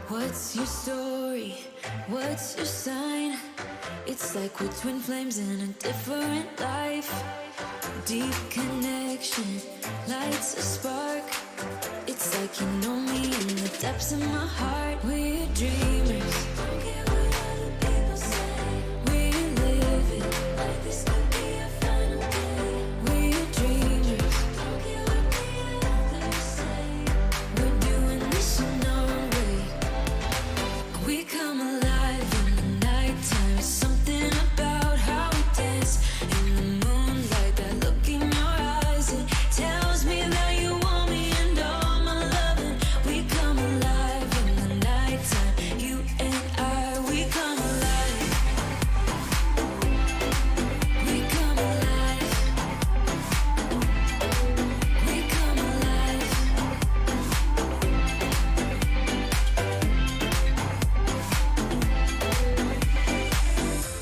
What's your story? What's your sign? It's like we're twin flames in a different life. Deep connection lights a spark. It's like you know me in the depths of my heart. We're dreamers. Don't care what other people say. We're living like this could be a final day. We're dreamers. Don't care what the others say. We're doing this in our way. We come alive in the nighttime. Something about how we dance in the moonlight. That look in your eyes, it tells me that you want me and all my loving. We come alive in the nighttime. You and I, we come alive. We come alive. We come alive.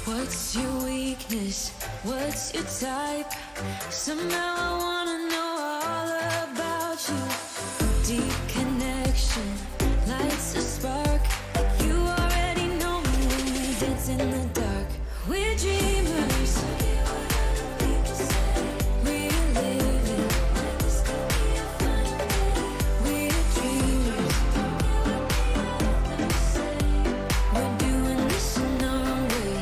What's your weakness? What's your type? Somehow I wanna know all about you. Deep connection lights a spark. You already know me when we dance in the dark. We're dreamers. We're living like this could be a final day. We're dreamers. We're doing this in our way.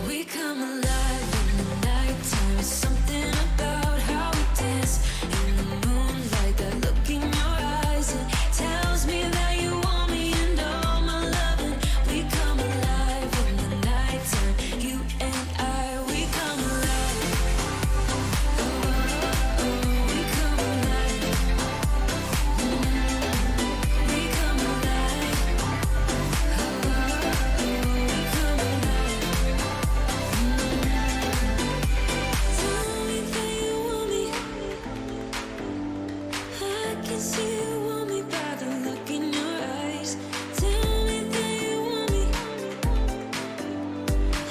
We come alive in the nighttime. Something about how we dance in the moonlight. That look in your eyes, it tells me that you want me and all my loving. We come alive in the nighttime. You and I, we come alive. Oh, we come alive. We come alive. We come alive. Tell me that you want me. I can see you want me by the look in your eyes. Tell me that you want me.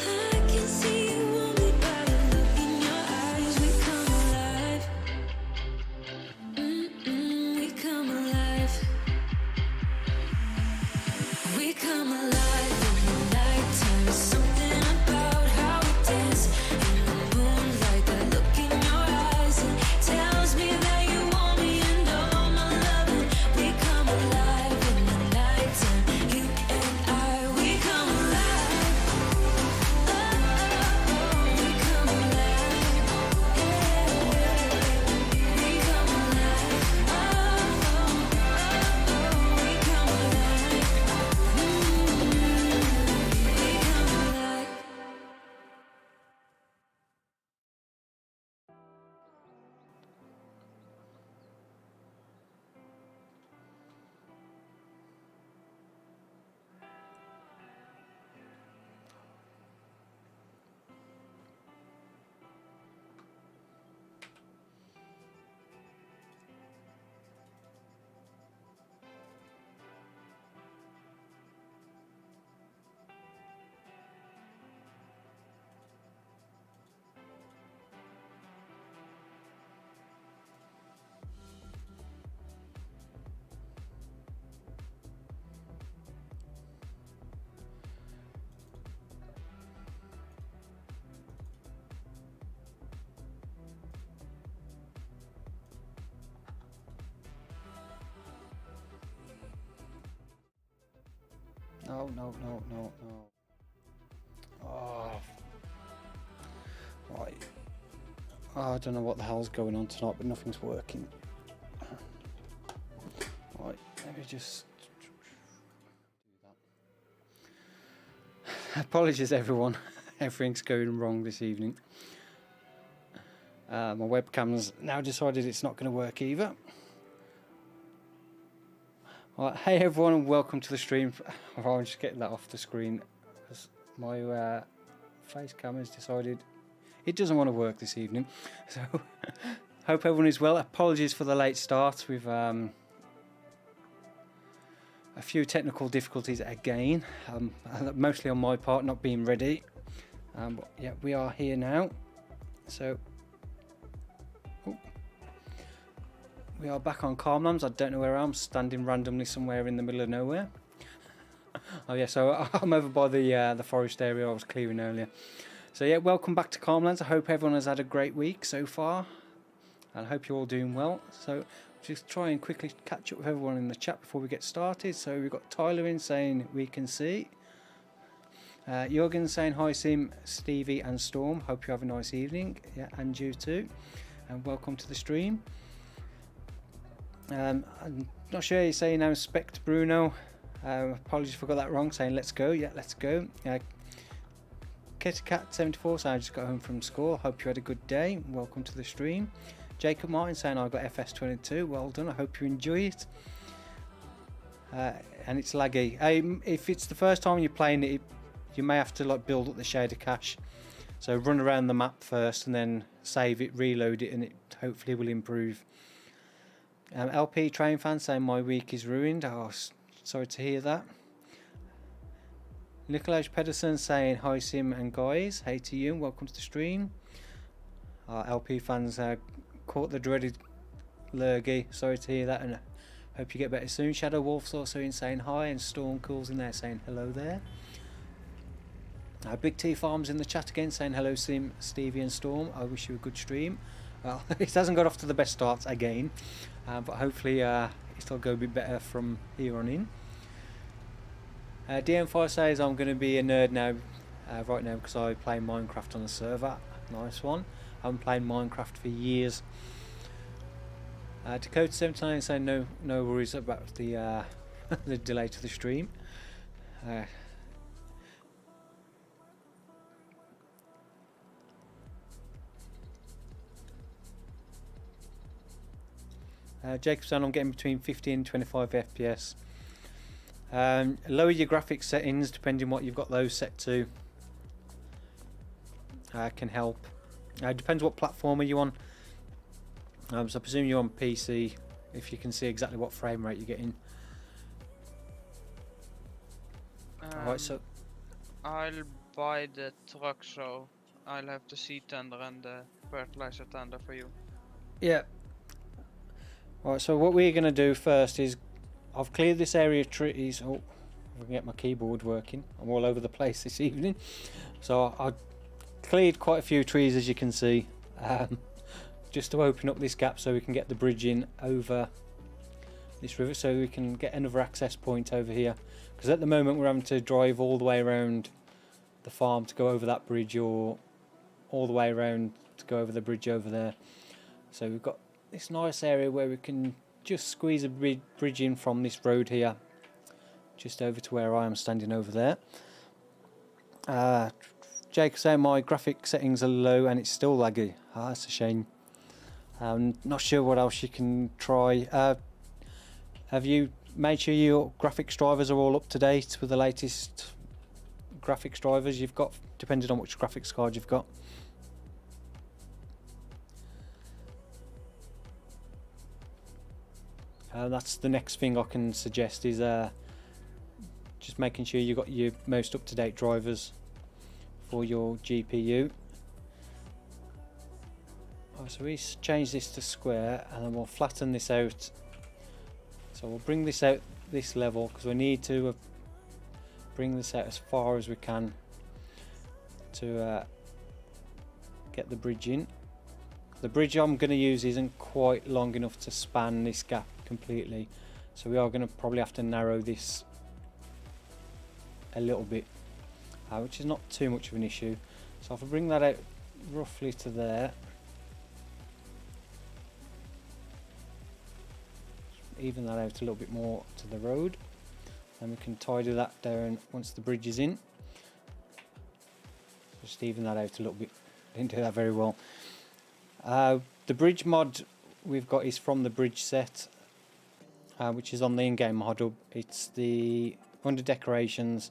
I can see you want me by the look in your eyes. We come alive. We come alive. We come alive in the nighttime. Something about how we dance in the moonlight. That look in your eyes, it tells me that you want me and all my loving. We come alive in the nighttime. You and I, we come alive. Oh, we come alive. We come alive. We come alive. We come alive. No. Oh. Right. Oh, I don't know what the hell's going on tonight, but nothing's working. Right, let me just do that. Apologies everyone, everything's going wrong this evening. My webcam's now decided it's not going to work either. Right, hey everyone and welcome to the stream. I'm just getting that off the screen because my face cam has decided it doesn't want to work this evening. So hope everyone is well. Apologies for the late start with a few technical difficulties again, mostly on my part, not being ready. But yeah, we are here now. So We are back on Calmlands. I don't know where I'm standing randomly somewhere in the middle of nowhere. Oh yeah, so I'm over by the forest area I was clearing earlier. So yeah, welcome back to Calmlands. I hope everyone has had a great week so far, and I hope you're all doing well. So just try and quickly catch up with everyone in the chat before we get started. So we've got Tyler in saying we can see. Jürgen saying hi Sim, Stevie and Storm. Hope you have a nice evening. Yeah, and you too. And welcome to the stream. I'm not sure you're saying now Spect Bruno. Apologies if I got that wrong. Saying let's go. Yeah, let's go. KittyCat74 saying I just got home from school. Hope you had a good day. Welcome to the stream. Jacob Martin saying I got FS22. Well done. I hope you enjoy it. And it's laggy. If it's the first time you're playing it, you may have to like build up the shader cache. So run around the map first and then save it, reload it, and it hopefully will improve. LP Train Fan saying my week is ruined. Oh, sorry to hear that. Nikolaj Pedersen saying hi Sim and guys. Hey to you, welcome to the stream. LP fans caught the dreaded lurgy. Sorry to hear that, and hope you get better soon. Shadow Wolf's also in saying hi, and Storm Cool's in there saying hello there. Big T Farms in the chat again saying hello Sim, Stevie and Storm. I wish you a good stream. Well, it hasn't got off to the best starts again, but hopefully it'll go a bit better from here on in. DM5 says I'm going to be a nerd now, right now, because I play Minecraft on the server. Nice one. I haven't played Minecraft for years. Dakota79 saying no worries about the the delay to the stream. Jacob saying I'm getting between 50 and 25 FPS. Lower your graphics settings depending what you've got those set to. Can help. Depends what platform are you on. So I presume you're on PC, if you can see exactly what frame rate you're getting. Alright, so I'll buy the truck, so I'll have the seed tender and the fertilizer tender for you. yeah. Alright, so what we're going to do first is I've cleared this area of trees. Oh, if I can get my keyboard working. I'm all over the place this evening. So I cleared quite a few trees, as you can see, just to open up this gap so we can get the bridge in over this river, so we can get another access point over here. Because at the moment we're having to drive all the way around the farm to go over that bridge, or all the way around to go over the bridge over there. So we've got this nice area where we can just squeeze a bridge in from this road here, just over to where I am standing over there. Jake saying my graphic settings are low and it's still laggy. That's a shame. I'm not sure what else you can try. Have you made sure your graphics drivers are all up to date with the latest graphics drivers you've got, depending on which graphics card you've got? That's the next thing I can suggest, is just making sure you've got your most up-to-date drivers for your GPU. So we change this to square and then we'll flatten this out. So we'll bring this out this level because we need to bring this out as far as we can to get the bridge in. The bridge I'm going to use isn't quite long enough to span this gap completely, so we are going to probably have to narrow this a little bit, which is not too much of an issue. So if I bring that out roughly to there, even that out a little bit more to the road, and we can tidy that down once the bridge is in. Just even that out a little bit. Didn't do that very well. The bridge mod we've got is from the bridge set, which is on the in-game mod hub. It's the under decorations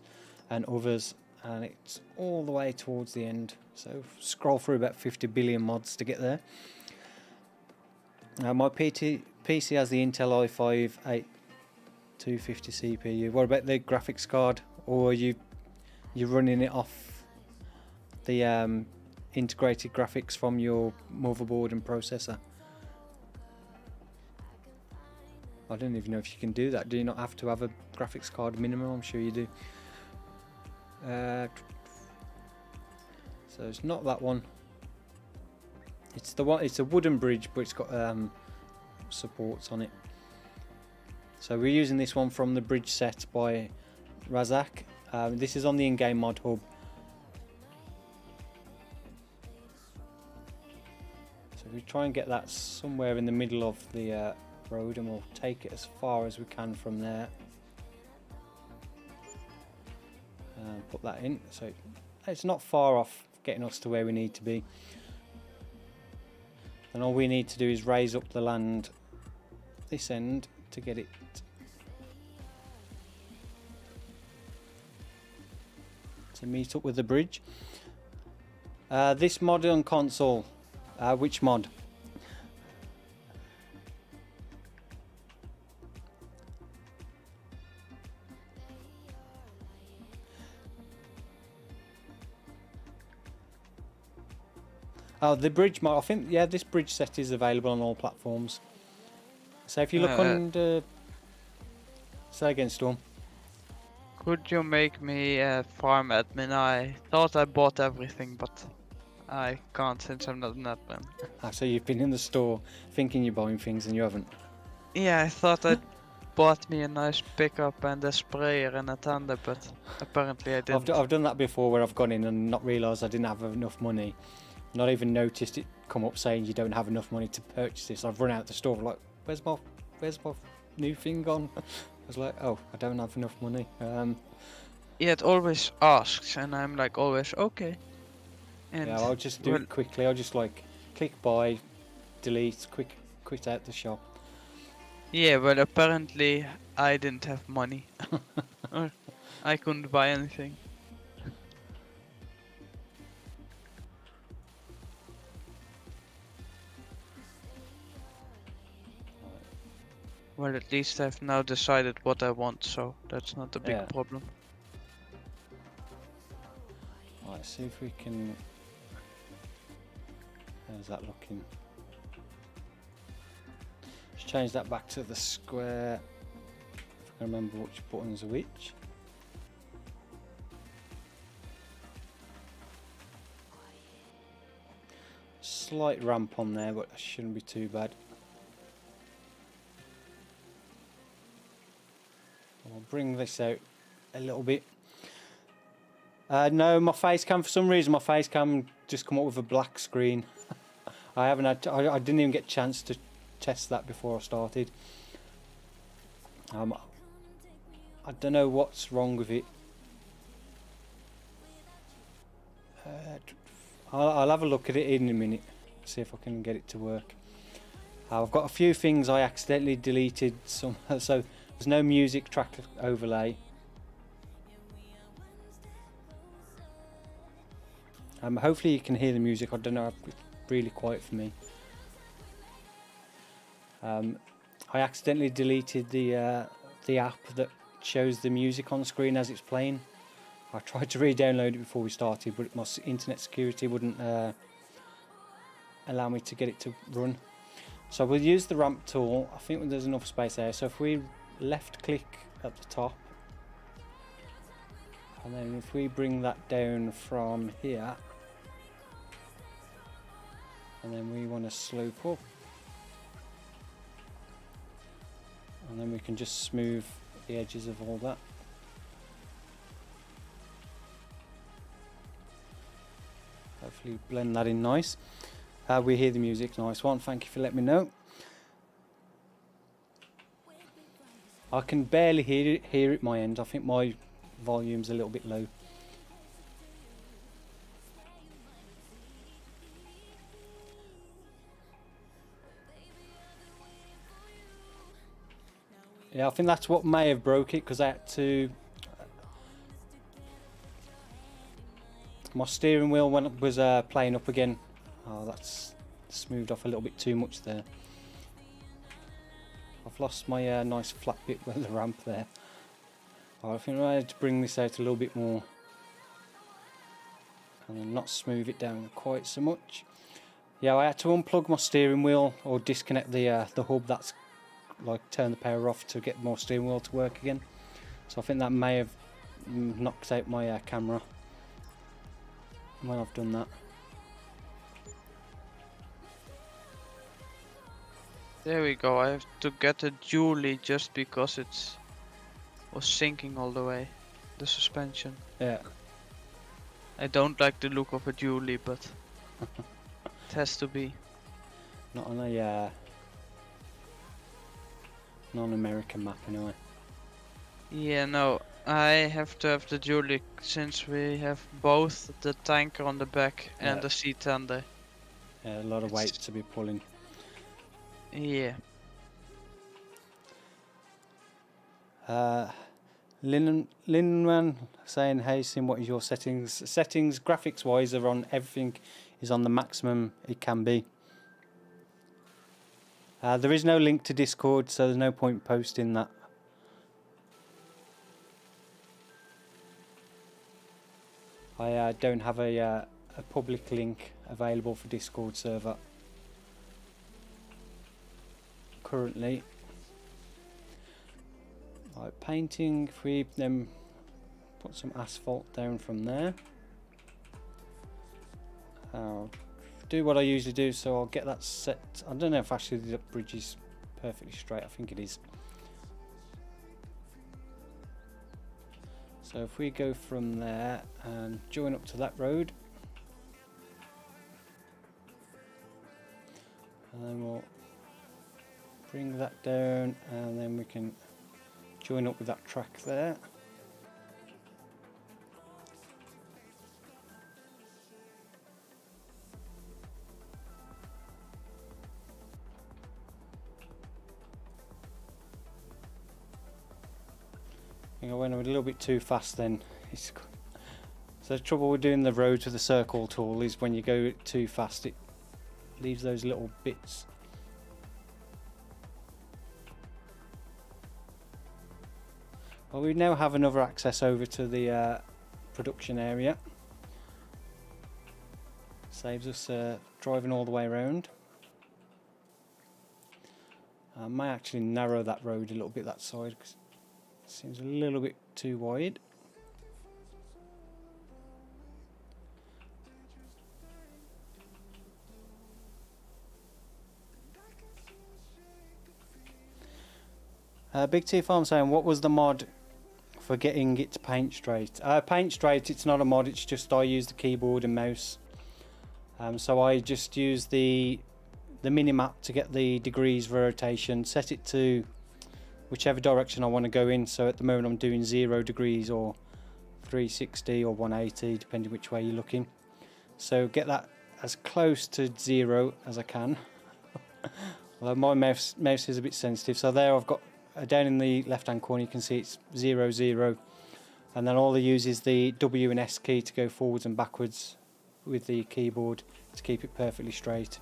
and others, and it's all the way towards the end. So scroll through about 50 billion mods to get there. My PC has the Intel i5 8250 CPU. What about the graphics card, or you're running it off the integrated graphics from your motherboard and processor? I don't even know if you can do that. Do you not have to have a graphics card minimum? I'm sure you do. So it's not that one. It's the one. It's a wooden bridge, but it's got supports on it. So we're using this one from the bridge set by Razak. This is on the in-game mod hub. So we try and get that somewhere in the middle of the road, and we'll take it as far as we can from there. Put that in, so it's not far off getting us to where we need to be. And all we need to do is raise up the land this end to get it to meet up with the bridge. This mod on console, which mod? Oh, the bridge mod. I think, yeah, this bridge set is available on all platforms. So if you look under... Say again, Storm. Could you make me a farm admin? I thought I bought everything, but I can't since I'm not an admin. So you've been in the store thinking you're buying things and you haven't. Yeah, I thought I bought me a nice pickup and a sprayer and a tender, but apparently I didn't. I've done that before, where I've gone in and not realised I didn't have enough money. Not even noticed it come up saying you don't have enough money to purchase this. I've run out the store like, where's my new thing gone? I was like, oh, I don't have enough money. Yeah, it always asks, and I'm like always okay. And yeah, I'll just do it quickly. I'll just like click buy, delete, quit out the shop. Yeah, well, apparently I didn't have money. Or I couldn't buy anything. Well, at least I've now decided what I want, so that's not a big problem. Right, see if we can... How's that looking? Let's change that back to the square. If I can remember which buttons are which. Slight ramp on there, but that shouldn't be too bad. I'll bring this out a little bit. No, my face cam, for some reason my face cam just come up with a black screen. I didn't even get a chance to test that before I started. I don't know what's wrong with it. I'll have a look at it in a minute, see if I can get it to work. I've got a few things I accidentally deleted, so there's no music track overlay. Hopefully you can hear the music. I don't know, it's really quiet for me. I accidentally deleted the app that shows the music on screen as it's playing. I tried to re-download it before we started, but my internet security wouldn't allow me to get it to run. So we'll use the ramp tool. I think there's enough space there. So if we left click at the top, and then if we bring that down from here, and then we want to slope up, and then we can just smooth the edges of all that. Hopefully blend that in nice. We hear the music, nice one, thank you for letting me know. I can barely hear it my end. I think my volume's a little bit low. Yeah, I think that's what may have broke it, because I had to... My steering wheel when it was playing up again. Oh, that's smoothed off a little bit too much there. I've lost my nice flat bit with the ramp there. Oh, I think I had to bring this out a little bit more, and then not smooth it down quite so much. Yeah, I had to unplug my steering wheel or disconnect the hub that's like turn the power off to get more steering wheel to work again. So I think that may have knocked out my camera when I've done that. There we go. I have to get a dually just because it was sinking all the way. The suspension. Yeah. I don't like the look of a dually, but it has to be. Not on a non-American map anyway. Yeah, no. I have to have the dually since we have both the tanker on the back and the seat tender. Yeah, a lot of weight to be pulling. Yeah. Linman saying, hey Sim, what is your settings? Settings graphics wise are on, everything is on the maximum it can be. There is no link to Discord, so there's no point posting that. I don't have a public link available for Discord server currently. Right, painting, if we then put some asphalt down from there. I'll do what I usually do, so I'll get that set. I don't know if actually the bridge is perfectly straight, I think it is. So if we go from there and join up to that road, and then we'll bring that down, and then we can join up with that track there. I think I went a little bit too fast then. So the trouble with doing the roads with the circle tool is when you go too fast it leaves those little bits. Well, we now have another access over to the production area. Saves us driving all the way around. I may actually narrow that road a little bit, that side, because it seems a little bit too wide. Big T Farm saying, what was the mod for getting it to paint straight? Paint straight, it's not a mod, it's just I use the keyboard and mouse. So I just use the mini-map to get the degrees for rotation, set it to whichever direction I want to go in. So at the moment I'm doing 0 degrees or 360 or 180, depending which way you're looking. So get that as close to 0 as I can. Although my mouse is a bit sensitive. So there I've got down in the left hand corner you can see it's 0 0, and then all I use is the W and S key to go forwards and backwards with the keyboard to keep it perfectly straight.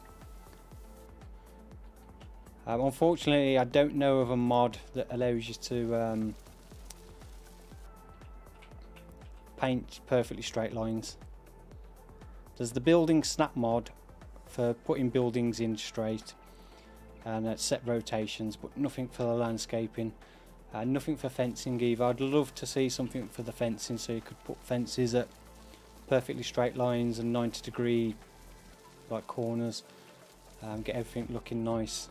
Unfortunately I don't know of a mod that allows you to paint perfectly straight lines. There's the building snap mod for putting buildings in straight and set rotations, but nothing for the landscaping, nothing for fencing either. I'd love to see something for the fencing, so you could put fences at perfectly straight lines and 90-degree like corners, get everything looking nice.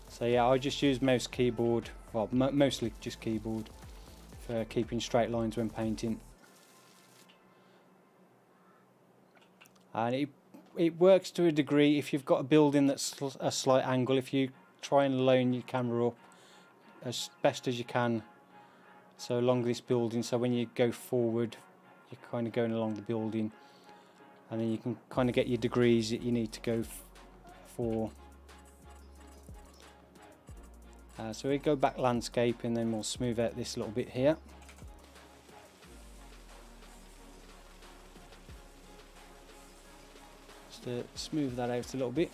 So yeah, I just use mouse keyboard, well mostly just keyboard, for keeping straight lines when painting. And it works to a degree if you've got a building that's a slight angle. If you try and line your camera up as best as you can, so along this building, so when you go forward you're kind of going along the building, and then you can kind of get your degrees that you need to go for. So we go back landscape, and then we'll smooth out this little bit here. Just to smooth that out a little bit.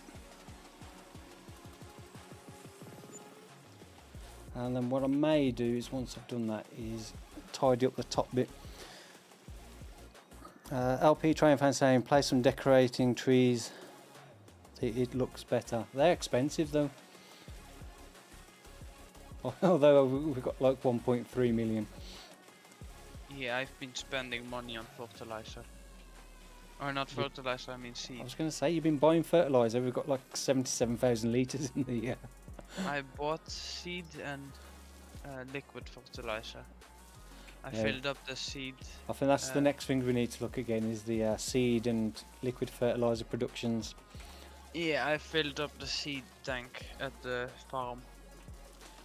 And then what I may do is, once I've done that, is tidy up the top bit. LP Train fan saying play some decorating trees. It looks better. They're expensive though. Although we've got like 1.3 million. Yeah, I've been spending money on fertilizer. Or not fertilizer, I mean I seed. was going to say you've been buying fertilizer. We've got like 77,000 litres in the. I bought seed and liquid fertilizer. I Yeah. filled up the seed. I think that's the next thing we need to look again is the seed and liquid fertilizer productions. Yeah, I filled up the seed tank at the farm.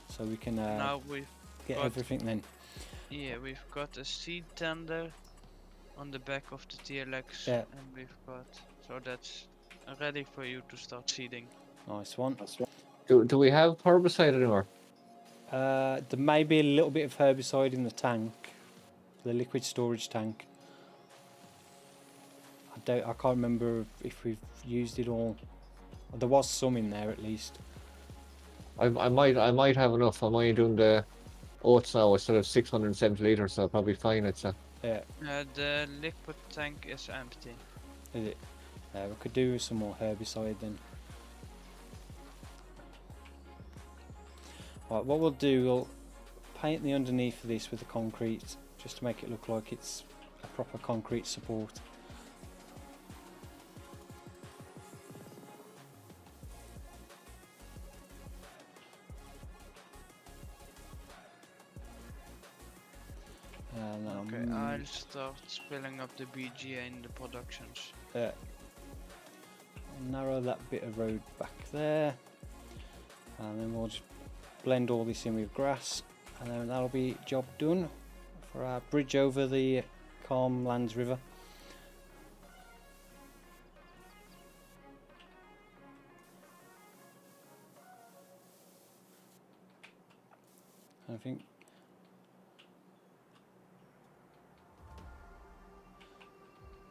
So we can Now we've get got- everything then. Yeah, we've got a seed tender on the back of the TLX, Yeah. and we've got, so that's ready for you to start seeding. Nice one. Do we have herbicide anymore? There may be a little bit of herbicide in the tank, the liquid storage tank. I can't remember if we've used it all. There was some in there at least. I might have enough. I'm only doing the oats now instead of 670 litres, so I'll probably fine it. So Yeah, The liquid tank is empty. is it? We could do with some more herbicide then. Right, what we'll do, we'll paint the underneath of this with the concrete, just to make it look like it's a proper concrete support. Okay, I'll start filling up the BGA in the productions. Narrow that bit of road back there, and then we'll just blend all this in with grass, and then that'll be job done for our bridge over the Calm Lands River. I think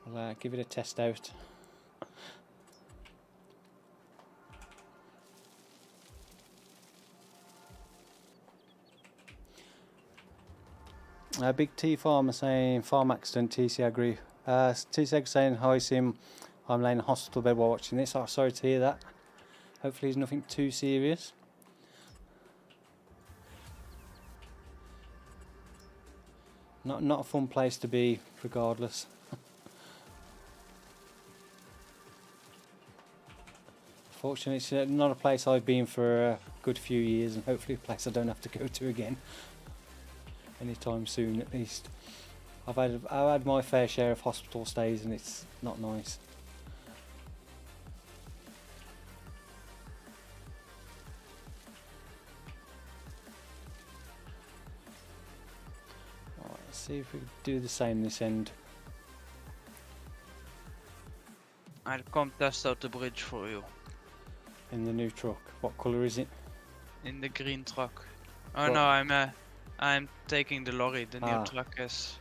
we'll give it a test out. Big T Farmer saying farm accident, TC agree. TC saying hi Sim, I'm laying in a hospital bed while watching this. Oh, sorry to hear that. Hopefully it's nothing too serious. Not a fun place to be regardless. Fortunately it's not a place I've been for a good few years, and hopefully a place I don't have to go to again. Anytime soon at least. I've had my fair share of hospital stays and it's not nice. Right, let's see if we can do the same this end. I'll come test out the bridge for you. In the new truck. What colour is it? In the green truck. Oh What? no, I'm taking the lorry. The Ah. new truck is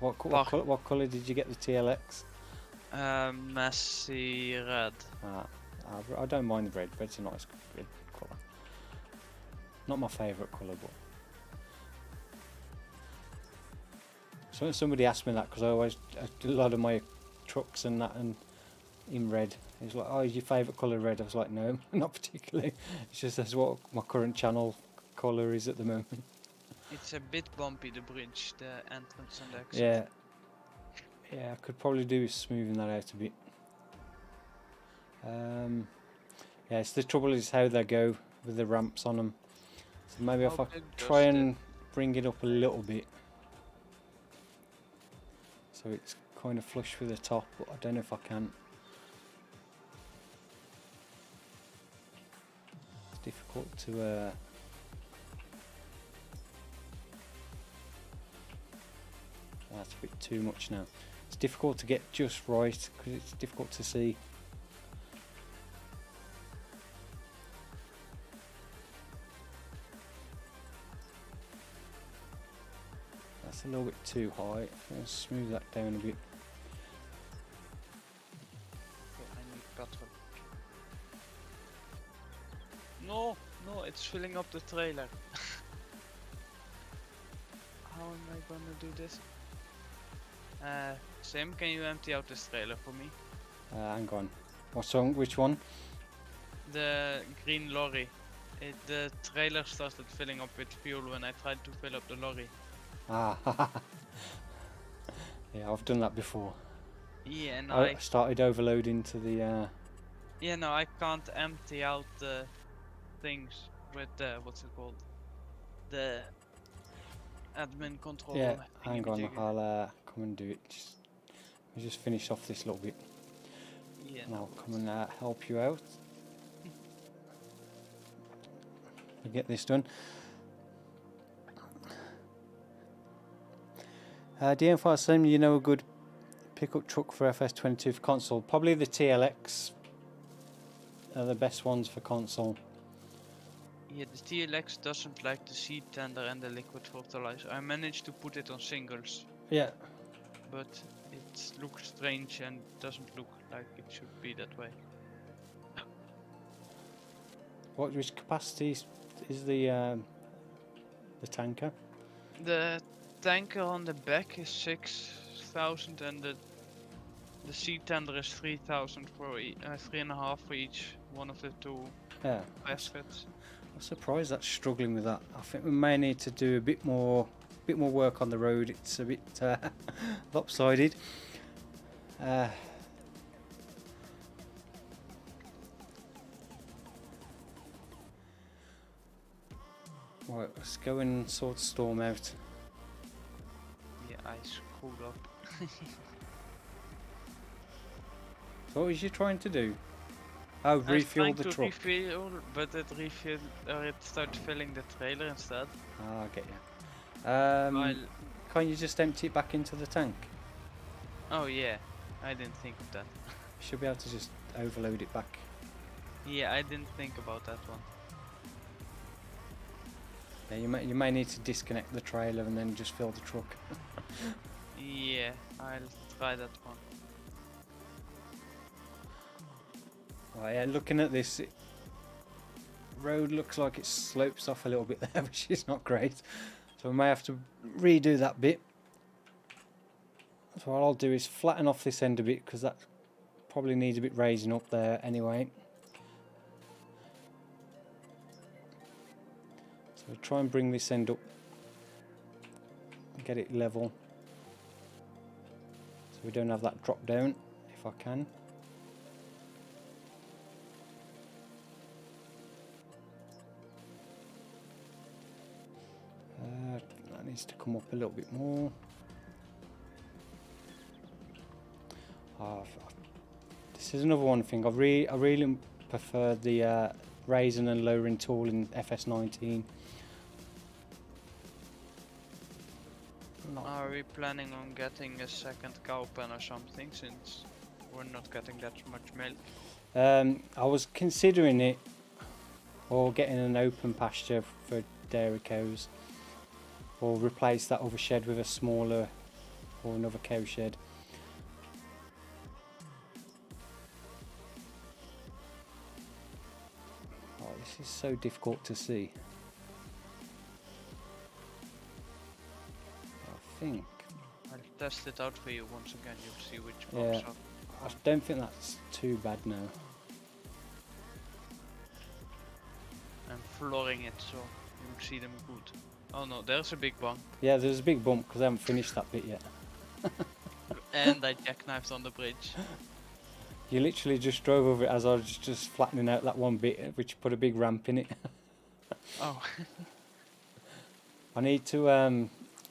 What colour did you get the TLX? messy red. I don't mind the red. Red's a nice red colour. Not my favourite colour, but so somebody asked me that because I do a lot of my trucks and that and in red. He's like, "Oh, is your favourite colour red?" I was like, "No, not particularly. It's just that's what my current channel colour is at the moment." It's a bit bumpy, the bridge, the entrance and the exit. Yeah, I could probably do with smoothing that out a bit. Yeah, it's the trouble is how they go with the ramps on them. So maybe if How I big try does and bring it up a little bit, so it's kind of flush with the top, but I don't know if I can. It's difficult to. That's a bit too much now. It's difficult to get just right because it's difficult to see. That's a little bit too high. I'll smooth that down a bit. Okay, I need petrol. No, it's filling up the trailer. How am I gonna do this? Sim, can you empty out this trailer for me? Hang on. What song? Which one? The green lorry. The trailer started filling up with fuel when I tried to fill up the lorry. Ah, yeah, I've done that before. Yeah, and I started overloading to the. Yeah, no, I can't empty out the things with the, what's it called? The admin control. Yeah, hang on. thingy-majiggy. I'll come and do it. We'll just finish off this little bit, Yeah, and no I'll come worries. and help you out. We'll get this done. DM5 Slim, you know a good pickup truck for FS22 for console? Probably the TLX are the best ones for console. Yeah, the TLX doesn't like the seed tender and the liquid fertilizer. I managed to put it on singles, Yeah, but it looks strange and doesn't look like it should be that way. which capacity is the tanker? The tanker on the back is 6,000 and the seed tender is 3,000 for 3.5 for each one of the two Yeah, baskets. I'm surprised that's struggling with that. I think we may need to do a bit more work on the road. It's a bit lopsided. Right, let's go and sort the storm out. Yeah, I screwed up. So what was you trying to do? Oh, I was refuel trying the to truck. refuel, but it started filling the trailer instead. Ah, I get you. While, Can't you just empty it back into the tank? oh yeah, I didn't think of that. You should be able to just overload it back. Yeah, I didn't think about that one. Yeah, you may need to disconnect the trailer and then just fill the truck. Yeah, I'll try that one. Right, yeah, looking at this, road looks like it slopes off a little bit there, which is not great. So we may have to redo that bit. So what I'll do is flatten off this end a bit, because that probably needs a bit raising up there anyway. So we'll try and bring this end up and get it level, so we don't have that drop down, if I can. That needs to come up a little bit more. This is another one thing. I really prefer the raising and lowering tool in FS19. Are we planning on getting a second cow pen or something, since we're not getting that much milk? I was considering it, or getting an open pasture for dairy cows, or replace that other shed with a smaller, or another cow shed. Oh, this is so difficult to see. I think. I'll test it out for you once again, you'll see which Yeah. pops up. I don't think that's too bad now. I'm flooring it so you'll see them good. Oh no, there's a big bump. Yeah, there's a big bump because I haven't finished that bit yet. And I jackknifed on the bridge. You literally just drove over it as I was just flattening out that one bit, which put a big ramp in it. Oh. I need to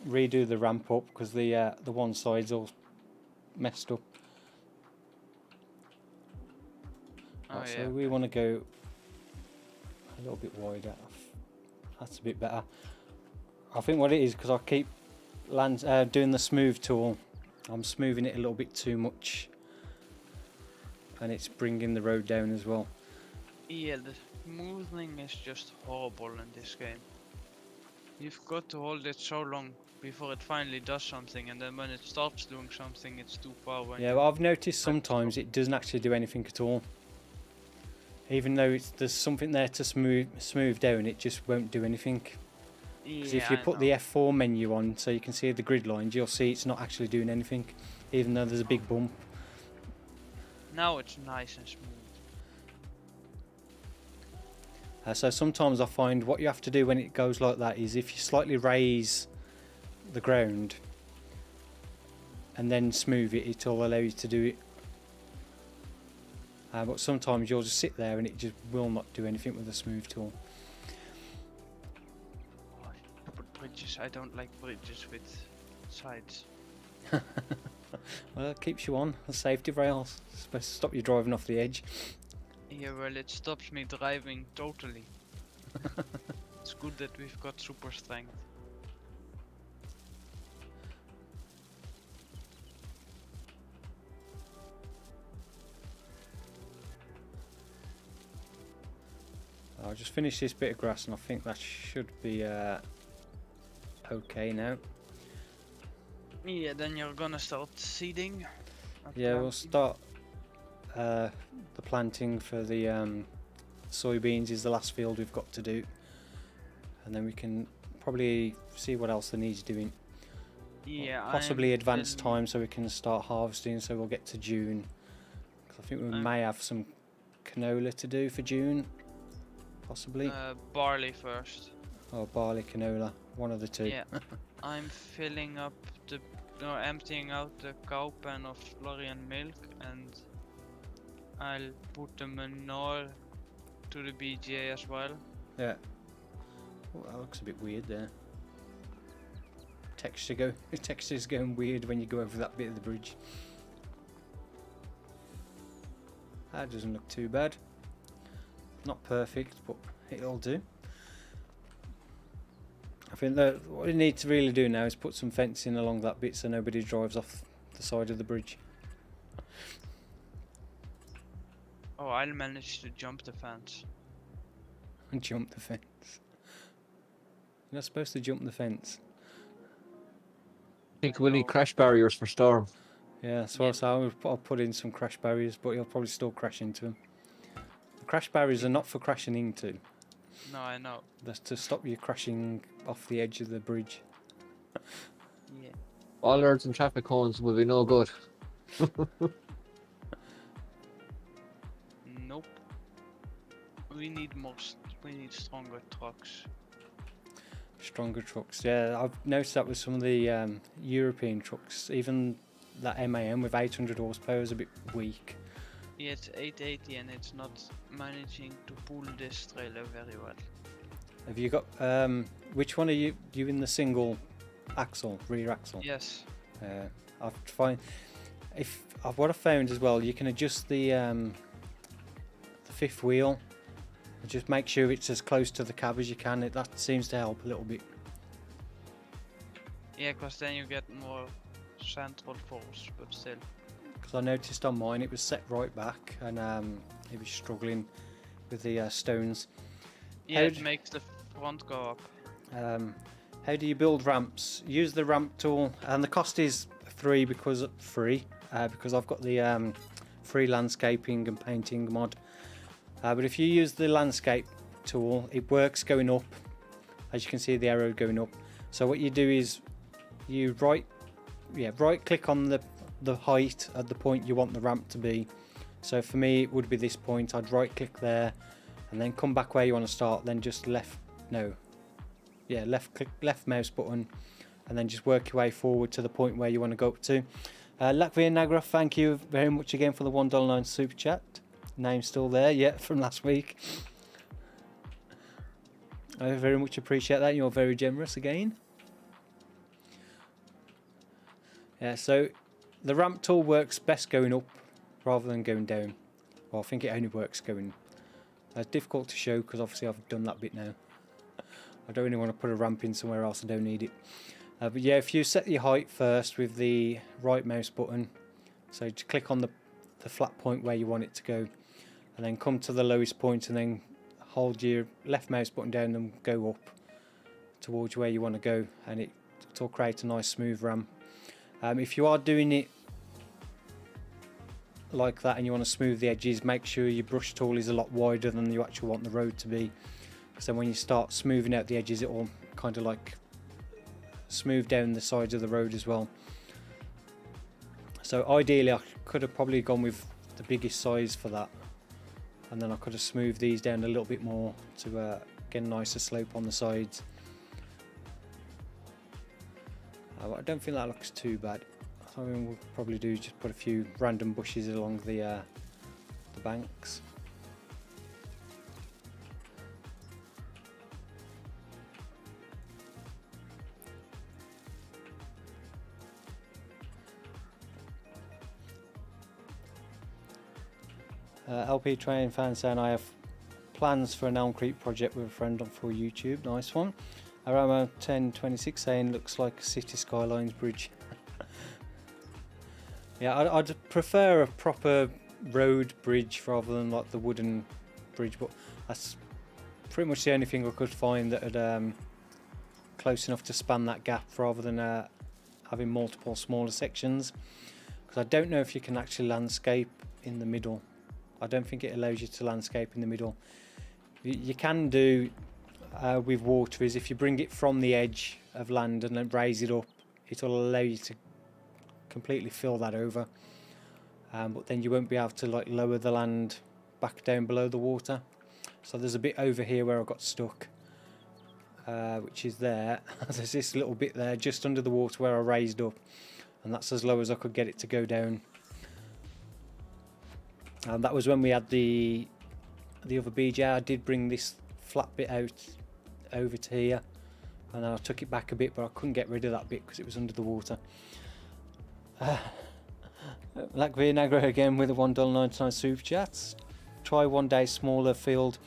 redo the ramp up because the one side's all messed up. Oh Right, yeah. so we want to go a little bit wider. That's a bit better. I think what it is, because I keep doing the smooth tool, I'm smoothing it a little bit too much, and it's bringing the road down as well. Yeah, the smoothing is just horrible in this game. You've got to hold it so long before it finally does something, and then when it starts doing something, it's too far away. Yeah, well, I've noticed sometimes it doesn't actually do anything at all. Even though there's something there to smooth down, it just won't do anything. Because if you put the F4 menu on so you can see the grid lines, you'll see it's not actually doing anything. even though there's a big bump. Now it's nice and smooth. So sometimes I find what you have to do when it goes like that is if you slightly raise the ground and then smooth it, it'll allow you to do it. But sometimes you'll just sit there and it just will not do anything with the smooth tool. But bridges, I don't like bridges with sides. Well, it keeps you on the safety rails. It's supposed to stop you driving off the edge. Yeah, well, it stops me driving totally. It's good that we've got super strength. I'll just finish this bit of grass and I think that should be okay now. Yeah, then you're gonna start seeding. Yeah, we'll start the planting for the soybeans is the last field we've got to do, and then we can probably see what else the needs doing. Yeah, Possibly I'm advance feeling- time so we can start harvesting, so we'll get to June. 'Cause I think we I'm- may have some canola to do for June, possibly. barley first. Or barley canola, one of the two. Yeah, I'm filling up emptying out the cow pen of Florian milk, and I'll put the manure to the BGA as well. Yeah. Oh, that looks a bit weird there. Texture's going weird when you go over that bit of the bridge. That doesn't look too bad. Not perfect, but it'll do. I think that what we need to really do now is put some fencing along that bit so nobody drives off the side of the bridge. Oh, I'll manage to jump the fence. And jump the fence. You're not supposed to jump the fence. I think we'll need crash barriers for Storm. Yeah, so I'll put in some crash barriers, but you'll probably still crash into them. The crash barriers are not for crashing into. No, I know. That's to stop you crashing off the edge of the bridge. Yeah. Bollards and traffic cones will be no good. Nope. We need we need stronger trucks. Stronger trucks, yeah. I've noticed that with some of the European trucks, even that MAN with 800 horsepower is a bit weak. Yeah, it's 880 and it's not managing to pull this trailer very well. Have you got which one are you in the single axle, rear axle? Yes. I've find what I found as well, you can adjust the fifth wheel. Just make sure it's as close to the cab as you can. That seems to help a little bit. Yeah, because then you get more central force, but still. Because I noticed on mine it was set right back and it was struggling with the stones. Yeah, it makes the front go up. How do you build ramps? Use the ramp tool, and the cost is free because I've got the free landscaping and painting mod. But if you use the landscape tool, it works going up. As you can see, the arrow going up. So what you do is you right click on the height at the point you want the ramp to be. So for me, it would be this point. I'd right click there, and then come back where you want to start. Then just left click, left mouse button, and then just work your way forward to the point where you want to go up to. Latvia Nagra, thank you very much again for the $1.09 super chat. Name's still there, yeah, from last week. I very much appreciate that. You're very generous again. Yeah, so the ramp tool works best going up rather than going down. Well, I think it only works going. It's difficult to show because obviously I've done that bit now. I don't really want to put a ramp in somewhere else I don't need it. But yeah, if you set your height first with the right mouse button, so just click on the flat point where you want it to go, and then come to the lowest point and then hold your left mouse button down and go up towards where you want to go, and it'll create a nice smooth ramp. If you are doing it like that and you want to smooth the edges, make sure your brush tool is a lot wider than you actually want the road to be, because then when you start smoothing out the edges, it will kind of like smooth down the sides of the road as well. So ideally I could have probably gone with the biggest size for that, and then I could have smoothed these down a little bit more to get a nicer slope on the sides. I don't think that looks too bad. I think we'll probably do just put a few random bushes along the banks. LP Train fan saying I have plans for an Elm Creek project with a friend for YouTube. Nice one. Arama 1026 saying looks like a City Skylines bridge. Yeah, I'd prefer a proper road bridge rather than like the wooden bridge, but that's pretty much the only thing I could find that had close enough to span that gap rather than having multiple smaller sections, because I don't know if you can actually landscape in the middle. I don't think it allows you to landscape in the middle. You can do with water is if you bring it from the edge of land and then raise it up, it'll allow you to completely fill that over, but then you won't be able to like lower the land back down below the water. So there's a bit over here where I got stuck, which is there. There's this little bit there just under the water where I raised up, and that's as low as I could get it to go down. And that was when we had the other BJ. I did bring this flat bit out over to here, and then I took it back a bit, but I couldn't get rid of that bit because it was under the water. Black Viagra again with a $1.99 super chat. Try one day smaller field.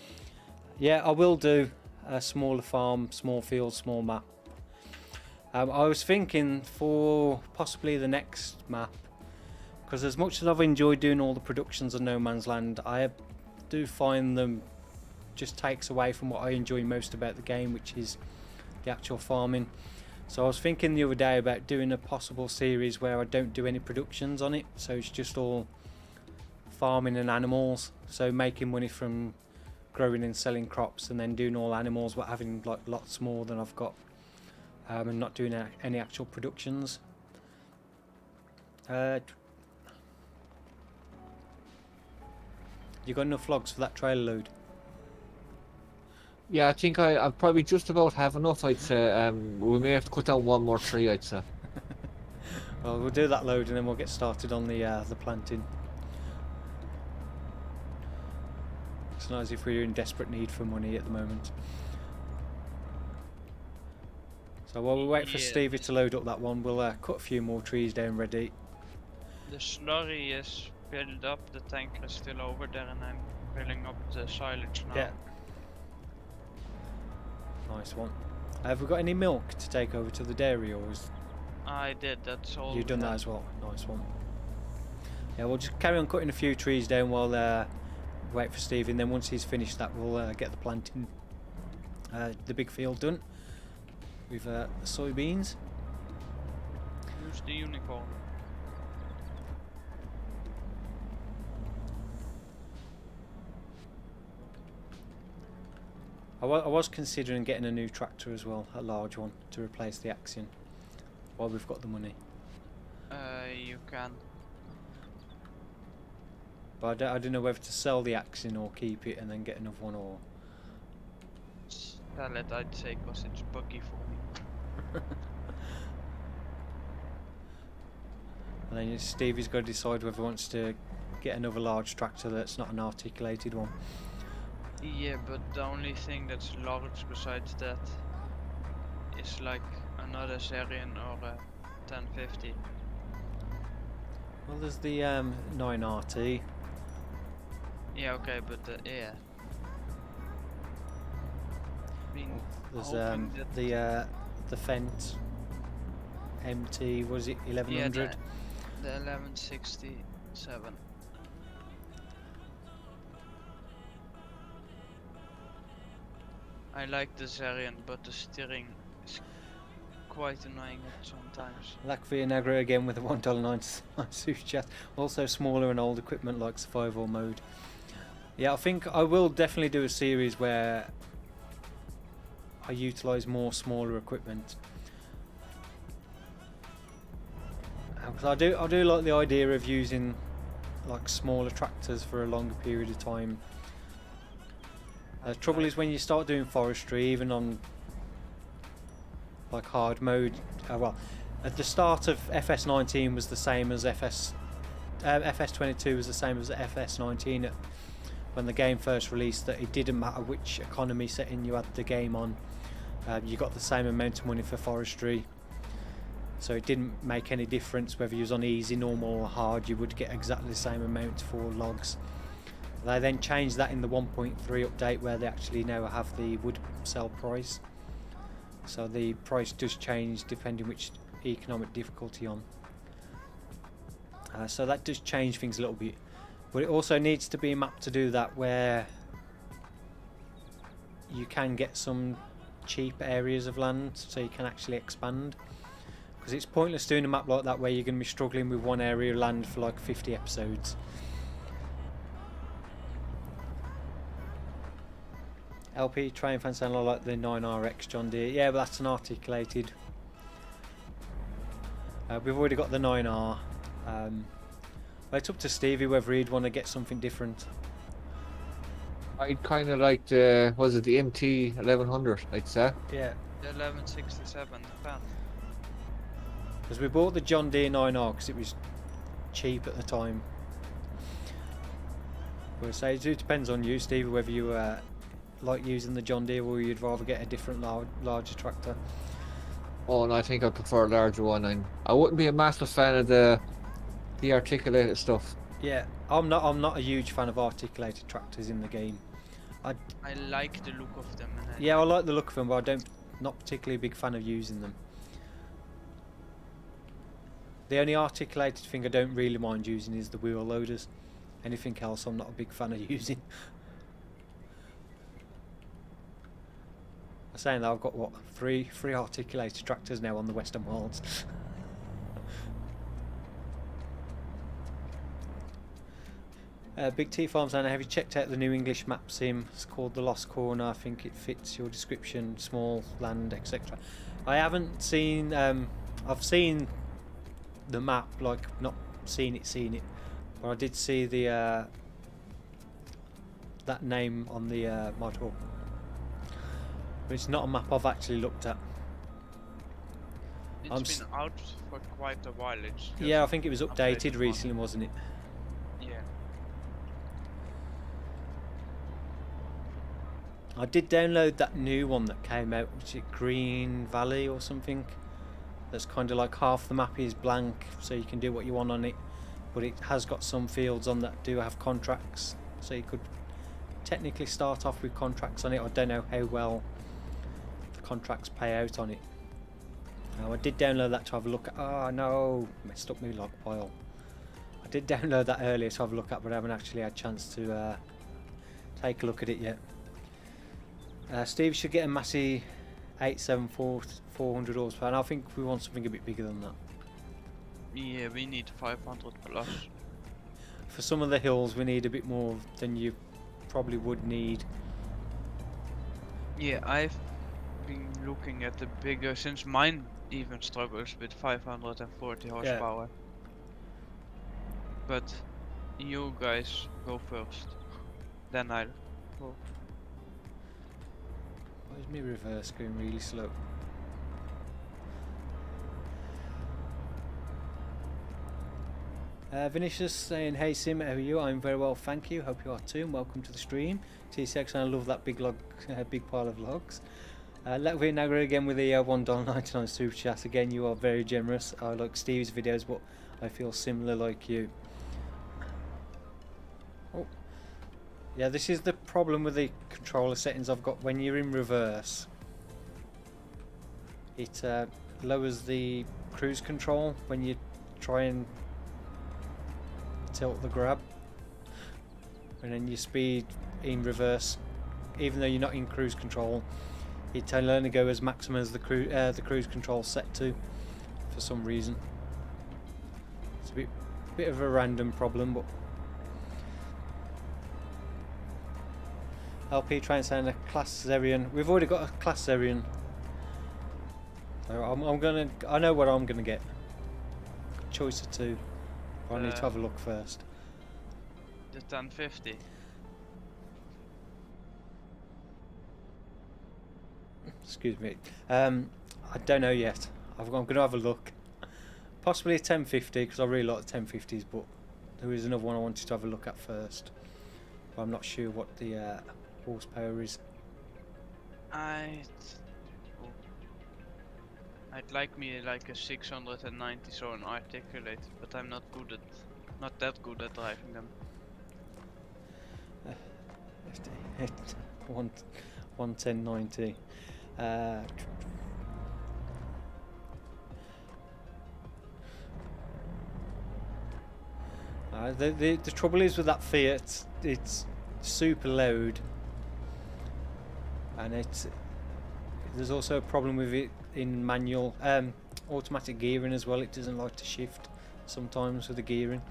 Yeah, I will do a smaller farm, small field, small map. I was thinking for possibly the next map, because as much as I've enjoyed doing all the productions of No Man's Land, I do find them just takes away from what I enjoy most about the game, which is the actual farming. So I was thinking the other day about doing a possible series where I don't do any productions on it, so it's just all farming and animals, so making money from growing and selling crops, and then doing all animals but having like lots more than I've got, and not doing any actual productions. You got enough logs for that trailer load? Yeah, I think I probably just about have enough. I'd say we may have to cut down one more tree. I'd say. Well, we'll do that load and then we'll get started on the planting. It's not as if we're in desperate need for money at the moment. So while we wait for Stevie to load up that one, we'll cut a few more trees down ready. The slurry is filled up, the tanker is still over there, and I'm filling up the silage now. Yeah. Nice one. Have we got any milk to take over to the dairy, or is I did, that's all. you've done that as well? Nice one. Yeah, we'll just carry on cutting a few trees down while wait for Steve, and then once he's finished that, we'll get the planting, the big field done with the soybeans. Who's the unicorn? I was considering getting a new tractor as well, a large one, to replace the Axion, while we've got the money. You can. But I don't know whether to sell the Axion or keep it and then get another one, or... Sell it, I'd say, because it's buggy for me. And then Stevie's got to decide whether he wants to get another large tractor that's not an articulated one. Yeah, but the only thing that's large besides that is like another Serian or a 1050. Well, there's the 9RT. Yeah, okay, but yeah. I mean, There's hoping that the Fent MT, what is it, 1100? yeah, the 1167. I like the Serian, but the steering is quite annoying at sometimes. Latvia Negra again with a $1.99 super chat. Also smaller and old equipment like survival mode. Yeah, I think I will definitely do a series where I utilise more smaller equipment. 'Cause I do like the idea of using like smaller tractors for a longer period of time. The trouble is when you start doing forestry, even on like hard mode. Well, at the start of FS19 was the same as FS22 was the same as FS19 when the game first released. That it didn't matter which economy setting you had the game on, you got the same amount of money for forestry. So it didn't make any difference whether you was on easy, normal or hard, you would get exactly the same amount for logs. They then changed that in the 1.3 update where they actually now have the wood sell price. So the price does change depending which economic difficulty on. So that does change things a little bit. But it also needs to be a map to do that where you can get some cheap areas of land so you can actually expand. Because it's pointless doing a map like that where you're going to be struggling with one area of land for like 50 episodes. LP train fan sound like the 9RX John Deere. Yeah, but that's an articulated. We've already got the 9R. But it's up to Stevie whether he'd want to get something different. I'd kind of like the, was it the MT 1100, I'd say. Yeah. The 1167, that. Because we bought the John Deere 9R because it was cheap at the time. But I say it depends on you, Stevie, whether you like using the John Deere or you'd rather get a different larger tractor. Oh, and I think I prefer a larger one. I wouldn't be a massive fan of the articulated stuff. Yeah, I'm not a huge fan of articulated tractors in the game. I like the look of them. And Yeah, I like the look of them, but not particularly a big fan of using them. The only articulated thing I don't really mind using is the wheel loaders. Anything else I'm not a big fan of using. I'm saying that I've got what, three articulated tractors now on the Western Wilds. Big T Farms, Anna, have you checked out the new English map sim? It's called The Lost Corner. I think it fits your description, small land, etc. I haven't seen. I've seen the map, like not seen it, but I did see the that name on the module. But it's not a map I've actually looked at. It's been out for quite a while. It's Yeah, I think it was updated recently, wasn't it? Yeah. I did download that new one that came out, which is Green Valley or something. That's kind of like half the map is blank, so you can do what you want on it. But it has got some fields on that do have contracts, so you could technically start off with contracts on it. I don't know how well the contracts pay out on it. I did download that to have a look at. Oh no, messed up my log pile. I did download that earlier to have a look at, but I haven't actually had a chance to take a look at it yet. Steve should get a Massey 874 400 horsepower, and I think we want something a bit bigger than that. Yeah, we need 500 plus. For some of the hills we need a bit more than you probably would need. Yeah, I've been looking at the bigger, since mine even struggles with 540 horsepower. But you guys go first, then I'll go. Why is my reverse going really slow? Vinicius saying, hey Sim, how are you? I'm very well, thank you. Hope you are too, and welcome to the stream. T6, I love that big pile of logs. Let's Nagra again with the $1.99 super chat. Again, you are very generous. I like Steve's videos, but I feel similar like you. Oh. Yeah, this is the problem with the controller settings I've got. When you're in reverse, it lowers the cruise control when you try and tilt the grab, and then your speed in reverse, even though you're not in cruise control, it only go as maximum as the cruise control set to, for some reason. It's a bit of a random problem, but LP trying to sound a class Zerion. We've already got a class Zerion. So I know what I'm gonna get. choice of two. I need to have a look first. The 1050. Excuse me. I don't know yet. I'm going to have a look. Possibly a 1050 because I really like the 1050s, but there is another one I wanted to have a look at first. But I'm not sure what the horsepower is. I'd like me like a 690 so an articulate, but I'm not that good at driving them. 11090. The trouble is with that Fiat, it's super loud, and there's also a problem with it in manual, automatic gearing as well. It doesn't like to shift sometimes with the gearing.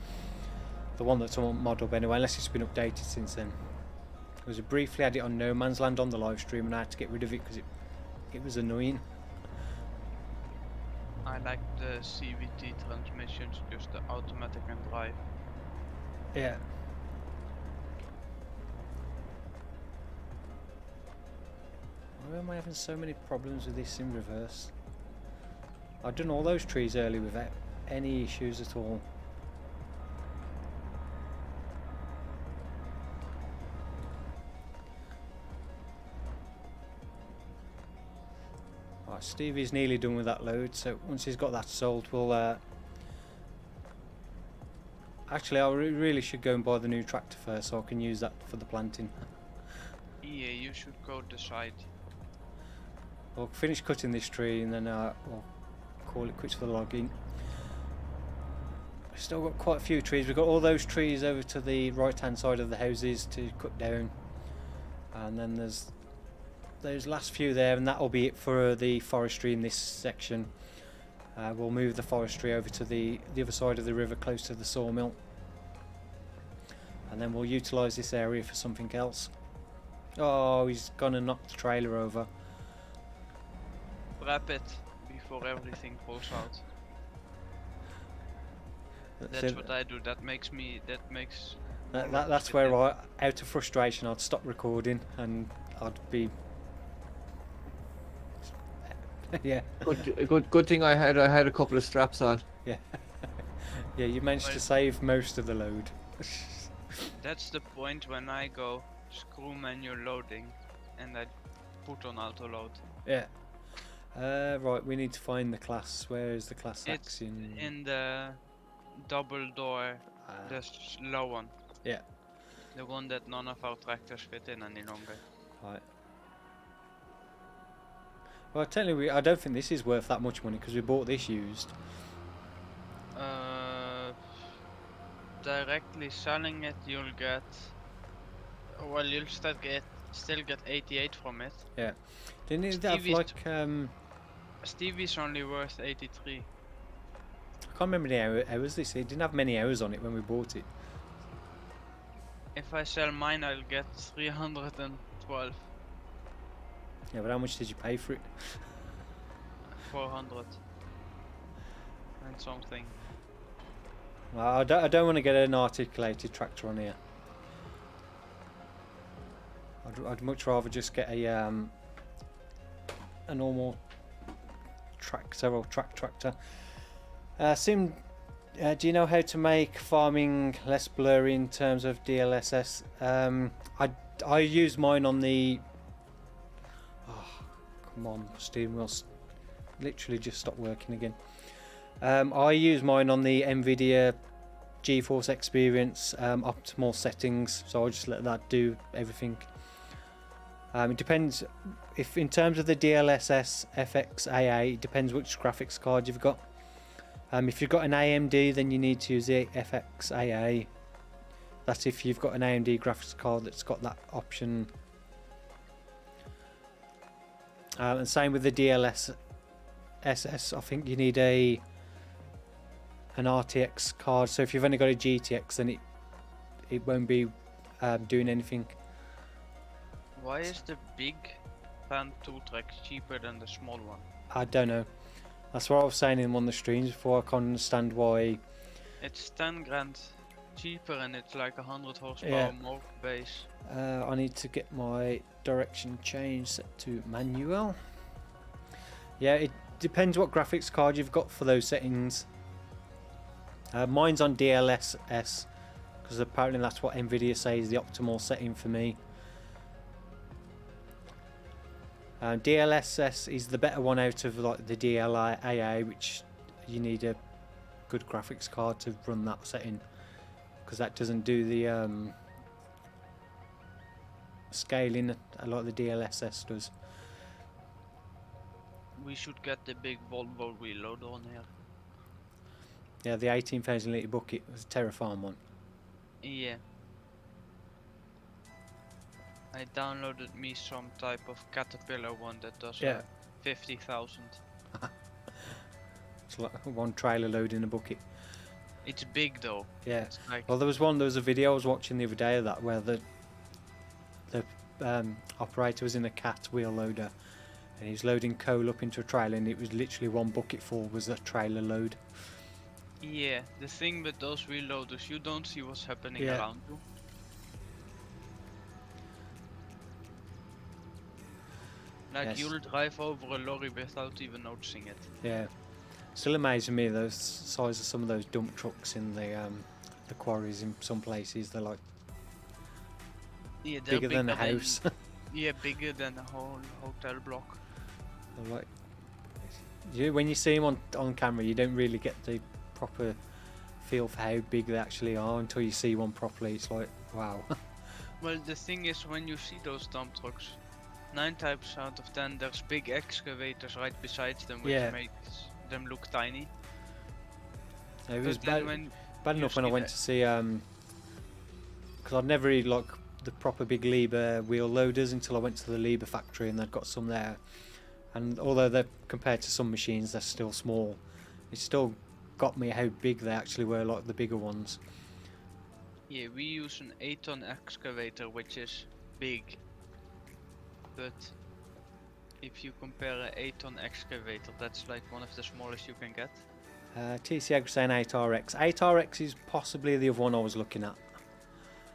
The one that's on mod up anyway, unless it's been updated since then. Because I briefly had it on No Man's Land on the live stream, and I had to get rid of it because it was annoying. I like the CVT transmissions, just the automatic and drive. Yeah. Why am I having so many problems with this in reverse? I've done all those trees early without any issues at all. Right, Stevie's nearly done with that load, so once he's got that sold, we'll actually, I really should go and buy the new tractor first so I can use that for the planting. Yeah, you should go decide. I'll finish cutting this tree and then I'll call it quits for the logging. We've still got quite a few trees. We've got all those trees over to the right hand side of the houses to cut down, and then there's those last few there, and that'll be it for the forestry in this section. We'll move the forestry over to the other side of the river close to the sawmill, and then we'll utilise this area for something else. Oh, he's gonna knock the trailer over. Wrap it before everything falls out. That's what I do. That's where I, out of frustration, I'd stop recording and I'd be yeah. Good thing I had a couple of straps on. Yeah. Yeah, you managed to save most of the load. That's the point when I go screw manual loading and I put on auto load. Yeah. Right, we need to find the class. Where is the class It's action? in the double door, the slow one. Yeah. The one that none of our tractors fit in any longer. Right. Well, technically, I don't think this is worth that much money because we bought this used. Directly selling it, you'll get. Well, you'll still get 88 from it. Yeah. Didn't it have Stevie's- like Stevie's only worth 83. I can't remember the hours this. It didn't have many hours on it when we bought it. If I sell mine, I'll get 312. Yeah, but how much did you pay for it? 400 and something. Well, I don't want to get an articulated tractor on here. I'd much rather just get a normal tractor or track tractor. Sim, do you know how to make farming less blurry in terms of DLSS? I use mine on the. Oh, come on, steering wheel's literally just stopped working again. I use mine on the NVIDIA GeForce Experience optimal settings, so I'll just let that do everything. It depends if in terms of the DLSS FXAA, it depends which graphics card you've got. If you've got an AMD, then you need to use the FXAA. That's if you've got an AMD graphics card that's got that option. And same with the DLSS. I think you need an RTX card. So if you've only got a GTX, then it won't be doing anything. Why is the big fan 2 track cheaper than the small one? I don't know. That's what I was saying in one of the streams before. I can't understand why. It's 10 grand cheaper and it's like 100 horsepower Yeah. more base. I need to get my direction change set to manual. Yeah, it depends what graphics card you've got for those settings. Mine's on DLSS because apparently that's what Nvidia says is the optimal setting for me. DLSS is the better one out of like the DLAA, which you need a good graphics card to run that setting because that doesn't do the scaling a lot of the DLSS does. We should get the big Volvo reload on here. Yeah, the 18,000 litre bucket was a Terrafarm one. Yeah. I downloaded me some type of Caterpillar one that does Yeah. 50,000. It's like one trailer load in a bucket. It's big though. Yeah. It's like Well, there was a video I was watching the other day of that where the operator was in a cat wheel loader and he was loading coal up into a trailer and it was literally one bucket full was a trailer load. yeah, the thing with those reloaders, you don't see what's happening Yeah. around you. Like Yes. you'll drive over a lorry without even noticing it. Yeah. Still amazing me the size of some of those dump trucks in the quarries in some places. They're like Yeah, they're bigger than a house. Yeah, bigger than a whole hotel block. They're like when you see them on camera, you don't really get the proper feel for how big they actually are until you see one properly. It's like, wow. Well, the thing is, when you see those dump trucks, 9 times out of 10 there's big excavators right beside them, which Yeah. makes them look tiny. It was But then bad, when bad you enough when I see went the- to see because I'd never really like the proper big Liebherr wheel loaders until I went to the Liebherr factory and they'd got some there. And although they're compared to some machines, they're still small. It still got me how big they actually were, like the bigger ones. Yeah, we use an 8-ton excavator, which is big. But if you compare an 8-ton excavator, that's like one of the smallest you can get. TC Agri saying 8RX. 8RX is possibly the other one I was looking at.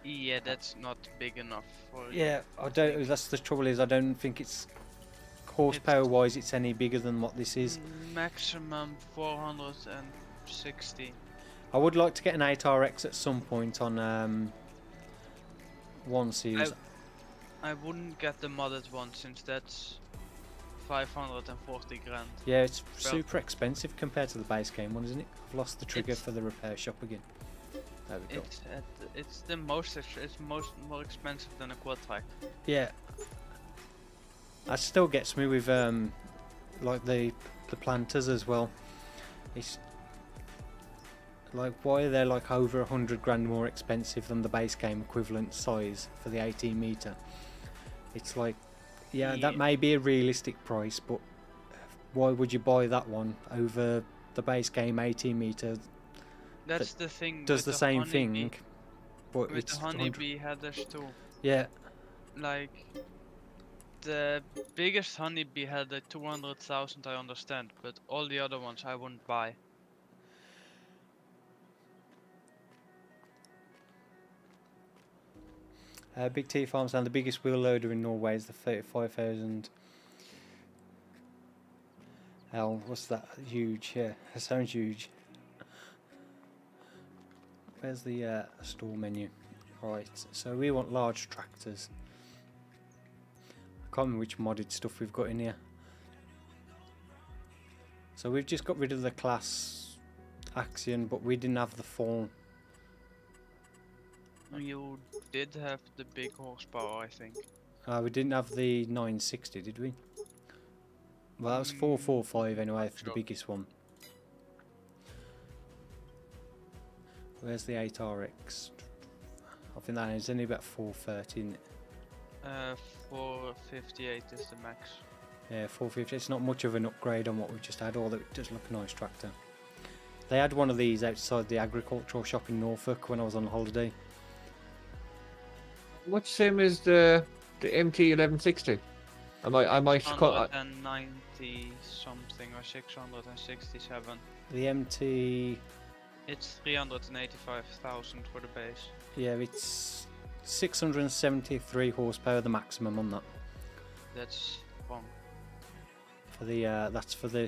Yeah, that's not big enough for Yeah, I don't. That's the trouble is I don't think it's horsepower wise it's any bigger than what this is. maximum 460. I would like to get an 8RX at some point on one series. I wouldn't get the modded one since that's 540 grand. Yeah, it's Well- super expensive compared to the base game one, isn't it? I've lost the trigger It's- for the repair shop again. There we go. It's the most it's more expensive than a quad track. Yeah. That still gets me with like the planters as well. It's like why are they like over 100 grand more expensive than the base game equivalent size for the 18 meter? It's like yeah, that Yeah. may be a realistic price, but why would you buy that one over the base game 18 meter? That's the thing. Does with the same honeybee- thing, but With it's the 100 honeybee headers too. yeah. Like the biggest honeybee header 200,000 I understand, but all the other ones I wouldn't buy. Big T Farms and the biggest wheel loader in Norway is the 35,000. Hell, what's that? Huge, yeah, that sounds huge. Where's the store menu? Right, so we want large tractors. I can't remember which modded stuff we've got in here. So we've just got rid of the class Axion, but we didn't have the full. You did have the big horsepower, I think. We didn't have the 960, did we? Well, that was 445 anyway for the Sure. biggest one. Where's the 8RX? I think that is only about 430, isn't it? 458 is the max. Yeah, 450. It's not much of an upgrade on what we've just had, although it does look a nice tractor. They had one of these outside the agricultural shop in Norfolk when I was on holiday. Much same as the MT 1160. I might cut. 690 something or 667. The MT, It's 385,000 for the base. yeah, it's 673 horsepower, the maximum on that. That's wrong. For the that's for the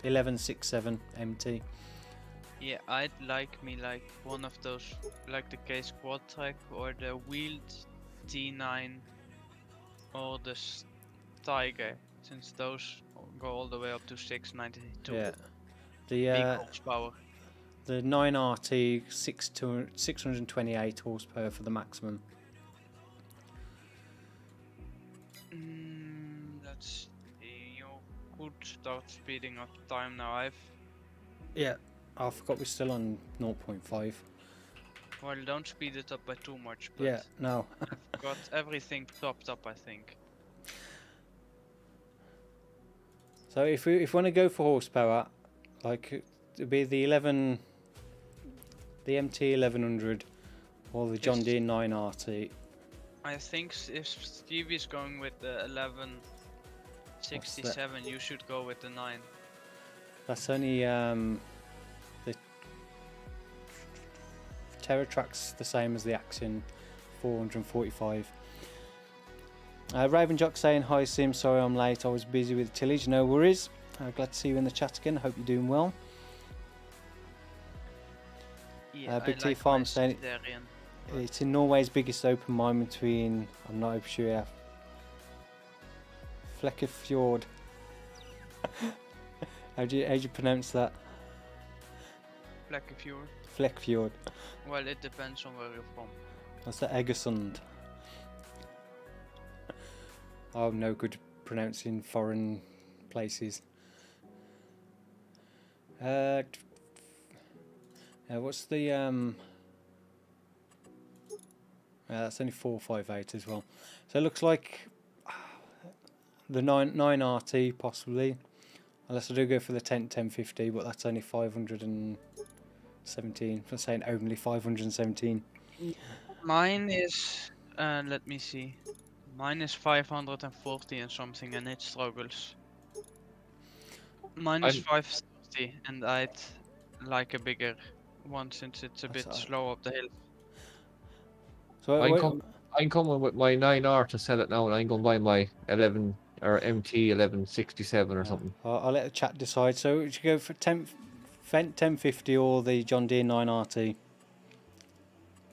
1167 MT. Yeah, I'd like one of those, like the Case Quad Track or the wheeled T9 or the Tiger, since those go all the way up to 692. Yeah. Big The horsepower. the 9RT 628 horsepower for the maximum. Let's see, you could start speeding up time now. Yeah. I forgot we're still on 0.5. Well, don't speed it up by too much, but Yeah, no. I've got everything topped up, I think. So if we want to go for horsepower, like it'd be the MT 1100 or the John Yes. Deere 9RT. I think if Stevie's going with the 1167, you should go with the 9. That's only the TerraTrack's the same as the Axion 445. Raven Jock saying, hi Sim, sorry I'm late, I was busy with tillage, no worries. Glad to see you in the chat again, hope you're doing well. Yeah, Big I T like Farm my saying Cidarian. it's in Norway's biggest open mine between, I'm not sure, Flekkefjord. how do you pronounce that? Flekkefjord. Flekkefjord. Well, it depends on where you're from. That's the Egersund. I'm no good pronouncing foreign places. What's the that's only 458 as well. So it looks like the 9RT possibly, unless I do go for the 1050, but that's only 517. For saying only 517. Mine is, let me see. Mine is 540 and something, and it struggles. Mine is 530, and I'd like a bigger one since it's a bit slow up the hill. So I'm coming with my 9R to sell it now, and I'm going to buy my 11 or MT 1167 or something. I'll let the chat decide. So would you go for 1050 or the John Deere 9RT?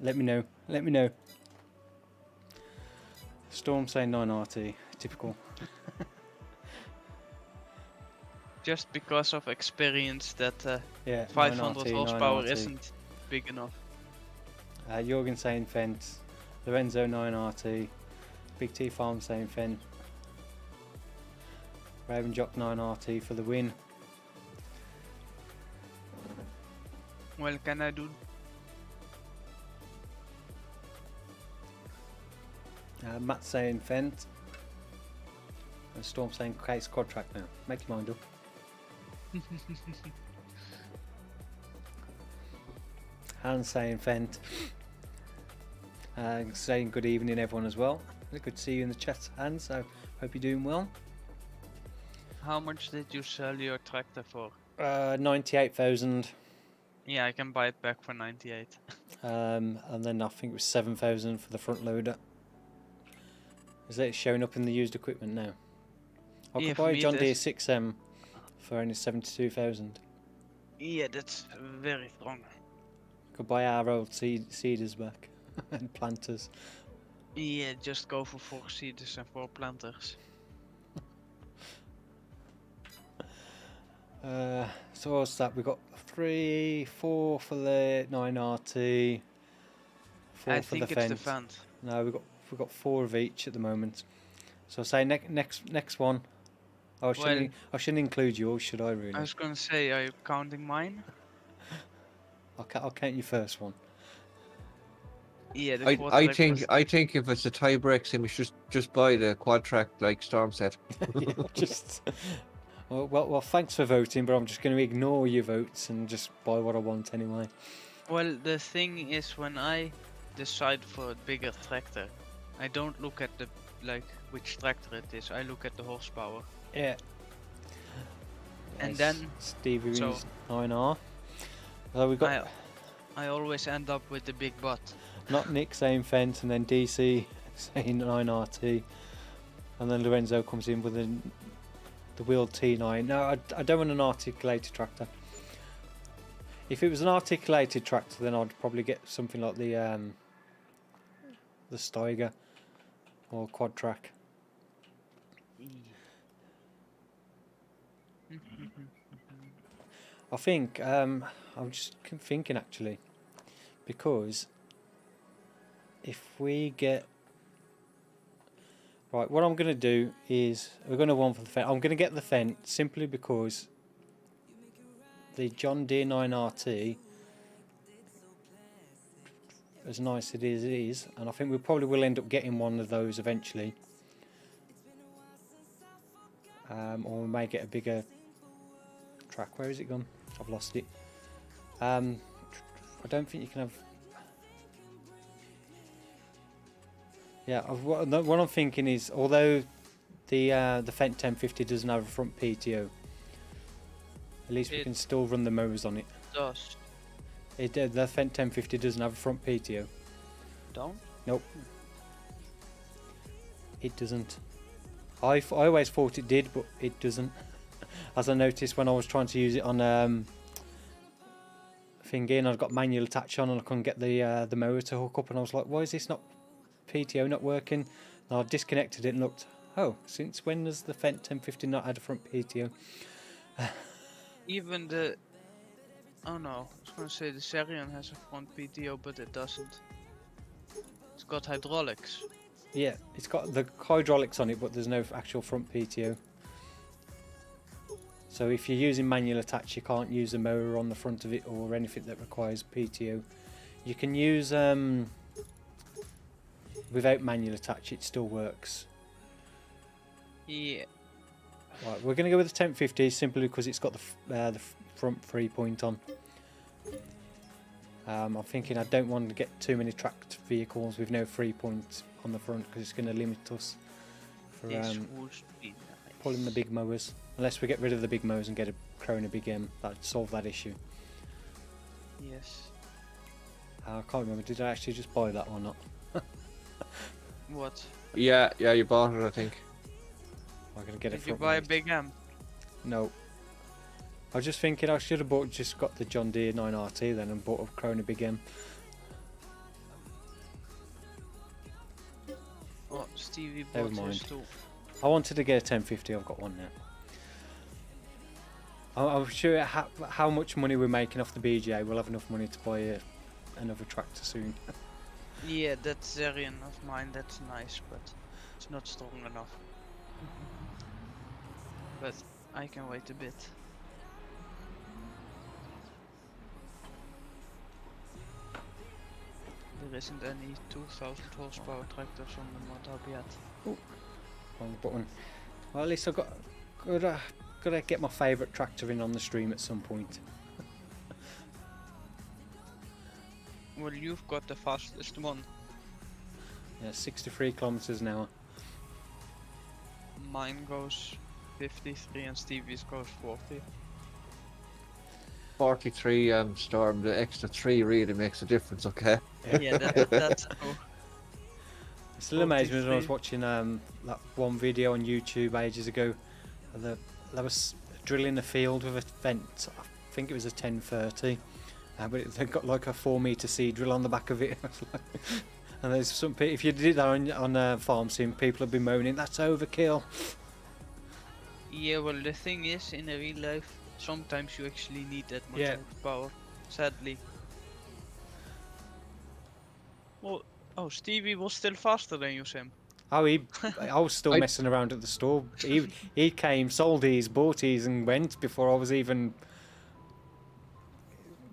Let me know. Let me know. Storm saying 9RT. Typical. Just because of experience that Yeah. 500 9RT, horsepower 9RT. isn't big enough. Jorgen saying Fent. Lorenzo 9RT. Big T Farm saying Fent. Raven Jock 9RT for the win. Well, can I do? Matt saying Fent. And Storm saying Case Quad Track now. Make your mind up. Hans saying Fent. Saying good evening everyone as well. Good to see you in the chat, Hans. So hope you're doing well. How much did you sell your tractor for? 98,000. Yeah, I can buy it back for 98. And then I think it was 7,000 for the front loader. Is it showing up in the used equipment now? I Yeah, could for buy a me John it Deere is. 6M for only 72,000. Yeah, that's very strong. Could buy our old seeders back and planters. Yeah, just go for 4 seeders and 4 planters. So what's that? We got 3, 4 for the 9RT, 4 I for think the it's the Fent. Fent. No, we've got 4 of each at the moment. So I'll say next one. Oh, I shouldn't include yours, should I really? I was gonna say, are you counting mine? I'll count your first one. Yeah, the I quad think track I think if it's a tie break sim, we should just buy the quad track like Storm set. Yeah, just well, thanks for voting, but I'm just going to ignore your votes and just buy what I want anyway. Well, the thing is, when I decide for a bigger tractor, I don't look at the like which tractor it is. I look at the horsepower. Yeah. And Yes, then- Stevie so- wins 9R. So we got I always end up with the big butt. not Nick saying fence, and then DC saying 9RT, and then Lorenzo comes in with the wheeled T9. No, I don't want an articulated tractor. If it was an articulated tractor, then I'd probably get something like the Steiger or Quad Track. I think I'm just thinking actually, because if we get right, what I'm going to do is we're going to want for the fence. I'm going to get the fence simply because the John Deere 9RT, as nice as it is, and I think we probably will end up getting one of those eventually, or we may get a bigger track. Where is it gone? I've lost it. I don't think you can have. Yeah, what I'm thinking is, although the Fendt 1050 doesn't have a front PTO, at least we can still run the mowers on it. Does. The Fendt 1050 doesn't have a front PTO. Don't? Nope. It doesn't. I always thought it did, but it doesn't. As I noticed when I was trying to use it on thingy, and I've got manual attach on, and I couldn't get the mower to hook up, and I was like, why is this not PTO not working? And I disconnected it and looked. Oh, since when has the Fendt 1050 not had a front PTO? Even the... Oh no, I was gonna say the Serion has a front PTO, but it doesn't. It's got hydraulics. Yeah, it's got the hydraulics on it, but there's no actual front PTO. So if you're using manual attach, you can't use a mower on the front of it or anything that requires PTO. You can use without manual attach, it still works. Yeah. Right, we're going to go with the 1050 simply because it's got the front 3-point on. I'm thinking I don't want to get too many tracked vehicles with no 3-point on the front because it's going to limit us for This would be nice. pulling the big mowers. Unless we get rid of the big mowers and get a Corona Big M, that'd solve that issue. Yes. I can't remember, did I actually just buy that or not? What? Yeah, you bought it, I think. I'm going to get it Did you front buy a load. big M? No. I was just thinking I should have just got the John Deere 9RT then and bought a Corona Big M. Oh, Stevie Never bought his mind. too. I wanted to get a 1050, I've got one now. I'm sure how much money we're making off the BGA, we'll have enough money to buy another tractor soon. Yeah, that Serion of mine, that's nice, but it's not strong enough. But I can wait a bit. There isn't any 2000 horsepower tractors on the mod hub yet. Wrong button. Well, at least I've gotta get my favourite tractor in on the stream at some point. Well, you've got the fastest one. Yeah, 63 kilometers an hour. Mine goes 53 and Stevie's goes 40. 43 Storm, the extra 3 really makes a difference, okay? Yeah, that's true. It still amazed me when I was 43. watching that one video on YouTube ages ago. They was drilling a field with a fence. I think it was a 1030, but they've got like a 4-meter seed drill on the back of it. And there's some if you did that on farm sim, people have been moaning that's overkill. Yeah, well, the thing is, in a real life, sometimes you actually need that much Yeah. horsepower, sadly. Well, oh, Stevie was still faster than you, Sam. Oh, I was still I- messing around at the store. He came, sold his, bought his, and went before I was even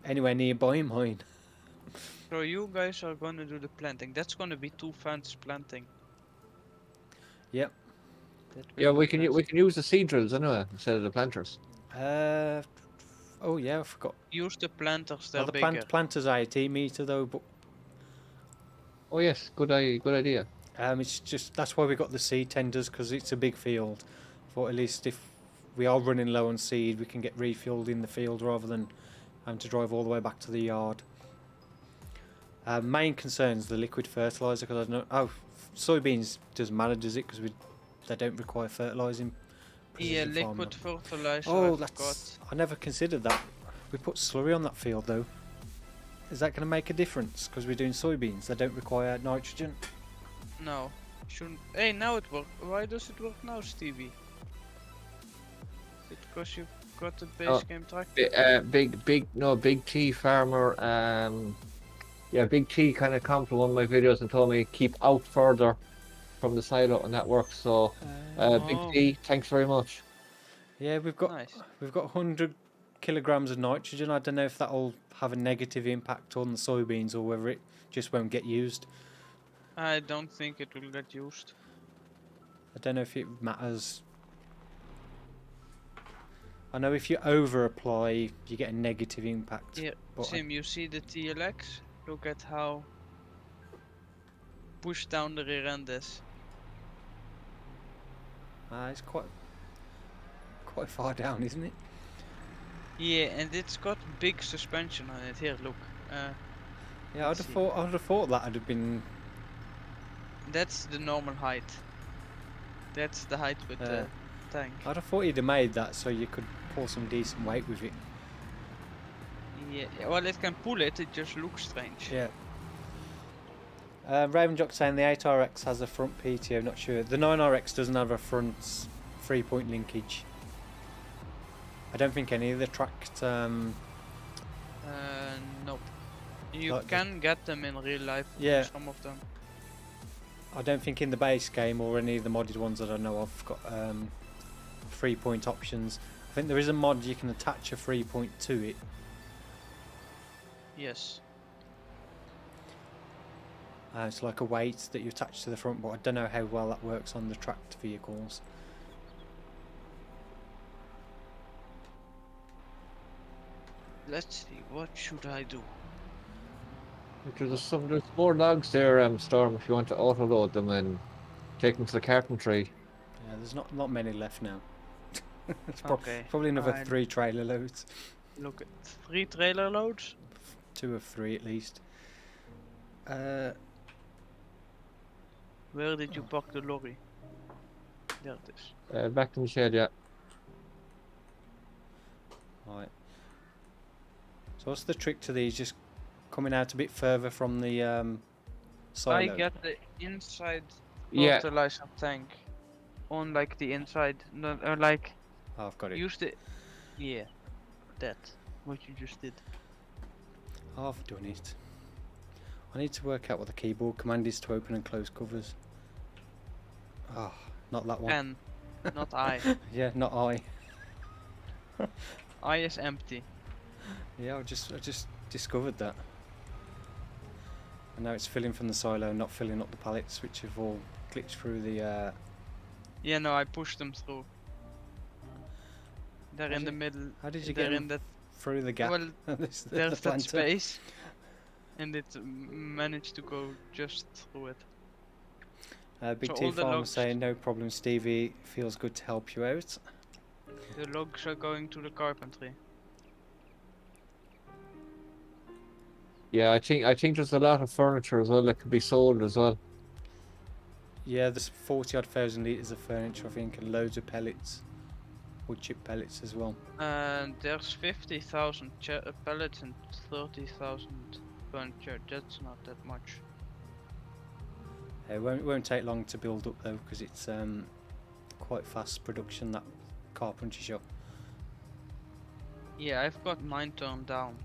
anywhere near buying mine. So you guys are gonna do the planting. That's gonna be 2 fans planting. Yep. That will Yeah, be we can nice. use the seed drills anyway instead of the planters. Oh yeah, I forgot. Use the planters, they're Well, the bigger. planters are 18 meter though, but Oh yes, good idea. It's just that's why we got the seed tenders, because it's a big field. For at least if we are running low on seed, we can get refueled in the field rather than having to drive all the way back to the yard. Main concern is the liquid fertilizer, because I don't know. Oh, soybeans doesn't matter, does it? Because they don't require fertilizing. Yeah, precision farming. liquid fertilizer. Oh, I that's. forgot. I never considered that. We put slurry on that field though. Is that going to make a difference? Because we're doing soybeans, they don't require nitrogen. No, shouldn't. Hey, now it works. Why does it work now, Stevie? Is it because you got the base game tractor? Big T farmer. Yeah, Big T kind of come to one of my videos and told me keep out further from the silo, and that works. So, Big Oh. T, thanks very much. Yeah, we've got Nice. 100 kilograms of nitrogen. I don't know if that'll have a negative impact on the soybeans or whether it just won't get used. I don't think it will get used. I don't know if it matters. I know if you over apply, you get a negative impact. Yeah, but Sim, you see the TLX? Look at how pushed down the rear end is. It's quite far down, isn't it? Yeah, and it's got big suspension on it. Here, look. Yeah, I'd let's see. have thought that would have been. That's the normal height. That's the height with the tank. I'd have thought you'd have made that so you could pull some decent weight with it. Yeah, well, it can pull it. It just looks strange. Yeah. Ravenjock saying the 8RX has a front PTO, not sure. The 9RX doesn't have a front 3-point linkage. I don't think any of the tracked. Nope. You Like the- can get them in real life. Yeah. Some of them. I don't think in the base game or any of the modded ones that I know of got 3-point options. I think there is a mod you can attach a 3-point to it. Yes. It's like a weight that you attach to the front, but I don't know how well that works on the tracked vehicles. Let's see. What should I do? There's more logs there, Storm, if you want to auto load them and take them to the carpentry. Yeah, there's not many left now. It's Okay. probably another I'll 3 trailer loads. Look at 3 trailer loads. 2 of 3 at least. Where did you park the lorry? There it is. Back in the shed, yeah. Right. So what's the trick to these? Just coming out a bit further from the silo? I get the inside Yeah. fertilizer tank on like the inside, not like Oh, I've got it. use the yeah, that what you just did. I've done it. I need to work out what the keyboard command is to open and close covers. Oh, not that one. N, not I. Yeah, not I. I is empty. Yeah, I just discovered that. And now it's filling from the silo, not filling up the pallets, which have all glitched through the. Yeah, no, I pushed them through. They're How in did- the middle. How did you They're get in them that. through the gap? Well, This- the there's that planter? space, and it managed to go just through it. Big So T all the Farmer logs- saying no problem, Stevie. Feels good to help you out. The logs are going to the carpentry. Yeah, I think there's a lot of furniture as well that could be sold as well. Yeah, there's 40 odd thousand litres of furniture, I think, and loads of pellets, wood chip pellets as well. And there's 50,000 pallets and 30,000 furniture. That's not that much. It won't take long to build up though, because it's quite fast production, that carpentry shop. Yeah, I've got mine turned down.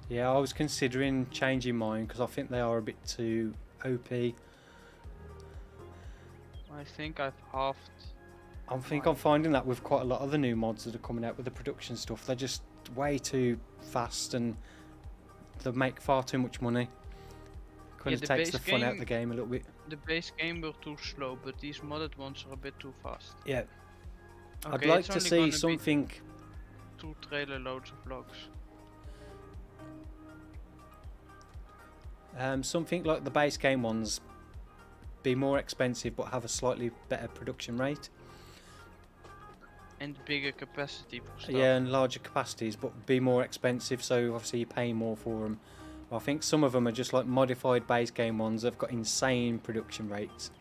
Yeah, I was considering changing mine because I think they are a bit too OP. I think I've halved. I think I'm finding that with quite a lot of the new mods that are coming out with the production stuff, they're just way too fast and they make far too much money. Kind of the takes the base fun out of game- the game a little bit. The base game were too slow, but these modded ones are a bit too fast. Yeah, I'd Okay, like it's to only see gonna be something. 2 trailer loads of logs. Something like the base game ones, be more expensive but have a slightly better production rate. And bigger capacity for stuff. Yeah, and larger capacities, but be more expensive, so obviously you pay more for them. I think some of them are just like modified base game ones. They've got insane production rates.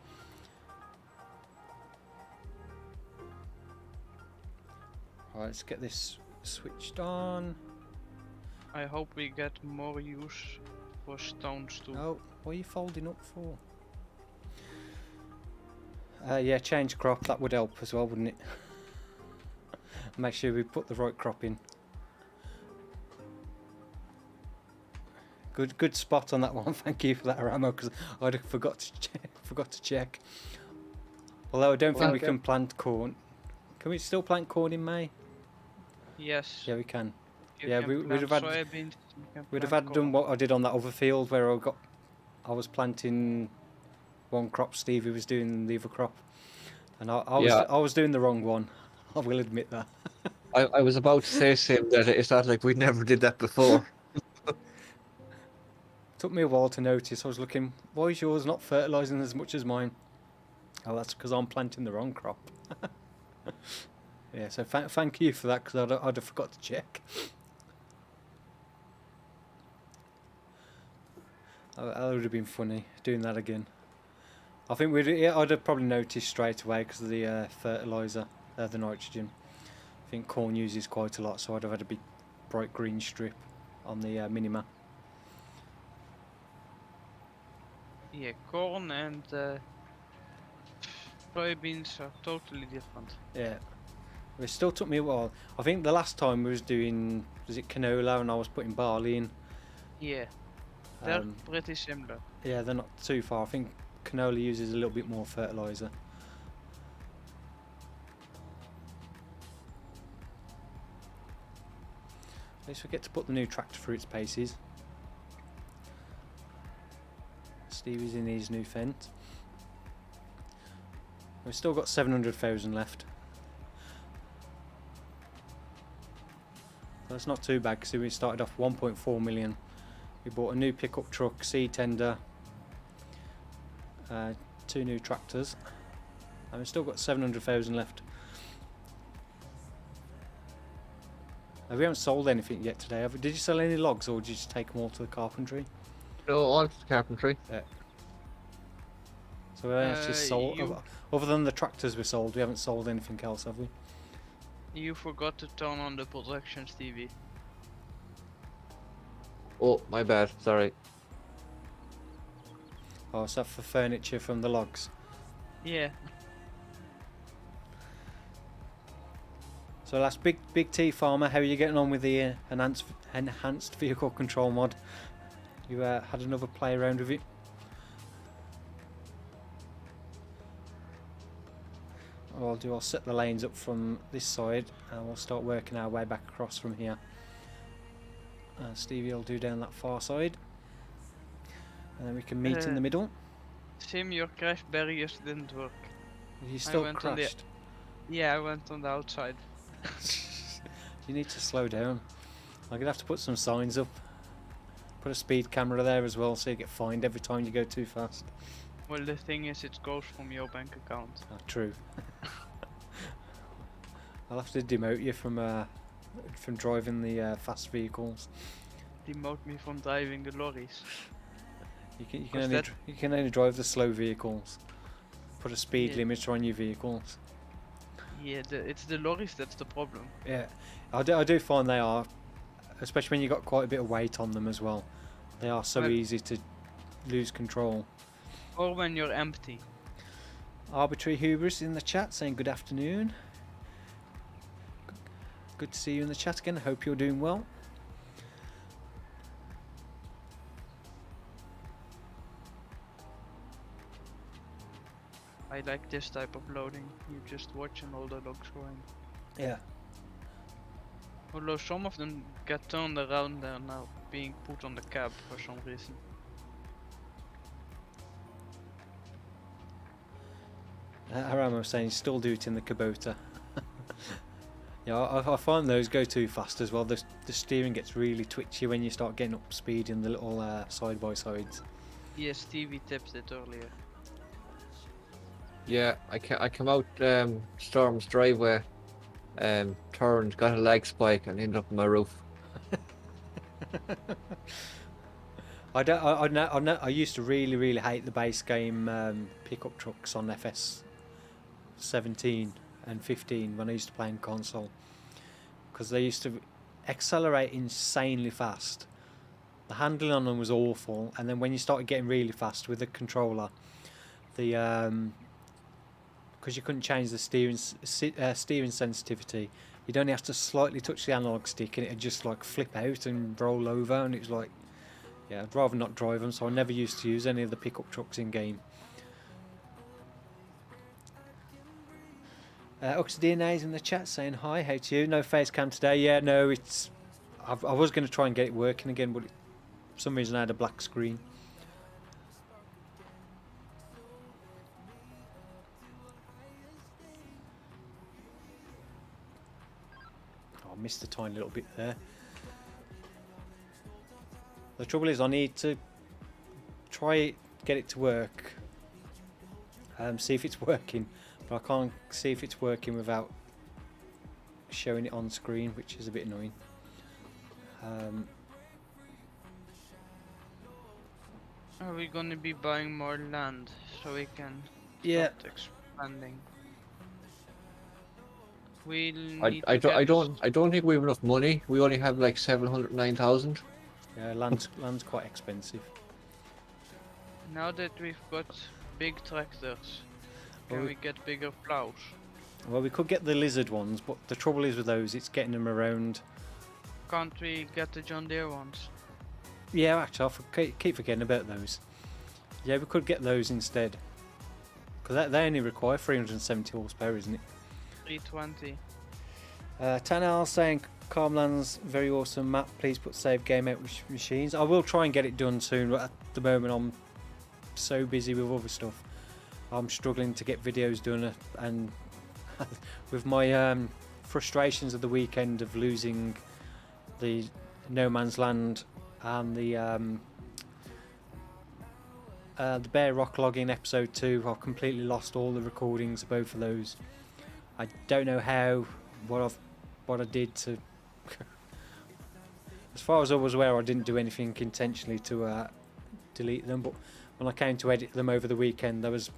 Right, let's get this switched on. I hope we get more use for stones too. Oh, what are you folding up for? Yeah, change crop, that would help as well, wouldn't it? Make sure we put the right crop in. Good spot on that one. Thank you for that, Aramo, because I forgot to check. Although I don't think we can plant corn. Can we still plant corn in May? Yes. Yeah, we can. You Yeah, can we'd have plant had soybeans, you can we'd have plant had done corn. what I did on that other field where I was planting one crop. Stevie was doing the other crop, and I was doing the wrong one. I will admit that. I was about to say to him that it's not like we never did that before. Took me a while to notice. I was looking, why is yours not fertilising as much as mine? Oh, that's because I'm planting the wrong crop. Yeah, so thank you for that, because I'd have forgot to check. That would have been funny, doing that again. I think I'd have probably noticed straight away because of the fertiliser, the nitrogen. I think corn uses quite a lot, so I'd have had a big bright green strip on the minima. Yeah, corn and soybeans are totally different. Yeah. It still took me a while. I think the last time we was doing, was it canola, and I was putting barley in. Yeah, they're pretty similar. Yeah, they're not too far. I think canola uses a little bit more fertiliser. Let's forget to put the new tractor through its paces. Stevie's in his new fence. We've still got 700,000 left. That's not too bad, because we started off 1.4 million. We bought a new pickup truck, seed tender, 2 new tractors, and we've still got 700,000 left. We haven't sold anything yet today. Did you sell any logs, or did you just take them all to the carpentry? No, all to the carpentry. Yeah. So we actually sold, other than the tractors we sold, we haven't sold anything else, have we? You forgot to turn on the projection, Stevie. Oh, my bad. Sorry. Oh, is that for furniture from the logs? Yeah. So last big T farmer, how are you getting on with the enhanced vehicle control mod? You had another play around with it? What I'll set the lanes up from this side, and we'll start working our way back across from here. Stevie will do down that far side, and then we can meet in the middle. Sim, your crash barriers didn't work. You still crashed. Yeah, I went on the outside. You need to slow down. I'm gonna have to put some signs up. Put a speed camera there as well, so you get fined every time you go too fast. Well, the thing is, it goes from your bank account. Oh, true. I'll have to demote you from driving the fast vehicles. Demote me from driving the lorries. You can only drive the slow vehicles. Put a speed limiter on your vehicles. Yeah, it's the lorries that's the problem. Yeah, I do find they are, especially when you got quite a bit of weight on them as well. They are so easy to lose control. Or when you're empty. Arbitrary Hubris in the chat saying good afternoon. Good to see you in the chat again. Hope you're doing well. I like this type of loading. You just watch and all the logs going. Yeah. Although some of them get turned around, they're now being put on the cab for some reason. Haram was saying still do it in the Kubota. Yeah, I find those go too fast as well. The steering gets really twitchy when you start getting up speed in the little side by sides. Yes, Stevie tipped it earlier. Yeah, I came out Storm's driveway, turned, got a lag spike, and ended up on my roof. I don't. I know. I used to really hate the base game pickup trucks on FS 17 and 15 when I used to play in console, because they used to accelerate insanely fast. The handling on them was awful, and then when you started getting really fast with the controller, the because you couldn't change the steering sensitivity, you'd only have to slightly touch the analog stick and it'd just like flip out and roll over, and it was like, yeah, I'd rather not drive them, so I never used to use any of the pickup trucks in game. DNA's in the chat saying hi, how to you? No face cam today. Yeah, no, it's. I was going to try and get it working again, but for some reason I had a black screen. Oh, I missed a tiny little bit there. The trouble is I need to try get it to work. See if it's working. But I can't see if it's working without showing it on screen, which is a bit annoying. Are we gonna be buying more land so we can Yeah. start expanding? We'll I, need I to don't I get don't I don't think we have enough money. We only have like 709,000. Yeah, land's quite expensive. Now that we've got big tractors, Well, can we get bigger plows? Well, we could get the lizard ones, but the trouble is with those, it's getting them around. Can't we get the John Deere ones? Yeah, actually, keep forgetting about those. Yeah, we could get those instead. Because they only require 370 horsepower, isn't it? 320. Tanal saying, Calmland's very awesome map. Please put save game out with machines. I will try and get it done soon, but at the moment I'm so busy with other stuff. I'm struggling to get videos done, and with my frustrations of the weekend of losing the No Man's Land and the Bear Rock Logging episode 2, I've completely lost all the recordings of both of those. I don't know what I did to. As far as I was aware, I didn't do anything intentionally to delete them, but when I came to edit them over the weekend, they was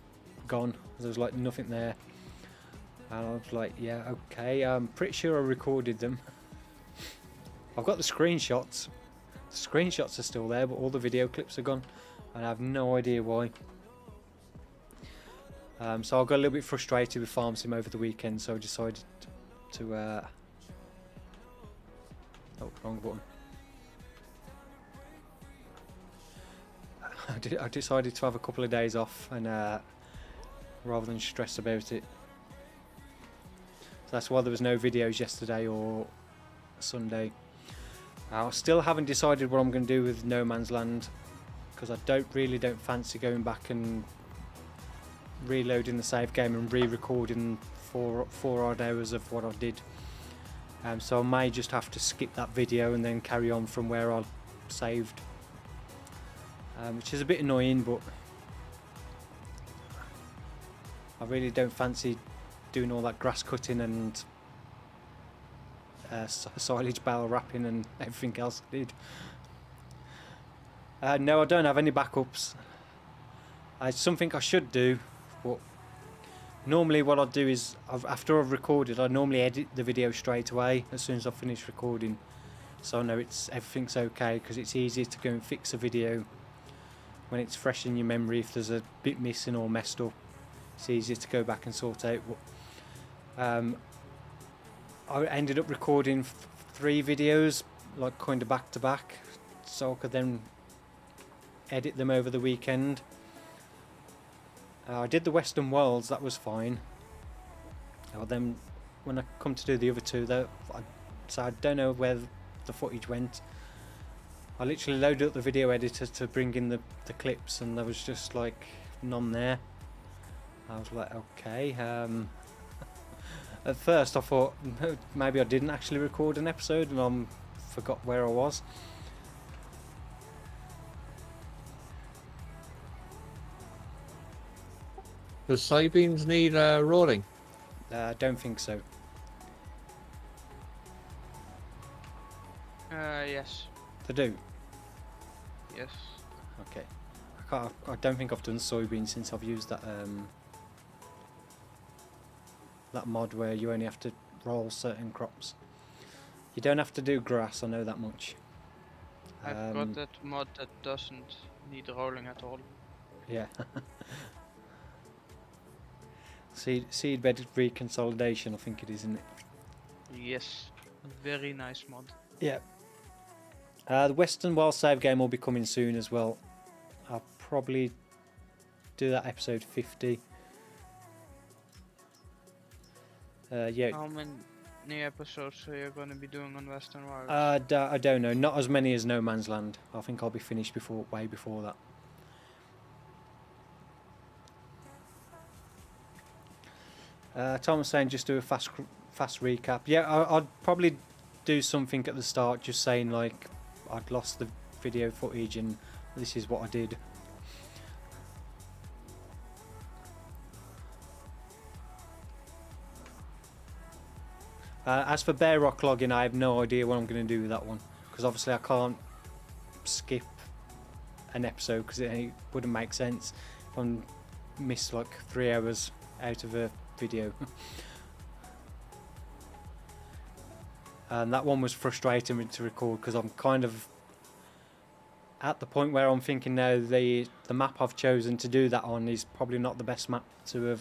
gone. There was like nothing there, and I was like, yeah, okay, I'm pretty sure I recorded them. I've got the screenshots. The screenshots are still there, but all the video clips are gone, and I have no idea why. So I got a little bit frustrated with Farm Sim over the weekend, so I decided to oh, wrong button. I decided to have a couple of days off, and rather than stress about it. So that's why there was no videos yesterday or Sunday. I still haven't decided what I'm going to do with No Man's Land, because I don't fancy going back and reloading the save game and re-recording 4 odd hours of what I did. So I may just have to skip that video and then carry on from where I saved, which is a bit annoying, but I really don't fancy doing all that grass cutting and silage bale wrapping and everything else I did. No, I don't have any backups. It's something I should do, but normally what I do is, after I've recorded, I normally edit the video straight away as soon as I finish recording, so I know everything's okay, because it's easier to go and fix a video when it's fresh in your memory. If there's a bit missing or messed up, it's easier to go back and sort out. But I ended up recording 3 videos, like kind of back to back, so I could then edit them over the weekend. I did the Western Worlds, that was fine. Then when I come to do the other 2, so I don't know where the footage went. I literally loaded up the video editor to bring in the clips, and there was just like none there. I was like, okay. At first I thought maybe I didn't actually record an episode and I forgot where I was. Does soybeans need rolling? I don't think so. Yes. They do. Yes. Okay. I don't think I've done soybeans since I've used that that mod where you only have to roll certain crops. You don't have to do grass, I know that much. I've got that mod that doesn't need rolling at all. Yeah. Seed bed reconsolidation, I think it is, isn't it? Yes. Very nice mod. Yeah. The Western Wild Save game will be coming soon as well. I'll probably do that episode 50. Yeah. How many episodes are you going to be doing on Western Wilds? I don't know. Not as many as No Man's Land. I think I'll be finished way before that. Tom was saying just do a fast recap. Yeah, I'd probably do something at the start, just saying like I'd lost the video footage and this is what I did. As for Bear Rock logging, I have no idea what I'm going to do with that one, because obviously I can't skip an episode because it wouldn't make sense if I miss like 3 hours out of a video. And that one was frustrating to record because I'm kind of at the point where I'm thinking now the map I've chosen to do that on is probably not the best map to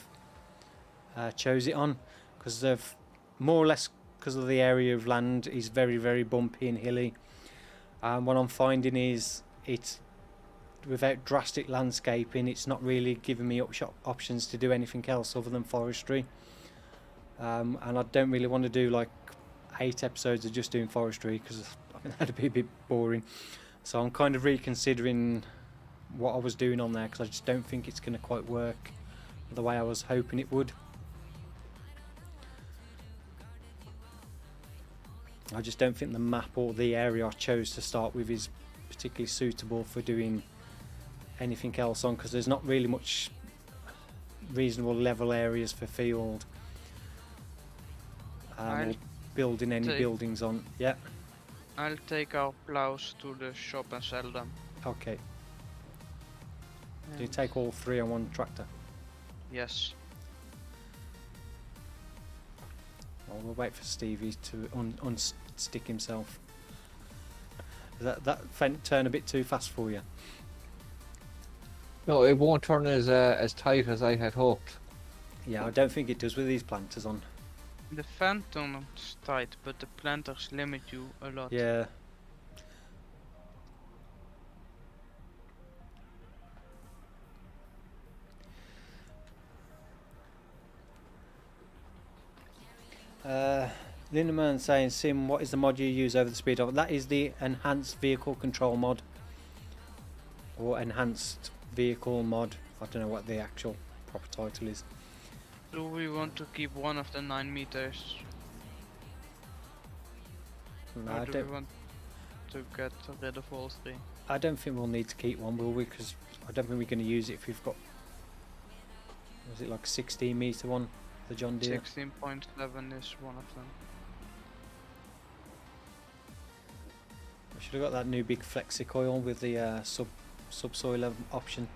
have chose it on, because they've more or less, because of the area of land is very, very bumpy and hilly. And what I'm finding is it's without drastic landscaping, it's not really giving me options to do anything else other than forestry. And I don't really want to do like 8 episodes of just doing forestry, because I think that'd be a bit boring. So I'm kind of reconsidering what I was doing on there, because I just don't think it's going to quite work the way I was hoping it would. I just don't think the map or the area I chose to start with is particularly suitable for doing anything else on, because there's not really much reasonable level areas for field or building any buildings on. Yeah. I'll take our plows to the shop and sell them. Okay. Do you take all 3 on one tractor? Yes. Well, we'll wait for Stevie to unstick himself. That turn a bit too fast for you? No, it won't turn as tight as I had hoped. Yeah, I don't think it does with these planters on. The Phantom's tight, but the planters limit you a lot. Yeah. Lindemann saying, Sim, what is the mod you use over the speed of? That is the Enhanced Vehicle Control mod. Or Enhanced Vehicle mod. I don't know what the actual proper title is. Do we want to keep one of the 9 meters? No, or I do don't. we want to get rid of all 3? I don't think we'll need to keep one, will we? Because I don't think we're going to use it if we've got. Was it like 16 meter one? The John Deere. 16.7 is one of them. I should have got that new big flexi coil with the subsoil option.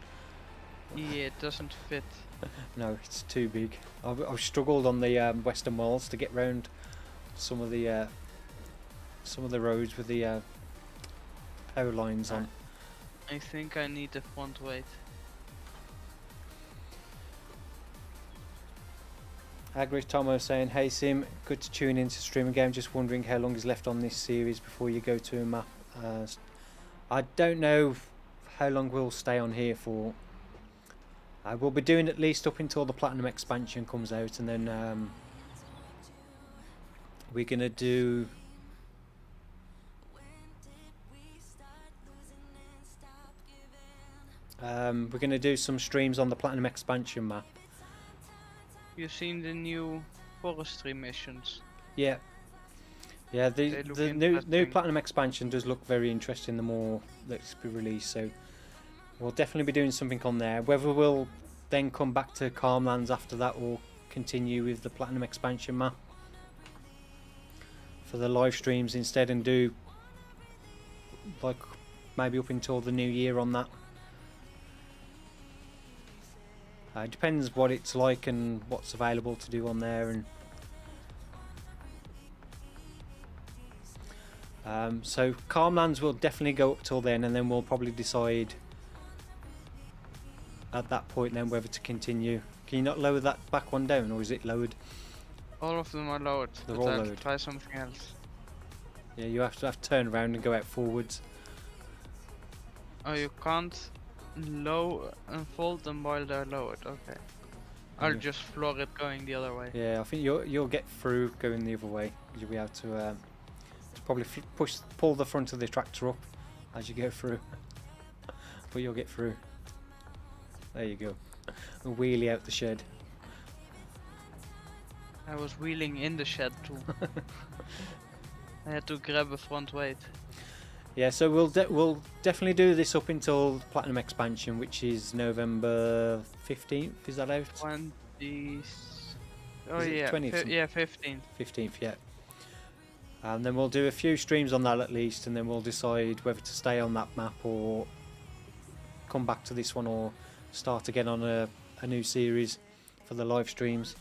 Yeah, it doesn't fit. No, it's too big. I've struggled on the Western Walls to get round some of the roads with the power lines on. I think I need the front weight. Agri Tomo saying, hey Sim, good to tune in to stream again. Just wondering how long is left on this series before you go to a map. I don't know how long we'll stay on here for. We'll be doing at least up until the Platinum expansion comes out, and then we're gonna do. We're gonna do some streams on the Platinum expansion map. You seen the new forestry missions? Yeah. Yeah, the They look new interesting. Platinum expansion does look very interesting the more that's be released, so we'll definitely be doing something on there. Whether we'll then come back to Calmlands after that, or continue with the Platinum expansion map for the live streams instead, and do like maybe up until the new year on that. It depends what it's like and what's available to do on there, and so Calmlands will definitely go up till then, and then we'll probably decide at that point then whether to continue. Can you not lower that back one down, or is it lowered? All of them are lowered. They're but all I'll lowered. try something else. Yeah, you have to turn around and go out forwards. Oh, you can't low and fold them while they're lowered. Okay. I'll Yeah. just floor it going the other way. Yeah, I think you'll get through going the other way. You'll be able to probably pull the front of the tractor up as you go through, but you'll get through. There you go. And wheelie out the shed. I was wheeling in the shed too. I had to grab a front weight. Yeah, so we'll definitely do this up until Platinum expansion, which is November 15th. Is that out? 20. Oh Is it yeah, 20th? yeah, 15. 15th, yeah. And then we'll do a few streams on that at least, and then we'll decide whether to stay on that map or come back to this one, or start again on a new series for the live streams.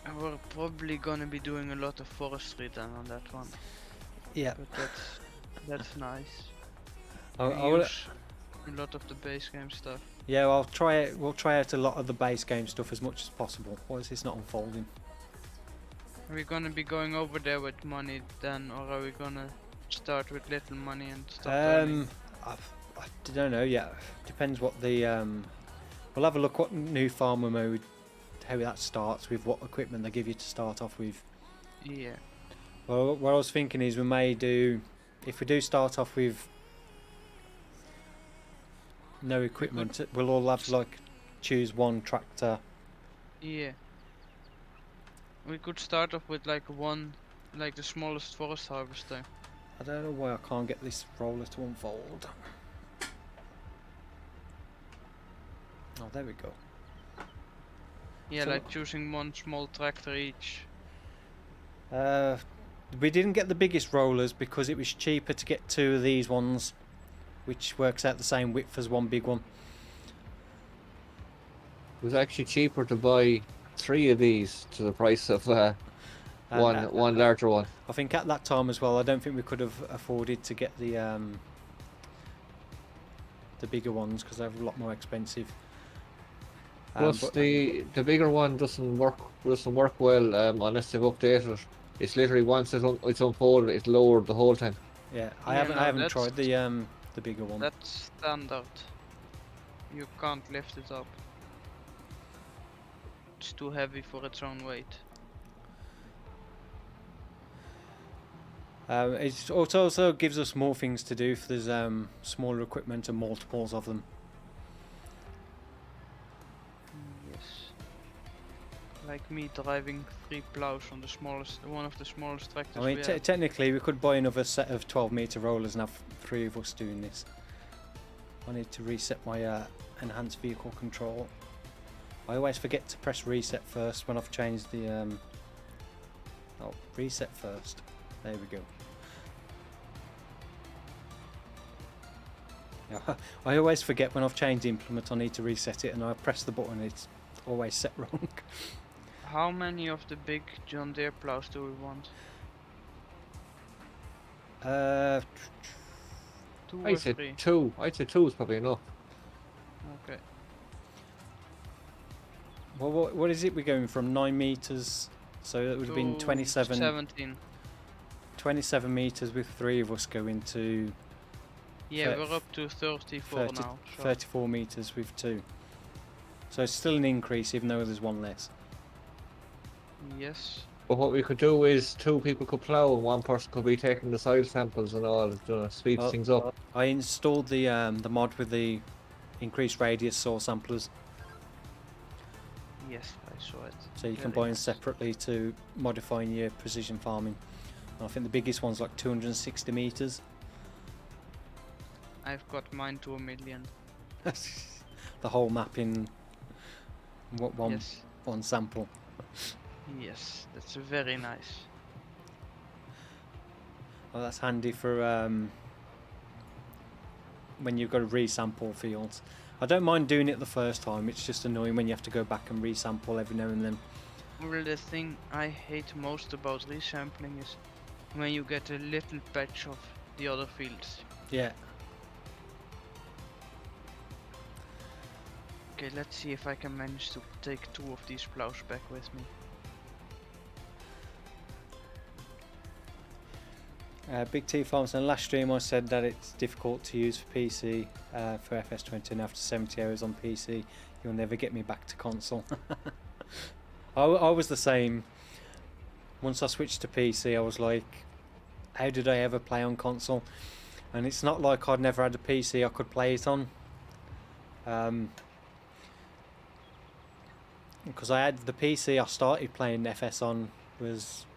And we're probably gonna be doing a lot of forestry then on that one. Yeah. But that's nice. I We will, use a lot of the base game stuff. yeah, I'll try it. We'll try out a lot of the base game stuff as much as possible. Why is this not unfolding? Are we gonna be going over there with money then, or are we gonna start with little money and start earning? I don't know yet. Depends what the we'll have a look what new farmer mode, how that starts, with what equipment they give you to start off with. Yeah. Well, what I was thinking is we may do, if we do start off with no equipment, we'll all have like choose one tractor. Yeah. We could start off with like one, like the smallest forest harvester. I don't know why I can't get this roller to unfold. Oh, there we go. Yeah, So- like choosing one small tractor each. We didn't get the biggest rollers because it was cheaper to get two of these ones, which works out the same width as one big one. It was actually cheaper to buy 3 of these to the price of And, one larger one. I think at that time as well, I don't think we could have afforded to get the bigger ones because they're a lot more expensive. Plus But- the bigger one doesn't work well unless they've updated it. It's literally once it's unfolded, it's lowered the whole time. yeah, I Yeah, haven't no, tried that's- the bigger one. That's standard. You can't lift it up. It's too heavy for its own weight. It also gives us more things to do if there's smaller equipment and multiples of them. Yes. Like me driving 3 plows on the smallest, one of the smallest tractors I mean, we have. technically we could buy another set of 12-meter rollers and have 3 of us doing this. I need to reset my enhanced vehicle control. I always forget to press reset first when I've changed the oh, reset first. There we go. Yeah, I always forget when I've changed the implement I need to reset it, and I press the button, it's always set wrong. How many of the big John Deere plows do we want? 2 or I'd say 3? 2. I'd say 2 is probably enough. Okay. Well, what is it? We're going from 9 meters, so it would have been To 27 17. meters with 3 of us going to Yeah, Thir- we're up to 34 now. So 34 meters with 2. So it's still an increase, even though there's one less. yes. But what we could do is 2 people could plough and 1 person could be taking the soil samples and all, speeds Well, things up. I installed the mod with the increased radius soil samplers, Yes, I saw it. so you Very can buy them nice. separately to modifying your precision farming. And I think the biggest one's like 260 meters. I've got mine to 1 million. the whole map in one Yes. one sample. Yes, that's very nice. Well, that's handy for when you've got to resample fields. I don't mind doing it the first time. It's just annoying when you have to go back and resample every now and then. Well, the thing I hate most about resampling is when you get a little patch of the other fields. Yeah. Okay, let's see if I can manage to take 2 of these plows back with me. Big T Farms, and last stream I said that it's difficult to use for PC for FS20, and after 70 hours on PC you'll never get me back to console. I was the same. Once I switched to PC I was like, how did I ever play on console? And it's not like I'd never had a PC I could play it on, because I had the PC I started playing FS on was,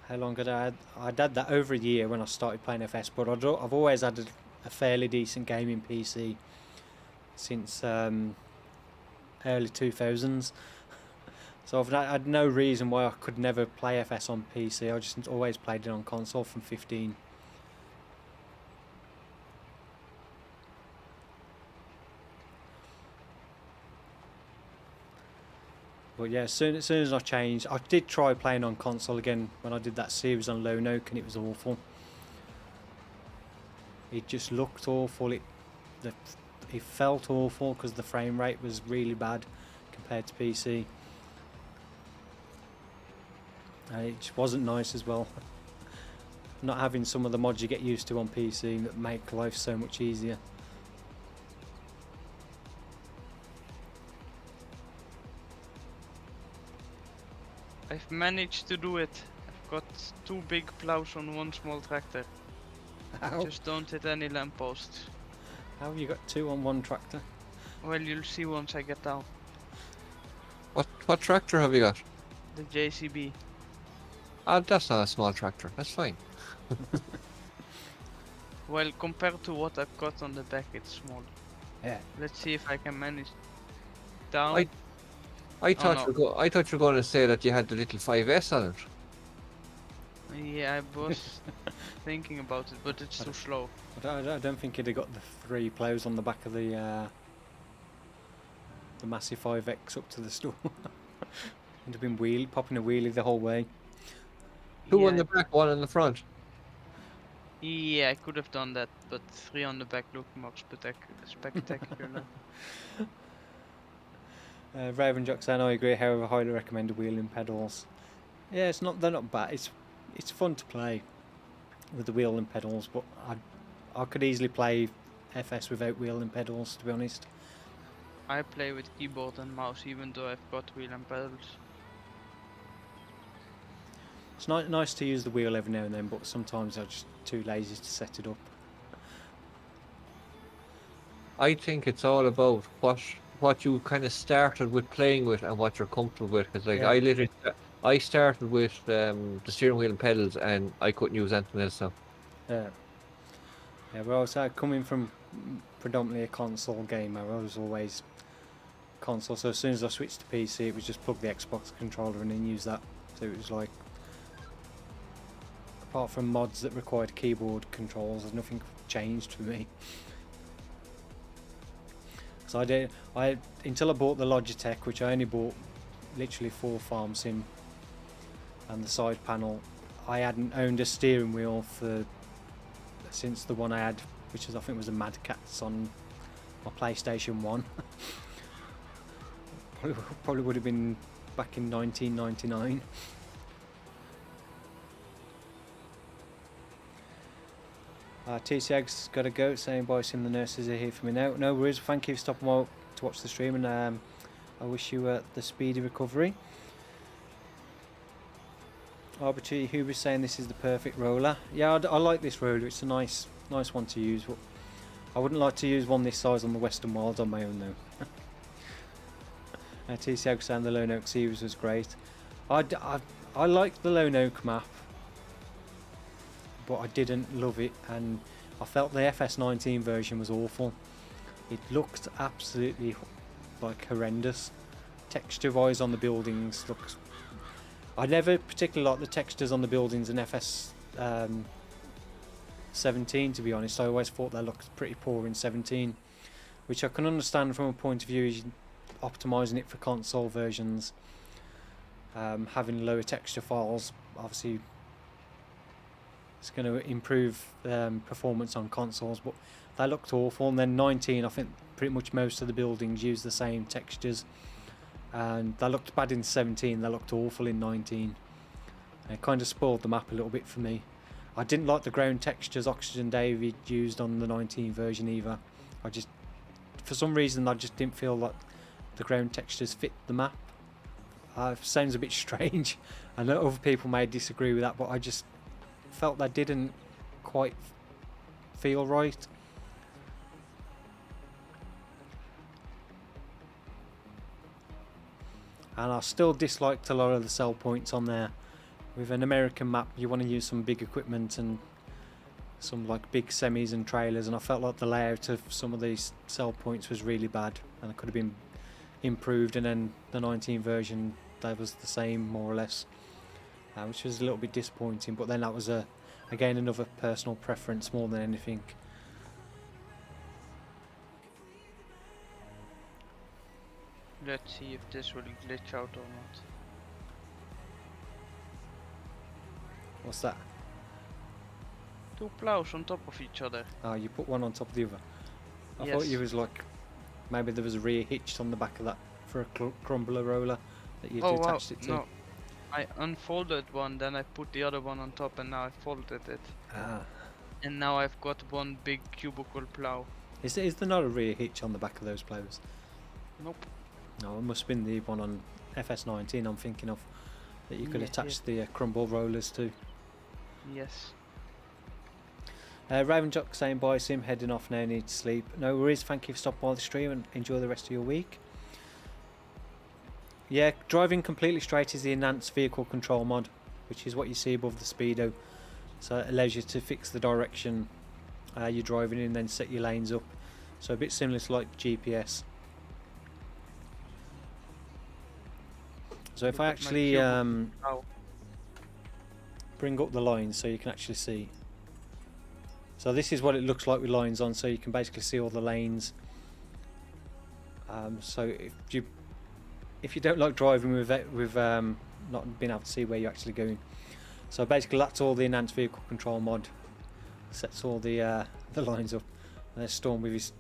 how long had I had? I'd had that over a year when I started playing FS, but I've always had a fairly decent gaming PC since early 2000s. So I've had no reason why I could never play FS on PC. I just always played it on console from 15. But yeah, as soon as I changed, I did try playing on console again when I did that series on Lone Oak, and it was awful. It just looked awful. It felt awful because the frame rate was really bad compared to PC. And it just wasn't nice as well. Not having some of the mods you get used to on PC that make life so much easier. I've managed to do it. I've got 2 big plows on 1 small tractor. How? Just don't hit any lampposts. How have you got 2 on 1 tractor? Well, you'll see once I get down. What tractor have you got? The JCB. Ah, that's not a small tractor. That's fine. Well, compared to what I've got on the back, it's small. Yeah. Let's see if I can manage down. I thought no. I thought you were going to say that you had the little 5S on it. Yeah, I was thinking about it, but it's too slow. I don't think he'd have got the 3 plows on the back of the massive 5X up to the store. He'd have been popping a wheelie the whole way. 2 yeah, on the back, 1 on the front. Yeah, I could have done that, but 3 on the back look more spectacular. Ravenjock saying I agree, however highly recommend wheeling pedals. Yeah, they're not bad. It's fun to play with the wheel and pedals, but I could easily play FS without wheel and pedals, to be honest. I play with keyboard and mouse even though I've got wheel and pedals. It's nice to use the wheel every now and then, but sometimes I'm just too lazy to set it up. I think it's all about what you kind of started with playing with and what you're comfortable with. Because like Yeah. I started with the steering wheel and pedals, and I couldn't use anything else. So Yeah. Well, I was coming from predominantly a console gamer. I was always console, so as soon as I switched to PC, it was just plug the Xbox controller in and use that. So it was like, apart from mods that required keyboard controls, there's nothing changed for me. So until I bought the Logitech, which I only bought literally for farm sim and the side panel, I hadn't owned a steering wheel since the one I had, which I think was a Mad Catz on my PlayStation 1. probably would have been back in 1999. TCAG's got to go, saying bye, Sim, the nurses are here for me now. No worries, thank you for stopping by to watch the stream, and I wish you the speedy recovery. Arbitrary Huber saying this is the perfect roller. Yeah, I like this roller, it's a nice one to use, but I wouldn't like to use one this size on the Western Wilds on my own though. TCAG saying the Lone Oak series was great. I liked the Lone Oak map, but I didn't love it, and I felt the FS19 version was awful. It looked absolutely like horrendous. Texture wise on the buildings looks. I never particularly liked the textures on the buildings in FS 17, to be honest. I always thought they looked pretty poor in 17, which I can understand from a point of view optimizing it for console versions, having lower texture files. Obviously it's going to improve performance on consoles, but they looked awful. And then 19, I think pretty much most of the buildings use the same textures, and they looked bad in 17, they looked awful in 19. It kind of spoiled the map a little bit for me. I didn't like the ground textures Oxygen David used on the 19 version either. For some reason, I just didn't feel like the ground textures fit the map. Sounds a bit strange. I know other people may disagree with that, but I just felt that didn't quite feel right. And I still disliked a lot of the sell points on there. With an American map, you want to use some big equipment and some like big semis and trailers, and I felt like the layout of some of these sell points was really bad, and it could have been improved. And then the 19 version, that was the same more or less, which was a little bit disappointing. But then that was again another personal preference more than anything. Let's see if this will glitch out or not. What's that? Two plows on top of each other. Oh, you put one on top of the other. I Yes. thought you was like, maybe there was a rear hitch on the back of that for a crumbler roller that you Oh wow, attached it to. no. I unfolded one, then I put the other one on top, and now I folded it. Ah. And now I've got one big cubicle plow. Is there not a rear hitch on the back of those plows? Nope. No, it must have been the one on FS19 I'm thinking of, that you could Yeah, attach the crumble rollers to. Yes. Ravenjock saying bye, Sim, heading off now, need to sleep. No worries, thank you for stopping by the stream and enjoy the rest of your week. Yeah, driving completely straight is the enhanced vehicle control mod, which is what you see above the speedo. So it allows you to fix the direction you're driving in and then set your lanes up. So a bit similar to like GPS. So if I actually bring up the lines so you can actually see. So this is what it looks like with lines on, so you can basically see all the lanes. So if you don't like driving with not being able to see where you're actually going, so basically that's all the enhanced vehicle control mod. Sets all the lines up, and there's Storm with his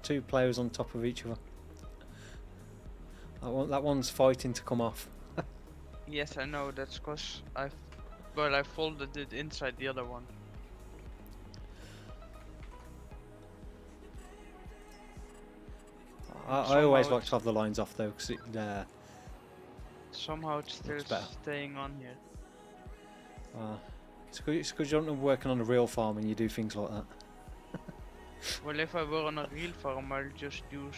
two players on top of each other. That one's fighting to come off. Yes, I know. That's cause I folded it inside the other one. I always like to have the lines off though, because somehow it's still better. staying on here. it's because you're not working on a real farm and you do things like that. Well, if I were on a real farm, I'll just use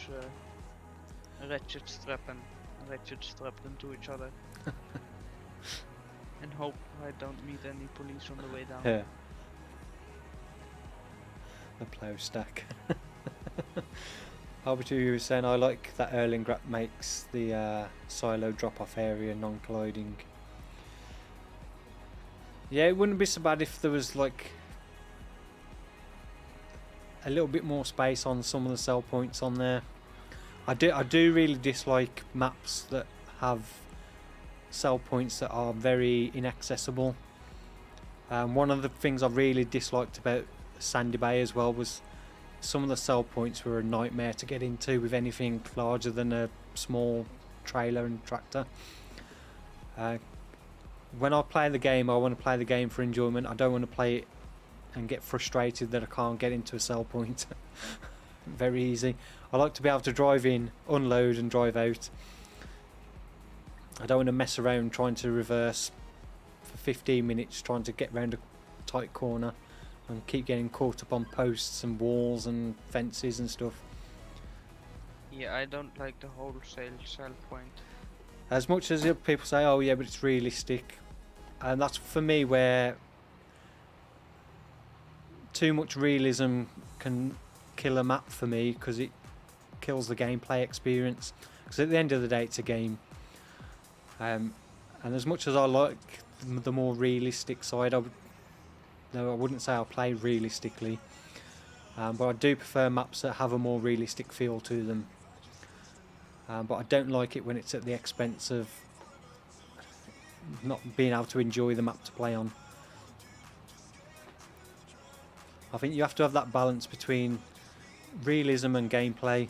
a ratchet strap them to each other. And hope I don't meet any police on the way down. Yeah. The plough stack. Arbiter, you were saying I like that Erlingrat makes the silo drop-off area non-colliding. Yeah, it wouldn't be so bad if there was like a little bit more space on some of the sell points on there. I do really dislike maps that have sell points that are very inaccessible. One of the things I really disliked about Sandy Bay as well was some of the sell points were a nightmare to get into with anything larger than a small trailer and tractor. When I play the game, I want to play the game for enjoyment. I don't want to play it and get frustrated that I can't get into a sell point. Very easy. I like to be able to drive in, unload and drive out. I don't want to mess around trying to reverse for 15 minutes trying to get round a tight corner and keep getting caught up on posts and walls and fences and stuff. Yeah, I don't like the wholesale sell point. As much as people say, oh yeah, but it's realistic, and that's for me where too much realism can kill a map for me, because it kills the gameplay experience. Because at the end of the day, it's a game. And as much as I like the more realistic side, no, I wouldn't say I play realistically. But I do prefer maps that have a more realistic feel to them. But I don't like it when it's at the expense of not being able to enjoy the map to play on. I think you have to have that balance between realism and gameplay.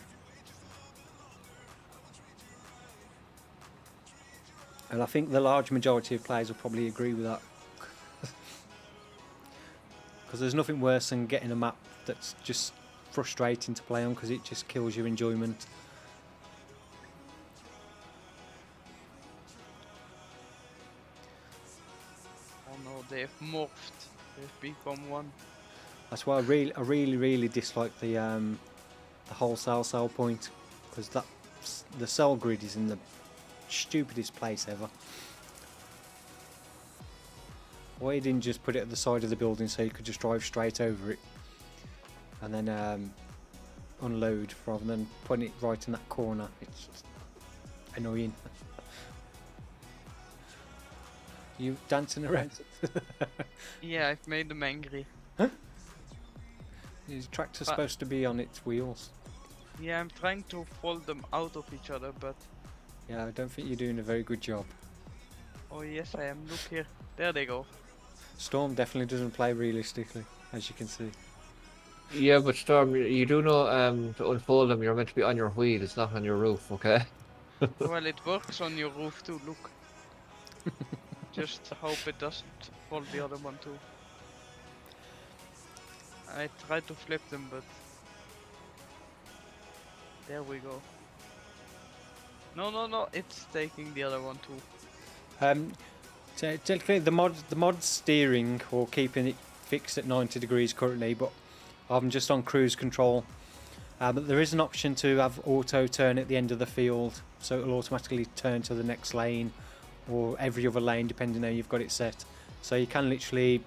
And I think the large majority of players will probably agree with that. Because there's nothing worse than getting a map that's just frustrating to play on, because it just kills your enjoyment. Oh no, they've morphed. They've become one. That's why I really dislike the wholesale sell point, because the sell grid is in the stupidest place ever. Why you didn't just put it at the side of the building so you could just drive straight over it and then unload, rather than putting it right in that corner. It's just annoying. You dancing around? Yeah, I've made them angry. Is the tractor supposed to be on its wheels? Yeah, I'm trying to fold them out of each other, but... Yeah, I don't think you're doing a very good job. Oh yes, I am. Look here. There they go. Storm definitely doesn't play realistically, as you can see. Yeah, but Storm, you do know to unfold them, you're meant to be on your wheel, it's not on your roof, okay? Well, it works on your roof too, look. Just hope it doesn't fold the other one too. I tried to flip them, but... There we go. No, it's taking the other one too. So technically the mod steering, or keeping it fixed at 90 degrees currently, but I'm just on cruise control. But there is an option to have auto turn at the end of the field, so it'll automatically turn to the next lane, or every other lane depending on how you've got it set. So you can literally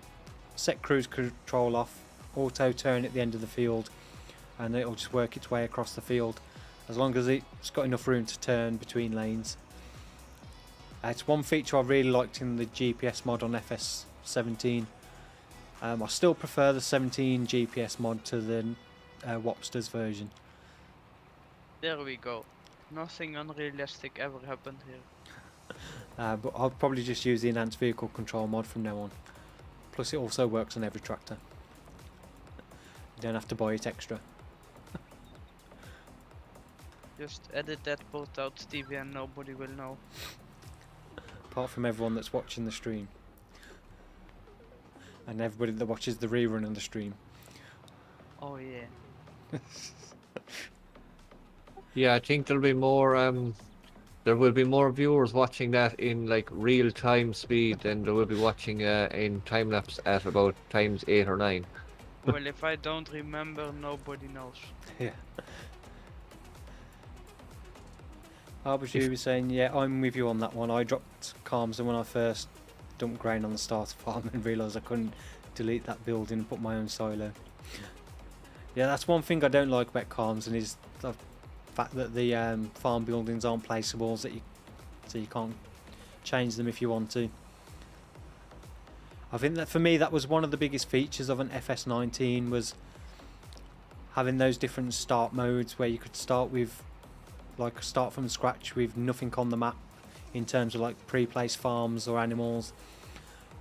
set cruise control off, auto turn at the end of the field, and it'll just work its way across the field, as long as it's got enough room to turn between lanes. It's one feature I really liked in the GPS mod on FS17. I still prefer the 17 GPS mod to the Wopsters version. There we go. Nothing unrealistic ever happened here. But I'll probably just use the enhanced vehicle control mod from now on. Plus it also works on every tractor. You don't have to buy it extra. Just edit that part out, Stevie, and nobody will know. Apart from everyone that's watching the stream. And everybody that watches the rerun on the stream. Oh yeah. Yeah, I think there'll be more there will be more viewers watching that in like real time speed than there will be watching in time lapse at about times 8 or 9. Well, if I don't remember, nobody knows. Yeah. Arbaju was saying, yeah, I'm with you on that one. I dropped Calms when I first dumped grain on the starter farm and realised I couldn't delete that building and put my own silo. Yeah, that's one thing I don't like about Calms, and is the fact that the farm buildings aren't placeables, so you can't change them if you want to. I think that for me that was one of the biggest features of an FS19, was having those different start modes where you could start with, like, start from scratch with nothing on the map in terms of like pre-placed farms or animals,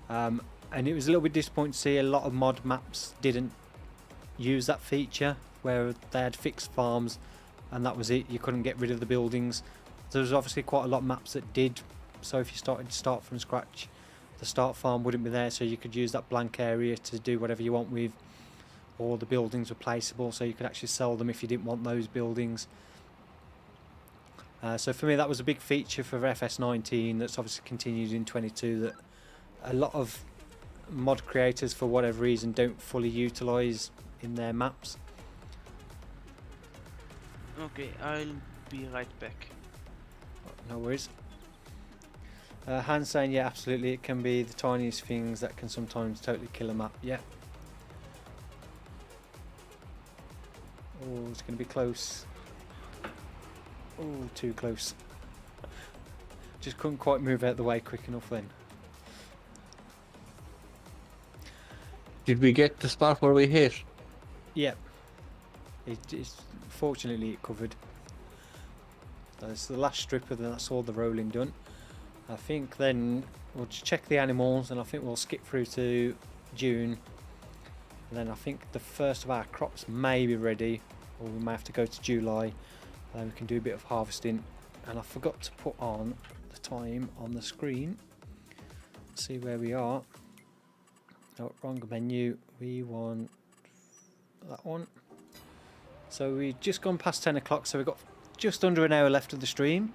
and it was a little bit disappointing to see a lot of mod maps didn't use that feature, where they had fixed farms and that was it, you couldn't get rid of the buildings. There was obviously quite a lot of maps that did, so if you started to start from scratch, the start farm wouldn't be there, so you could use that blank area to do whatever you want with, or the buildings were placeable, so you could actually sell them if you didn't want those buildings. So for me that was a big feature for FS19 that's obviously continued in 22, that a lot of mod creators for whatever reason don't fully utilise in their maps. Okay, I'll be right back. No worries. Hans saying, yeah, absolutely, it can be the tiniest things that can sometimes totally kill a map. Yeah. Oh, it's going to be close. Oh, too close. Just couldn't quite move out of the way quick enough then. Did we get the spot where we hit? Yep. It's fortunately it covered. That's the last strip of that's all the rolling done. I think then we'll just check the animals, and I think we'll skip through to June. And then I think the first of our crops may be ready, or we may have to go to July. Then we can do a bit of harvesting. And I forgot to put on the time on the screen. See where we are. Oh, wrong menu. We want that one. So we've just gone past 10 o'clock, so we've got just under an hour left of the stream.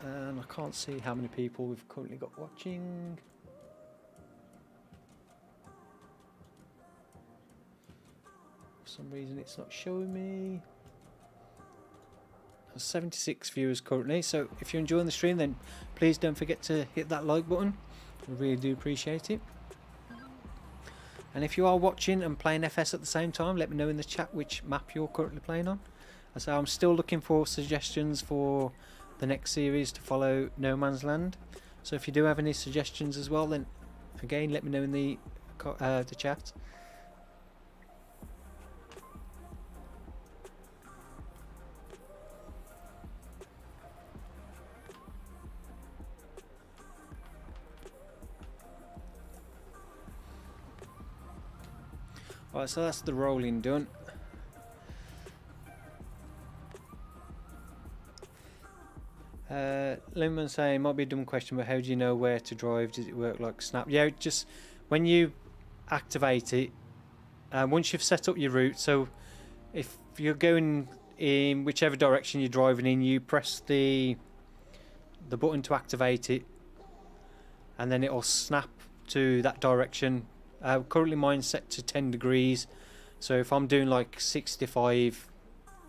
And I can't see how many people we've currently got watching. For some reason it's not showing me. 76 viewers currently, so if you're enjoying the stream, then please don't forget to hit that like button. We really do appreciate it. And if you are watching and playing FS at the same time, let me know in the chat which map you're currently playing on. So I'm still looking for suggestions for the next series to follow No Man's Land. So if you do have any suggestions as well, then again let me know in the chat. Right, so that's the rolling done. Lemon saying, might be a dumb question, but how do you know where to drive? Does it work like Snap? Yeah, just when you activate it, once you've set up your route, so if you're going in whichever direction you're driving in, you press the button to activate it, and then it'll snap to that direction. Currently mine's set to 10 degrees, so if I'm doing like 65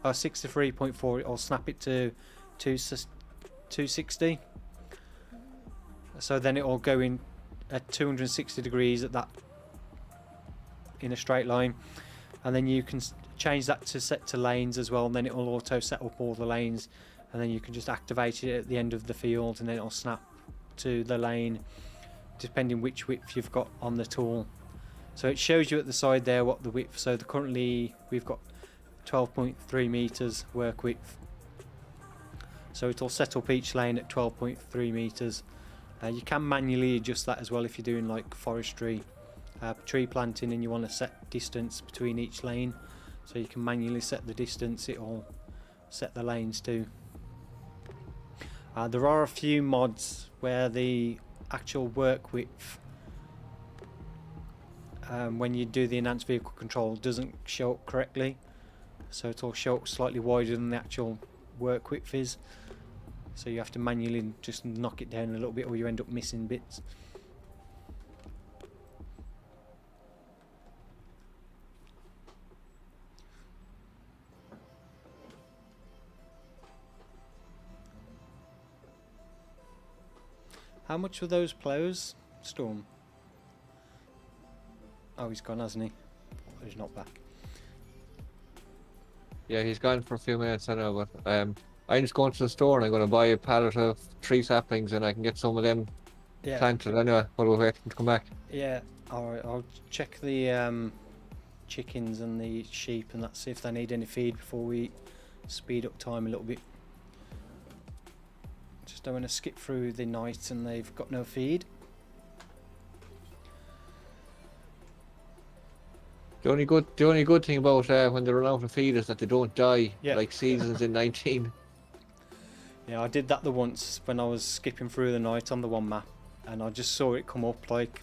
or 63.4, it'll snap it to 260. So then it'll go in at 260 degrees at that in a straight line, and then you can change that to set to lanes as well, and then it'll auto set up all the lanes, and then you can just activate it at the end of the field, and then it'll snap to the lane depending which width you've got on the tool. So it shows you at the side there what the width. So currently we've got 12.3 meters work width. So it'll set up each lane at 12.3 meters. You can manually adjust that as well if you're doing like forestry, tree planting, and you want to set distance between each lane. So you can manually set the distance. It'll set the lanes too. There are a few mods where the actual work width, when you do the enhanced vehicle control, doesn't show up correctly, so it'll show up slightly wider than the actual work width is, so you have to manually just knock it down a little bit, or you end up missing bits. How much were those plows, Storm? Oh, he's gone, hasn't he? Oh, he's not back. Yeah, he's gone for a few minutes, I know, but I'm just going to the store and I'm going to buy a pallet of tree saplings, and I can get some of them planted anyway while we're waiting to come back. Yeah, alright, I'll check the chickens and the sheep and that, see if they need any feed before we speed up time a little bit. Just don't want to skip through the night and they've got no feed. The only good thing about when they run out of feed is that they don't die like seasons in 19. Yeah, I did that the once when I was skipping through the night on the one map, and I just saw it come up like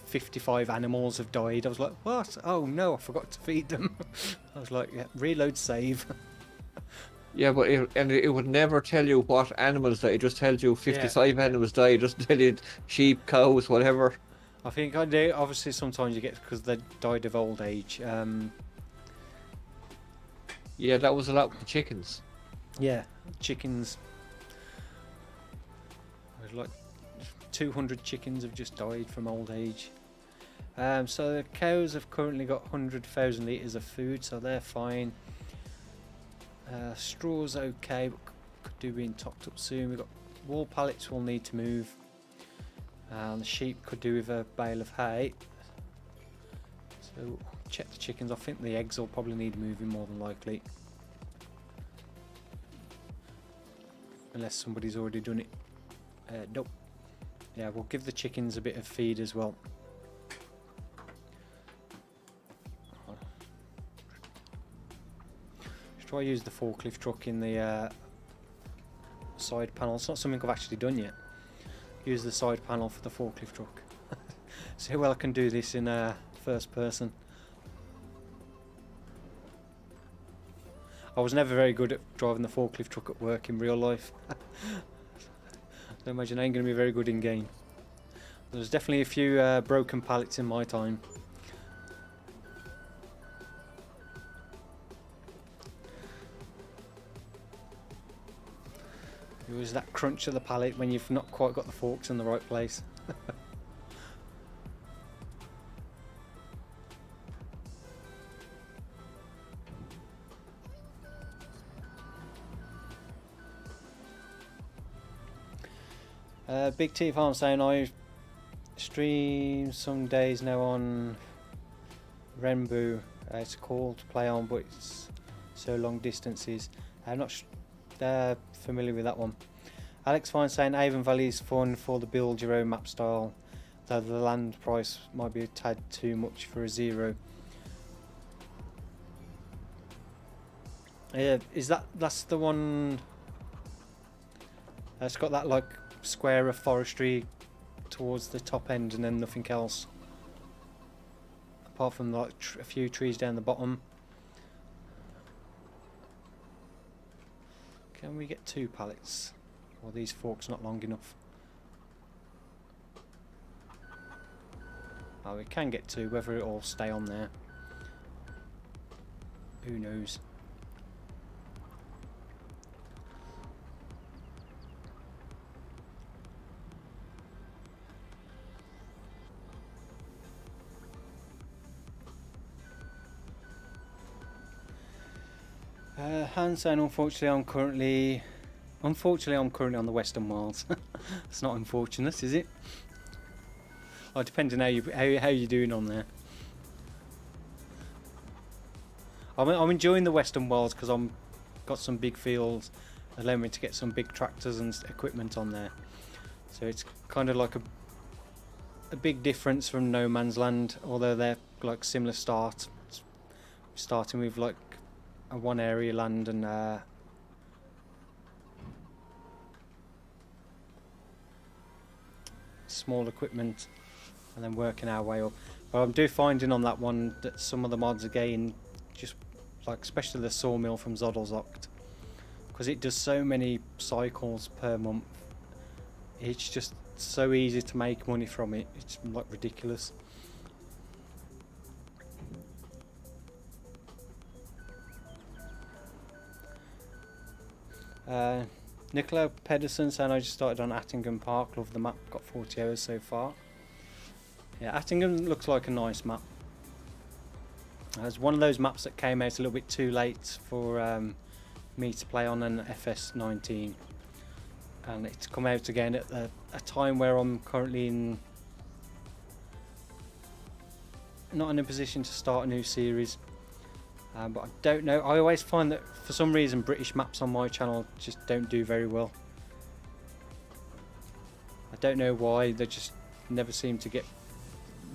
55 animals have died. I was like, what? Oh no, I forgot to feed them. I was like, yeah, reload, save. Yeah, but it would never tell you what animals died. It just tells you 55 animals died. It doesn't tell you sheep, cows, whatever. I think I do. Obviously, sometimes you get because they died of old age. Yeah, that was a lot with the chickens. Yeah, chickens. There's like 200 chickens have just died from old age. So the cows have currently got 100,000 litres of food, so they're fine. Straw's okay, but could do being topped up soon. We've got wall pallets we'll need to move. The sheep could do with a bale of hay. So check the chickens. I think the eggs will probably need moving more than likely. Unless somebody's already done it. Nope. Yeah, we'll give the chickens a bit of feed as well. Let's try use the forklift truck in the side panel. It's not something I've actually done yet. Use the side panel for the forklift truck. See how well I can do this in first person. I was never very good at driving the forklift truck at work in real life. I imagine I ain't going to be very good in game. There's definitely a few broken pallets in my time. It was that crunch of the pallet when you've not quite got the forks in the right place. Big T Farm saying I stream some days now on Renbu. It's called Play On, but it's so long distances. I'm not familiar with that one. Alex Fine saying Avon Valley is fun for the build your own map style, though the land price might be a tad too much for a zero. Yeah, that's the one that's got that like square of forestry towards the top end and then nothing else apart from like a few trees down the bottom. Can we get 2 pallets? Or these forks not long enough? Oh, we can get 2, whether it'll stay on there, who knows. Hans saying unfortunately I'm currently on the Western Wilds. It's not unfortunate, is it? Oh, depending how you're doing on there. I'm enjoying the Western Wilds because I'm got some big fields, allowing me to get some big tractors and equipment on there. So it's kind of like a big difference from No Man's Land, although they're like similar start. Starting with like a one area land and small equipment, and then working our way up. But I'm finding on that one that some of the mods again, just like especially the sawmill from Zodelzocht, because it does so many cycles per month. It's just so easy to make money from it. It's like ridiculous. Nicola Pedersen saying I just started on Attingham Park, love the map, got 40 hours so far. Yeah, Attingham looks like a nice map. It's one of those maps that came out a little bit too late for me to play on an FS19, and it's come out again at a time where I'm currently not in a position to start a new series. But I don't know, I always find that for some reason British maps on my channel just don't do very well. I don't know why, they just never seem to get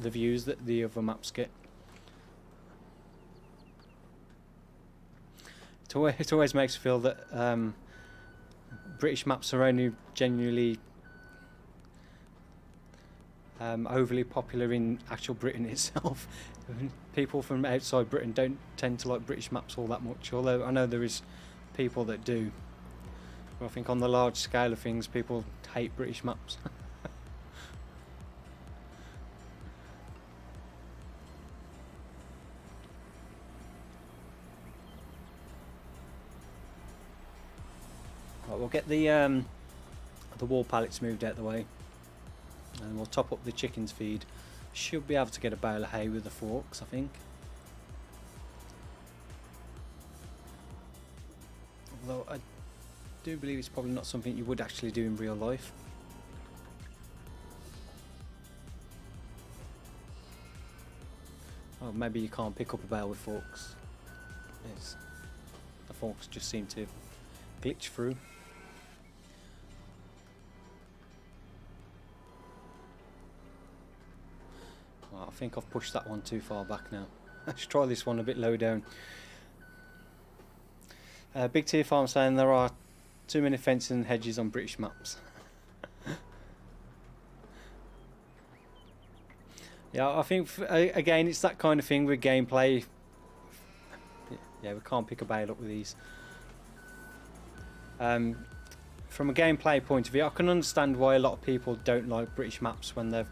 the views that the other maps get. It always makes me feel that British maps are only genuinely overly popular in actual Britain itself. People from outside Britain don't tend to like British maps all that much, although I know there is people that do. But I think on the large scale of things, people hate British maps. Right, we'll get the wall pallets moved out the way, and we'll top up the chicken's feed. Should be able to get a bale of hay with the forks, I think. Although I do believe it's probably not something you would actually do in real life. Oh, maybe you can't pick up a bale with forks. Yes. The forks just seem to glitch through. Well, I think I've pushed that one too far back now. Let's try this one a bit low down. Big T Farm saying there are too many fences and hedges on British maps. Yeah, I think again it's that kind of thing with gameplay. Yeah, we can't pick a bale up with these. From a gameplay point of view, I can understand why a lot of people don't like British maps when they're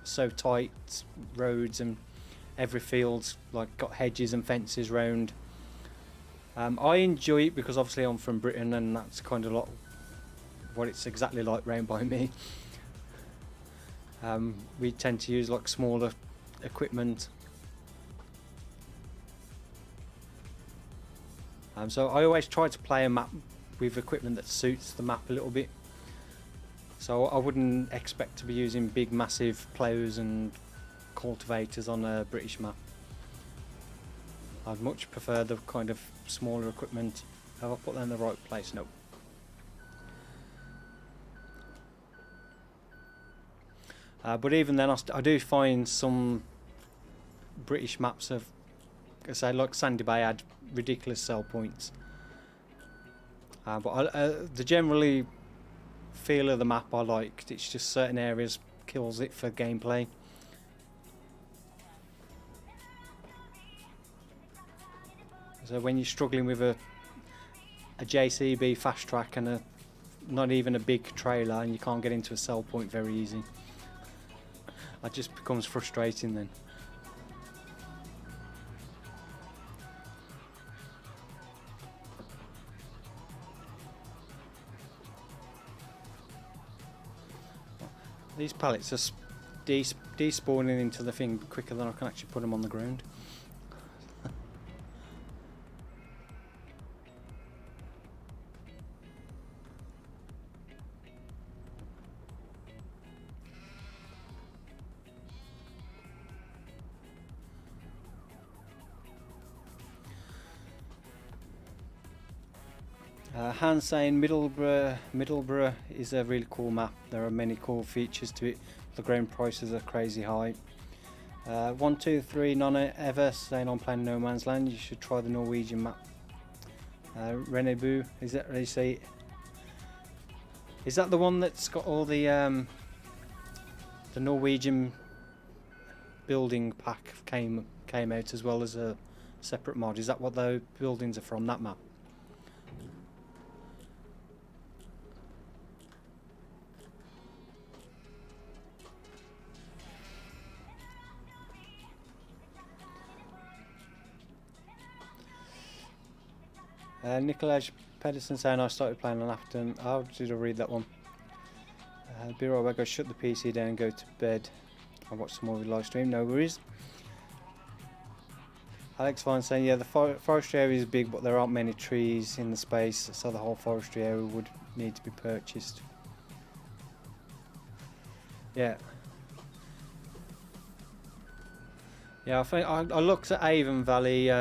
so tight roads and every field's like got hedges and fences round. I enjoy it because obviously I'm from Britain and that's kind of like what it's exactly like round by me. We tend to use like smaller equipment. So I always try to play a map with equipment that suits the map a little bit. So I wouldn't expect to be using big massive plows and cultivators on a British map. I'd much prefer the kind of smaller equipment. Have I put that in the right place? No. But even then I do find some British maps of, say like Sandy Bay had ridiculous sell points. But the generally feel of the map I liked. It's just certain areas kills it for gameplay. So when you're struggling with a JCB fast track and not even a big trailer and you can't get into a sell point very easy, that just becomes frustrating then. These pallets are despawning into the thing quicker than I can actually put them on the ground. Hans saying Middlesbrough is a really cool map. There are many cool features to it. The ground prices are crazy high. 123 Nonna Ever saying I'm playing No Man's Land. You should try the Norwegian map. Renebu, is that how you say it? Is that the one that's got all the Norwegian building pack came out as well as a separate mod? Is that what the buildings are from, that map? Nikolaj Pedersen saying I started playing on Afton. How did I read that one? Be right back. I shut the PC down and go to bed. I'll watch some more of your live stream. No worries. Alex Vine saying yeah, the forestry area is big, but there aren't many trees in the space, so the whole forestry area would need to be purchased. Yeah. Yeah, I think I looked at Avon Valley.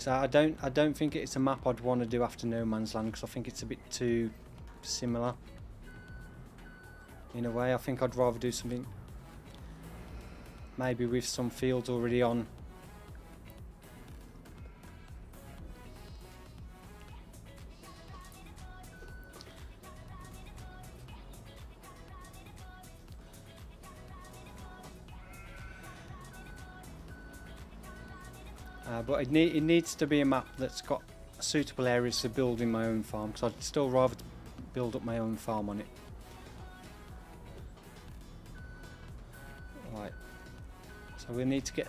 I don't think it's a map I'd want to do after No Man's Land because I think it's a bit too similar. In a way, I think I'd rather do something maybe with some fields already on. But it needs to be a map that's got suitable areas to build in my own farm, because I'd still rather build up my own farm on it. Right. So we need to get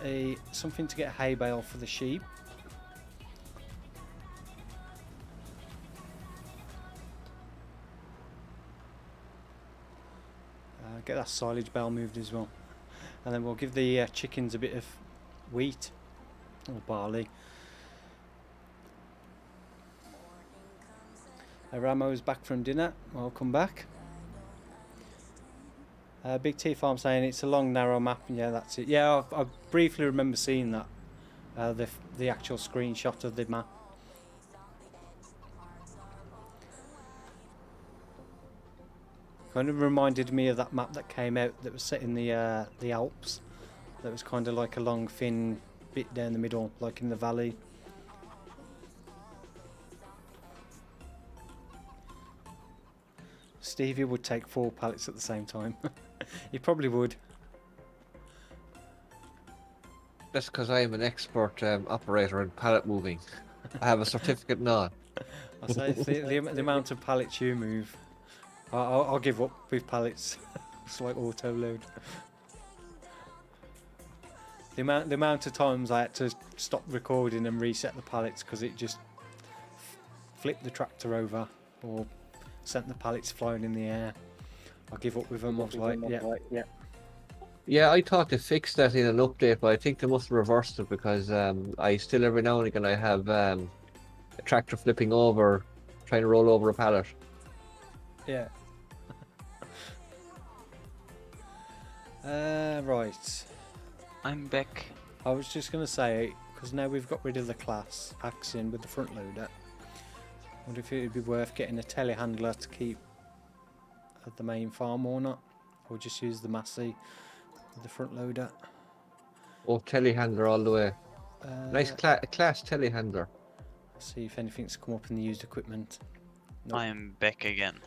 something to get a hay bale for the sheep. Get that silage bale moved as well. And then we'll give the chickens a bit of wheat or barley. Ramo's back from dinner. Welcome back. Big T Farm saying it's a long narrow map. Yeah, that's it. Yeah, I briefly remember seeing that. The actual screenshot of the map. Kind of reminded me of that map that came out that was set in the Alps. That was kind of like a long thin bit down the middle, like in the valley. Stevie would take 4 pallets at the same time. He probably would. That's because I am an expert operator in pallet moving. I have a certificate now. I say the amount of pallets you move, I'll give up with pallets. It's like auto load. The amount of times I had to stop recording and reset the pallets because it just flipped the tractor over or sent the pallets flying in the air. I'll give up with them. I was like, yeah. Yeah, I thought they fixed that in an update, but I think they must have reversed it because I still every now and again I have a tractor flipping over, trying to roll over a pallet. Yeah. Right. I'm back. I was just going to say, because now we've got rid of the class axing with the front loader, I wonder if it would be worth getting a telehandler to keep at the main farm or not, or just use the Massey with the front loader. Oh, telehandler all the way. Nice class telehandler. See if anything's come up in the used equipment. Nope, I am back again.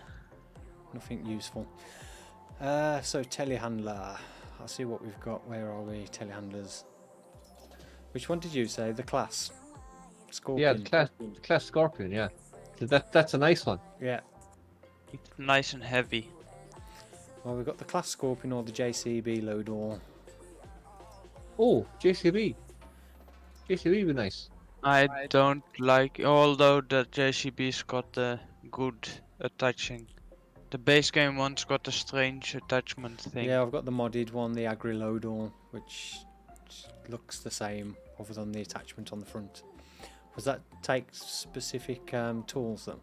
nothing useful. So telehandler. I'll see what we've got. Where are we? Telehandlers. Which one did you say? The class Scorpion. Yeah, the class Scorpion. Yeah, that's a nice one. Yeah. It's nice and heavy. Well, we've got the class Scorpion or the JCB load or. Oh, JCB. JCB would be nice. I don't like, although the JCB's got the good attaching. The base game one's got a strange attachment thing. Yeah, I've got the modded one, the Agri load or, which looks the same other than the attachment on the front. Does that take specific tools then?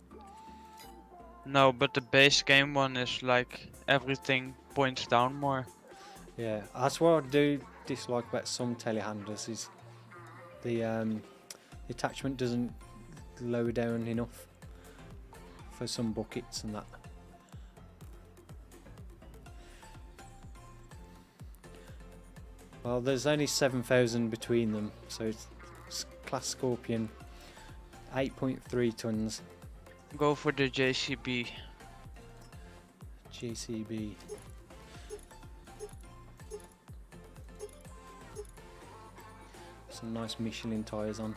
No, but the base game one is like everything points down more. Yeah, that's what I do dislike about some telehandlers is the attachment doesn't lower down enough for some buckets and that. Well, there's only 7,000 between them, so it's class Scorpion, 8.3 tons. Go for the JCB. JCB. Some nice Michelin tyres on.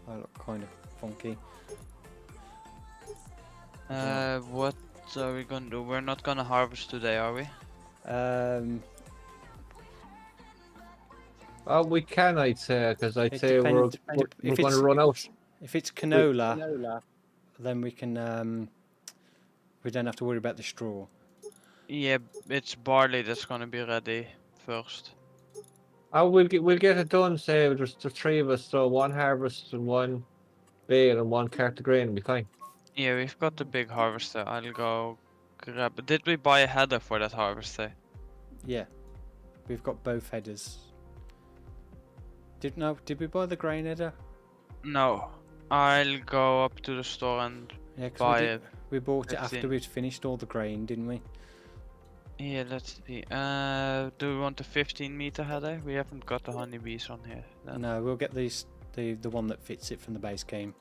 They look kind of funky. What are we gonna do? We're not gonna harvest today, are we? We can, I'd say, because I'd It say we're if going it's- to run out. If it's canola, then we can we don't have to worry about the straw. Yeah, it's barley that's gonna be ready first. We'll get it done. Say there's the 3 of us, so 1 harvest and 1 bale and 1 cart of grain will be fine. Yeah, we've got the big harvester. I'll go grab. Did we buy a header for that harvester? Yeah, we've got both headers. Did we buy the grain header? No. I'll go up to the store and Yeah, 'cause buy it. we bought it Let's after see. we'd finished all the grain, didn't we? Yeah, let's see. Do we want a 15-meter header? We haven't got the honeybees on here. Then. No, we'll get the one that fits it from the base game.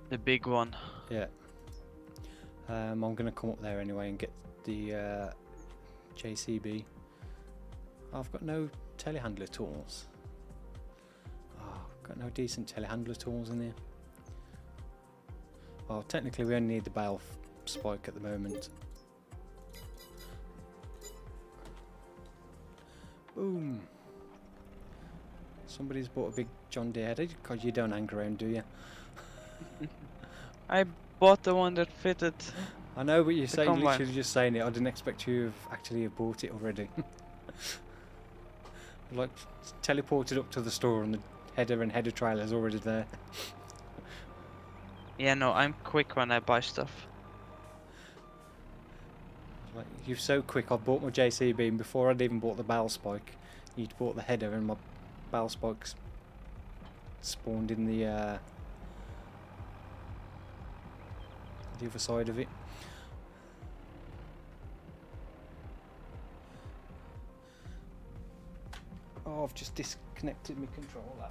The big one. Yeah. I'm gonna come up there anyway and get the JCB. I've got no telehandler tools. Oh, I've got no decent telehandler tools in there. Well, technically we only need the bale spike at the moment. Boom. Somebody's bought a big John Deere header because you don't hang around, do you? I bought the one that fitted. I know, but you're The saying combine. literally just saying it. I didn't expect you to have actually have bought it already. Like teleported up to the store and the header and header trailer's already there. Yeah, no, I'm quick when I buy stuff. Like, you're so quick. I bought my JCB and before I'd even bought the barrel spike, you'd bought the header and my barrel spikes spawned in the other side of it. Oh, I've just disconnected my controller.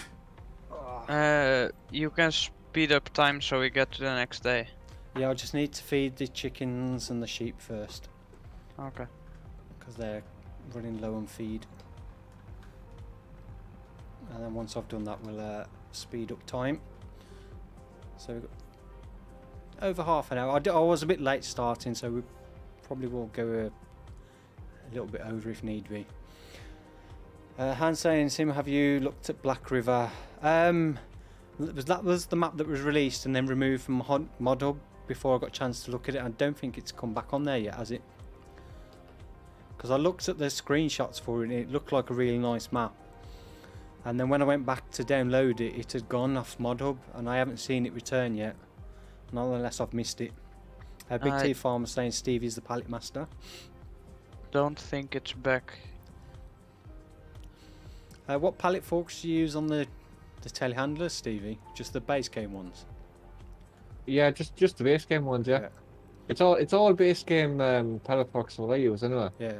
Oh. You can speed up time so we get to the next day. Yeah, I just need to feed the chickens and the sheep first Okay. because they're running low on feed. And then once I've done that, we'll speed up time. So we've got over half an hour. I was a bit late starting, so we probably will go a little bit over if need be. Hans saying, Sim, have you looked at Black River? That was the map that was released and then removed from Mod Hub before I got a chance to look at it. I don't think it's come back on there yet, has it? Because I looked at the screenshots for it and it looked like a really nice map. And then when I went back to download it, it had gone off Mod Hub and I haven't seen it return yet. Not unless I've missed it. Big T Farmer saying Stevie's the pallet master. Don't think it's back. What pallet forks do you use on the telehandlers, Stevie? Just the base game ones? Yeah, just the base game ones. Yeah, it's all base game pallet forks what I use anyway. Yeah.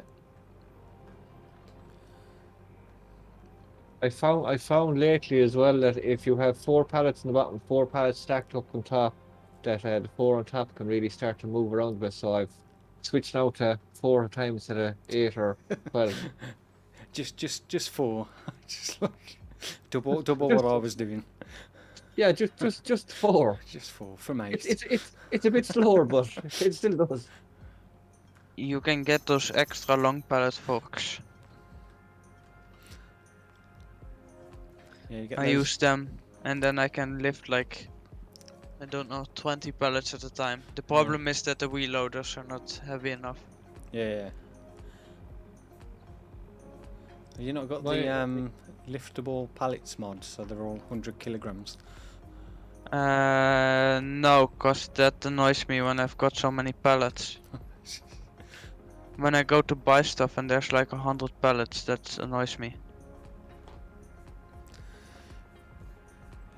I found lately as well that if you have 4 pallets in the bottom, 4 pallets stacked up on top, that the 4 on top can really start to move around a bit. So I've switched now to 4 at a time instead of 8 or 12. Just 4. Just like double what I was doing. Yeah, just 4. Just 4 from 8. It's a bit slower, but it still does. You can get those extra long pallet forks. Yeah, you get I those. use them and then I can lift like, I don't know, 20 pallets at a time. The problem is that the wheel loaders are not heavy enough. Yeah. Have you not got My- the liftable pallets mod, so they're all 100 kilograms? No, cause that annoys me when I've got so many pallets. When I go to buy stuff and there's like 100 pallets, that annoys me.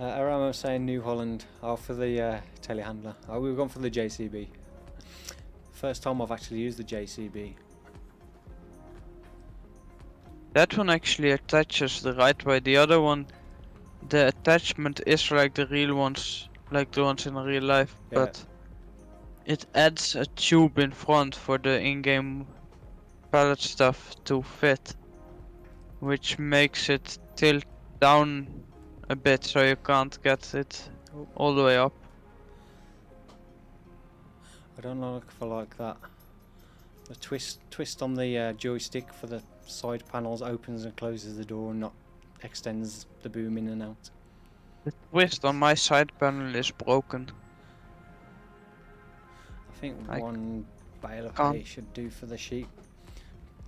Aramo saying New Holland. Oh, for the telehandler. Oh, we were going for the JCB. First time I've actually used the JCB. That one actually attaches the right way. The other one, the attachment is like the real ones, like the ones in real life, Yeah. but it adds a tube in front for the in-game pallet stuff to fit, which makes it tilt down a bit so you can't get it all the way up. I don't know if I like that. The twist on the joystick for the side panels opens and closes the door and not extends the boom in and out. The twist on my side panel is broken. I think I one bale of can't- hay should do for the sheep.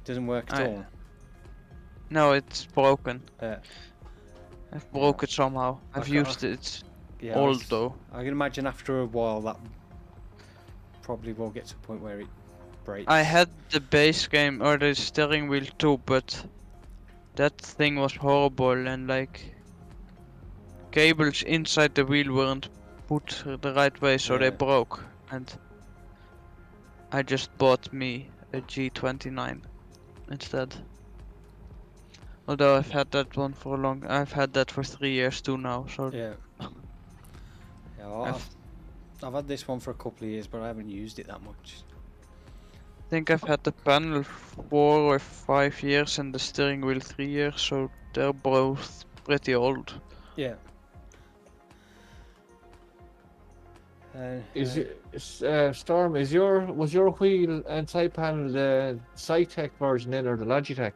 Doesn't work at I- all. No, it's broken. Yeah. I've broke it somehow. I I've can't- used it. It's Yeah, old though. I can imagine after a while that probably will get to a point where it breaks. I had the base game or the steering wheel too, but that thing was horrible and like cables inside the wheel weren't put the right way, so they Yeah. broke. And I just bought me a G29 instead. Although I've had that one for I've had that for 3 years too now. So Yeah. Yeah, well, I've had this one for a couple of years, but I haven't used it that much. I think I've had the panel 4 or 5 years and the steering wheel 3 years, so they're both pretty old. Yeah. Storm, was your wheel and side panel the Cytec version then or the Logitech?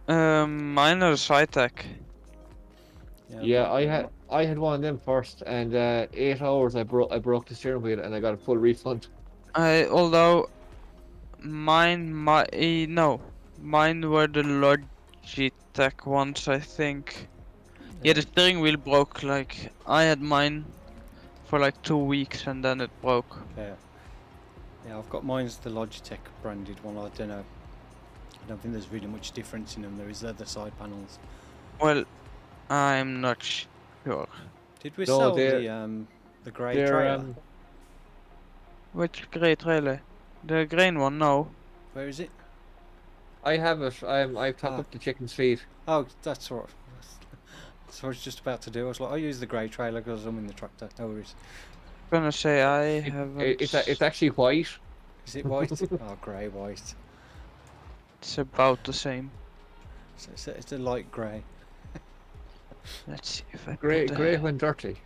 Mine are Cytec. Yeah, I had one of them first, and 8 hours I broke the steering wheel, and I got a full refund. Although mine were the Logitech ones, I think. Yeah, the steering wheel broke. Like I had mine for like 2 weeks and then it broke. Yeah. Yeah, I've got mine's the Logitech branded one. I don't know. I don't think there's really much difference in them. There is the side panels. Well, I'm not sure. Did we No, sell they're- the grey They're trailer? Which grey trailer? The green one, no. Where is it? I have it. I've topped Ah. up the chicken's feet. Oh, that's what. That's what I was just about to do. I was like, I'll use the grey trailer because I'm in the tractor. No worries. Gonna say I haven't. It's actually white. Is it white? Oh, grey, white. It's about the same. So it's a light grey. Let's see if I Grey, put the- grey when dirty.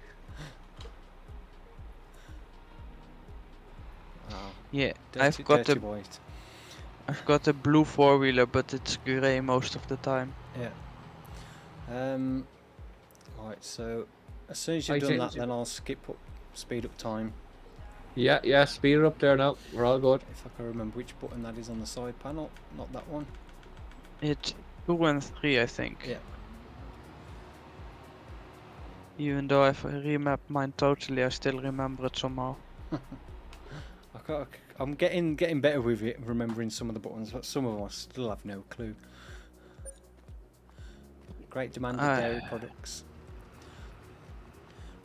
Oh, Yeah, dirty, I've got dirty the white. blue 4-wheeler, but it's grey most of the time. Yeah. Right. So as soon as you've I done that, changed it. then I'll speed up time. Yeah, speed it up there now. We're all good. If I can remember which button that is on the side panel, not that one. It's 2 and 3, I think. Yeah. Even though I've remapped mine totally, I still remember it somehow. I'm getting better with it, remembering some of the buttons, but some of them I still have no clue. Great demand of dairy products.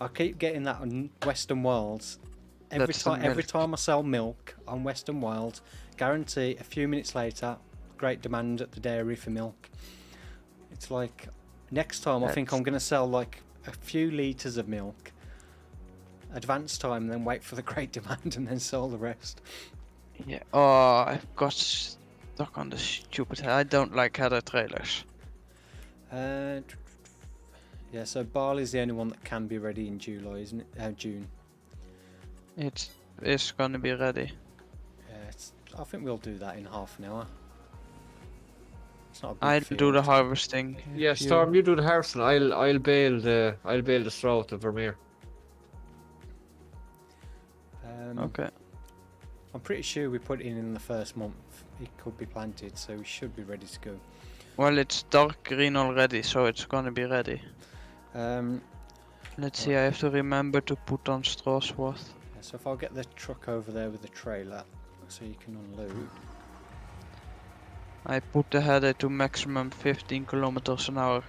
I keep getting that on Western Wilds. That's the Every milk. time I sell milk on Western Wilds, guarantee a few minutes later, great demand at the dairy for milk. It's like next time I think I'm going to sell like a few litres of milk. Advance time, then wait for the great demand and then sell the rest. Yeah. Oh, I've got stuck on the stupid. I don't like header trailers. Yeah, so barley's the only one that can be ready in July, isn't it? June. It's gonna be ready. Yeah, I think we'll do that in half an hour. It's not a big I'll do the field. harvesting. Yeah, if you- Storm, you do the harvesting. I'll bale the straw at the Vermeer. Okay. I'm pretty sure we put it in the first month. It could be planted, so we should be ready to go. Well, it's dark green already, so it's gonna be ready. Let's see. I have to remember to put on straw swath. Yeah, so if I'll get the truck over there with the trailer, so you can unload. I put the header to maximum 15 kilometers an hour.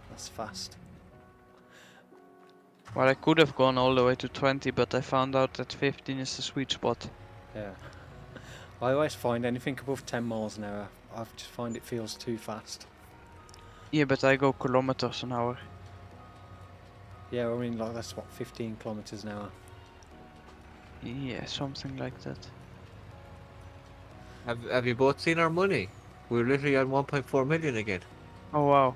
That's fast. Well, I could have gone all the way to 20, but I found out that 15 is the sweet spot. Yeah. I always find anything above 10 miles an hour, I just find it feels too fast. Yeah, but I go kilometers an hour. Yeah, I mean, like that's what, 15 kilometers an hour. Yeah, something like that. Have you both seen our money? We're literally on 1.4 million again. Oh wow.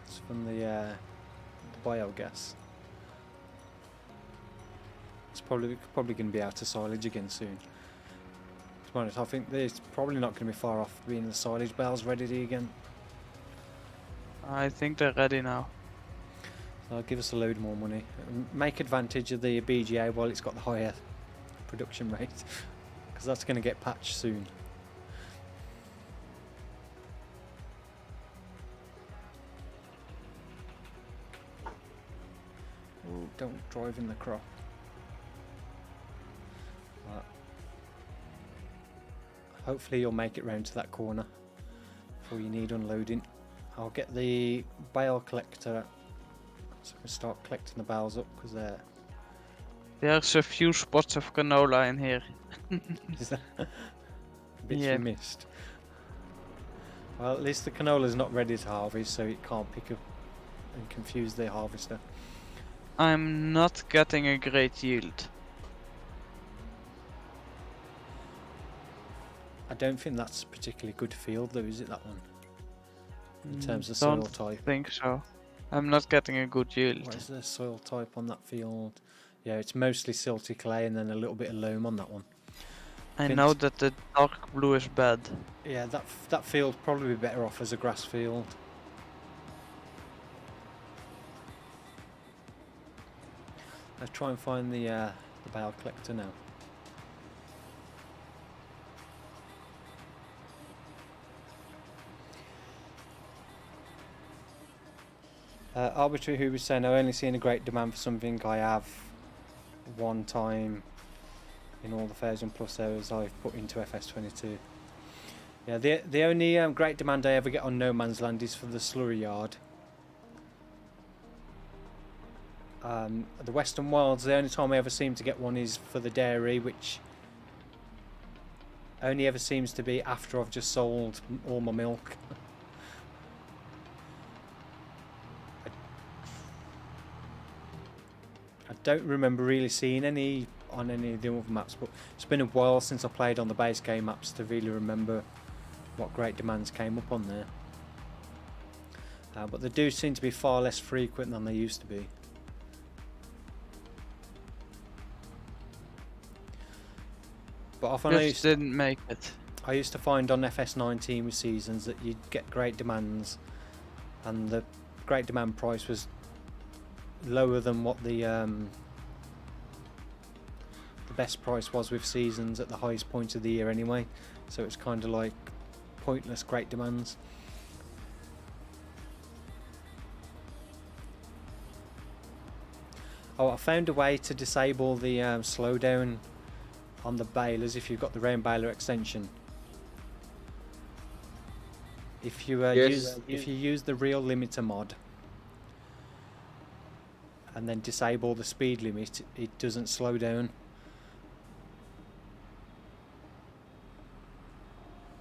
It's from the biogas. It's probably going to be out of silage again soon. To be honest, I think it's probably not going to be far off being the silage bales ready again. I think they're ready now. So I'll give us a load more money. Make advantage of the BGA while it's got the higher production rate, because that's going to get patched soon. Oh, don't drive in the crop. Right. Hopefully you'll make it round to that corner before you need unloading. I'll get the bale collector so I can start collecting the bales up, because they're There's a few spots of canola in here. is that a bit Yeah. you missed. Well, at least the canola's not ready to harvest, so it can't pick up and confuse the harvester. I'm not getting a great yield. I don't think that's a particularly good field though, is it, that one? In terms of Don't soil type. think so. I'm not getting a good yield. What is the soil type on that field? Yeah, it's mostly silty clay and then a little bit of loam on that one. I Vince. know that the dark blue is bad. Yeah, that field probably be better off as a grass field. Let's try and find the the bale collector now. Arbitrary who was saying, I've only seen a great demand for something I have one time in all the 1,000+ hours I've put into FS22. Yeah, the only great demand I ever get on No Man's Land is for the slurry yard. The Western Wilds, the only time I ever seem to get one is for the dairy, which only ever seems to be after I've just sold all my milk. I don't remember really seeing any on any of the other maps, but it's been a while since I played on the base game maps to really remember what great demands came up on there. But they do seem to be far less frequent than they used to be. But often Didn't make it. I used to find on FS19 with seasons that you'd get great demands, and the great demand price was lower than what the best price was with seasons at the highest point of the year anyway. So it's kind of like pointless great demands. Oh, I found a way to disable the slowdown on the balers if you've got the round baler extension. If you use the real limiter mod and then disable the speed limit, it doesn't slow down.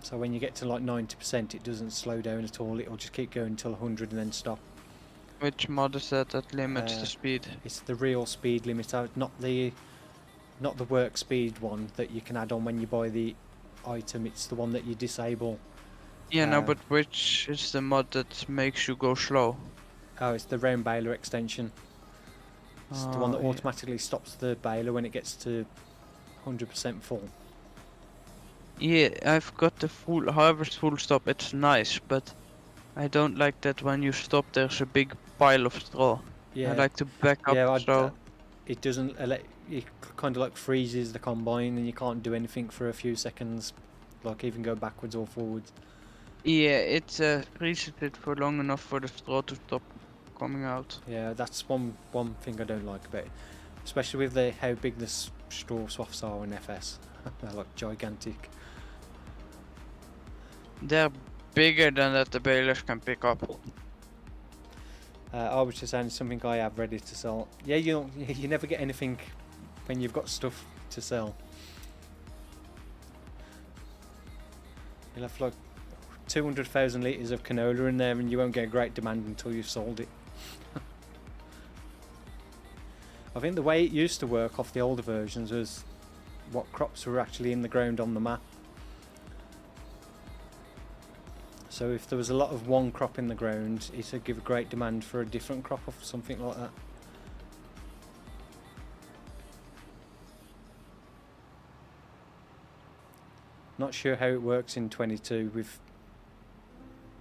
So when you get to like 90%, it doesn't slow down at all. It'll just keep going until 100 and then stop. Which mod is that limits the speed? It's the real speed limiter, not the work speed one that you can add on when you buy the item. It's the one that you disable. Yeah, no, but which is the mod that makes you go slow? Oh, it's the round baler extension. It's the one that automatically stops the baler when it gets to 100% full. Yeah, I've got the full, however full stop, it's nice, but I don't like that when you stop there's a big pile of straw. Yeah. I like to back up so... It doesn't, it kind of like freezes the combine and you can't do anything for a few seconds, like even go backwards or forwards. Yeah, it freezes it for long enough for the straw to stop coming out. Yeah, that's one thing I don't like about it, especially with how big the straw swaths are in FS. They're like gigantic. They're bigger than that the balers can pick up. I was just saying something I have ready to sell. Yeah, you never get anything when you've got stuff to sell. You'll have like 200,000 litres of canola in there and you won't get a great demand until you've sold it. I think the way it used to work off the older versions was what crops were actually in the ground on the map. So if there was a lot of one crop in the ground, it would give a great demand for a different crop or something like that. Not sure how it works in 22 with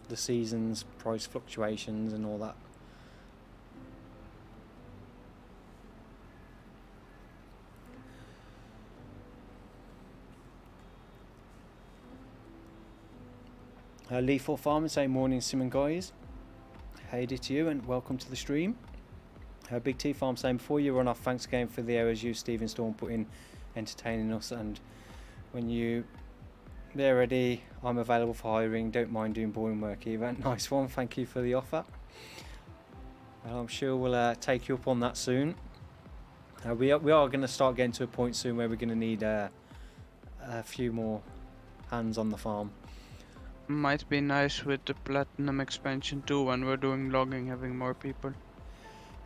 the seasons, price fluctuations and all that. Lethal Farmer saying morning Simon guys. Howdy to you and welcome to the stream. Big T Farm saying before you run off, thanks again for the hours you Stephen Storm put in entertaining us, and when they're ready I'm available for hiring, don't mind doing boring work either. Nice one, thank you for the offer. I'm sure we'll take you up on that soon. We are going to start getting to a point soon where we're going to need a few more hands on the farm. Might be nice with the platinum expansion too when we're doing logging, having more people.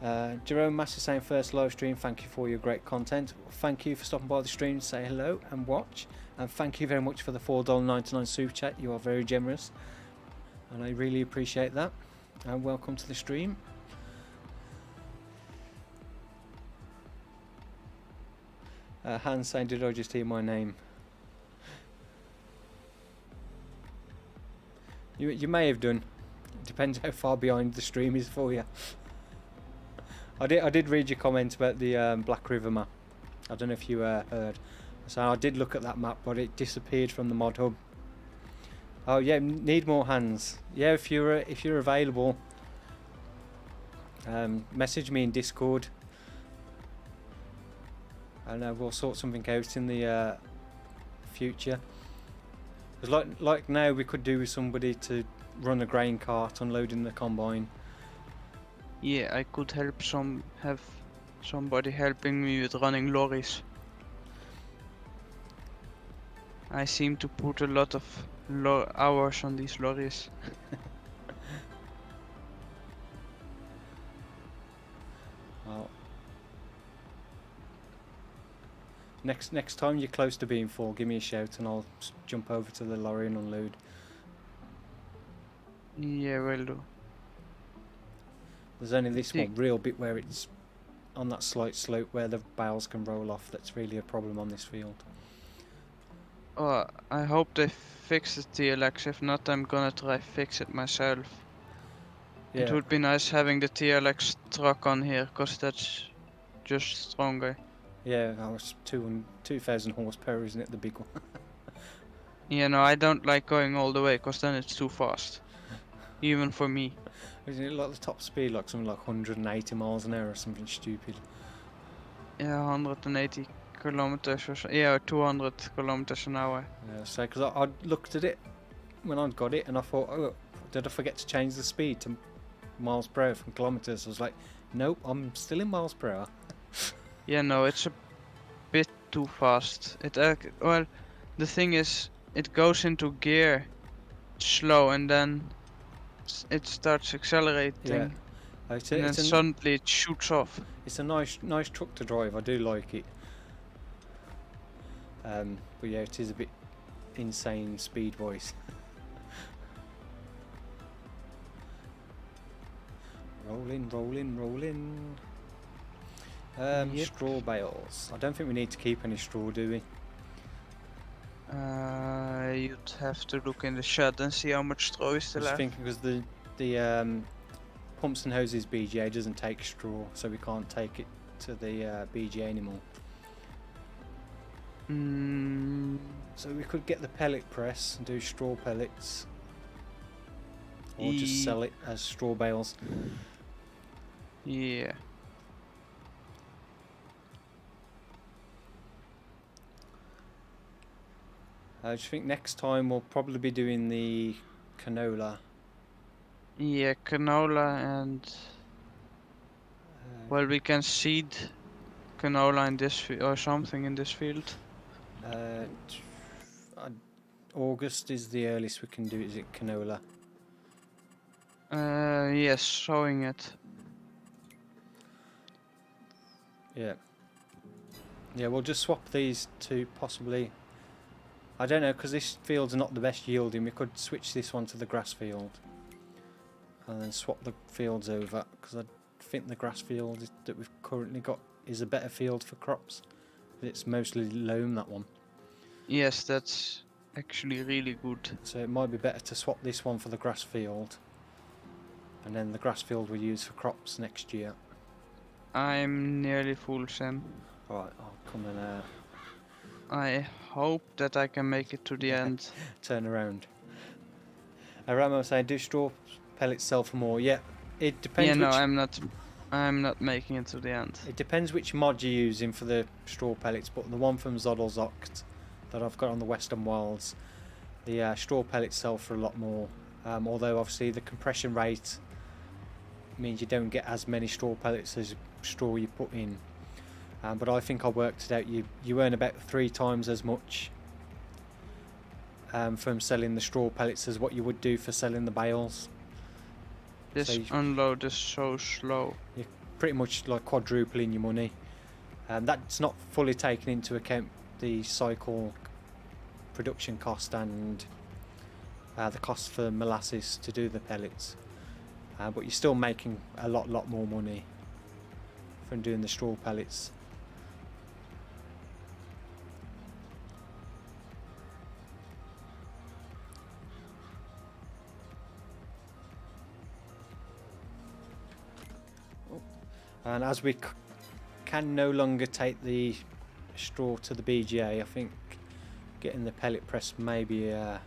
Jerome Master saying first live stream, thank you for your great content. Thank you for stopping by the stream to say hello and watch, and thank you very much for the $4.99 super chat. You are very generous and I really appreciate that, and welcome to the stream. Hans saying, did I just hear my name? You may have done. Depends how far behind the stream is for you. I did read your comment about the Black River map. I don't know if you heard. So I did look at that map, but it disappeared from the mod hub. Oh yeah, need more hands. Yeah, if you're available, message me in Discord, and we'll sort something out in the future. Because like now, we could do with somebody to run a grain cart, unloading the combine. Yeah, I could have somebody helping me with running lorries. I seem to put a lot of hours on these lorries. Well, next time you're close to being full, give me a shout and I'll jump over to the lorry and unload. Yeah, will do. There's only this one real bit where it's on that slight slope where the bales can roll off. That's really a problem on this field. Oh, I hope they fix the TLX. If not, I'm gonna try fix it myself. Yeah, It would be nice having the TLX truck on here, cause that's just stronger. yeah, that was 2,000 horsepower, isn't it? The big one. Yeah, no, I don't like going all the way, cause then it's too fast. Even for me. Isn't it like the top speed, like something like 180 miles an hour or something stupid? Yeah, 180 kilometers or so. Yeah, 200 kilometers an hour. Yeah, so because I looked at it when I got it and I thought, oh, did I forget to change the speed to miles per hour from kilometers? I was like, nope, I'm still in miles per hour. Yeah, no, it's a bit too fast. Well, the thing is, it goes into gear slow and then it starts accelerating. Yeah. It's And then suddenly it shoots off. It's a nice truck to drive. I do like it. But yeah, it is a bit insane speed-wise. rolling. Yep. Straw bales. I don't think we need to keep any straw, do we? You'd have to look in the shed and see how much straw is I still was left. thinking because the pumps and hoses BGA doesn't take straw, so we can't take it to the BGA anymore. So we could get the pellet press and do straw pellets, or just sell it as straw bales. Yeah. I just think next time we'll probably be doing the canola. Yeah, canola and well, we can seed canola in this or something in this field. August is the earliest we can do. Is it canola? Yes, sowing it. Yeah. Yeah, we'll just swap these two possibly. I don't know, because this field's not the best yielding. We could switch this one to the grass field and then swap the fields over, because I think the grass field that we've currently got is a better field for crops. It's mostly loam, that one. Yes, that's actually really good. So it might be better to swap this one for the grass field, and then the grass field we'll use for crops next year. I'm nearly full, Sam. Alright, I'll come and I hope that I can make it to the end. turn around. Ramo was saying, do straw pellets sell for more? Yeah, it depends. Yeah, no, which, I'm not making it to the end. It depends which mod you're using for the straw pellets, but the one from Zodolzokt that I've got on the Western Wilds, the straw pellets sell for a lot more. Although obviously the compression rate means you don't get as many straw pellets as straw you put in. But I think I worked it out. You earn about 3 times as much from selling the straw pellets as what you would do for selling the bales. This So unload is so slow. You're pretty much like quadrupling your money. That's not fully taken into account the cycle production cost and the cost for molasses to do the pellets. But you're still making a lot more money from doing the straw pellets. And as we can no longer take the straw to the BGA, I think getting the pellet press may be a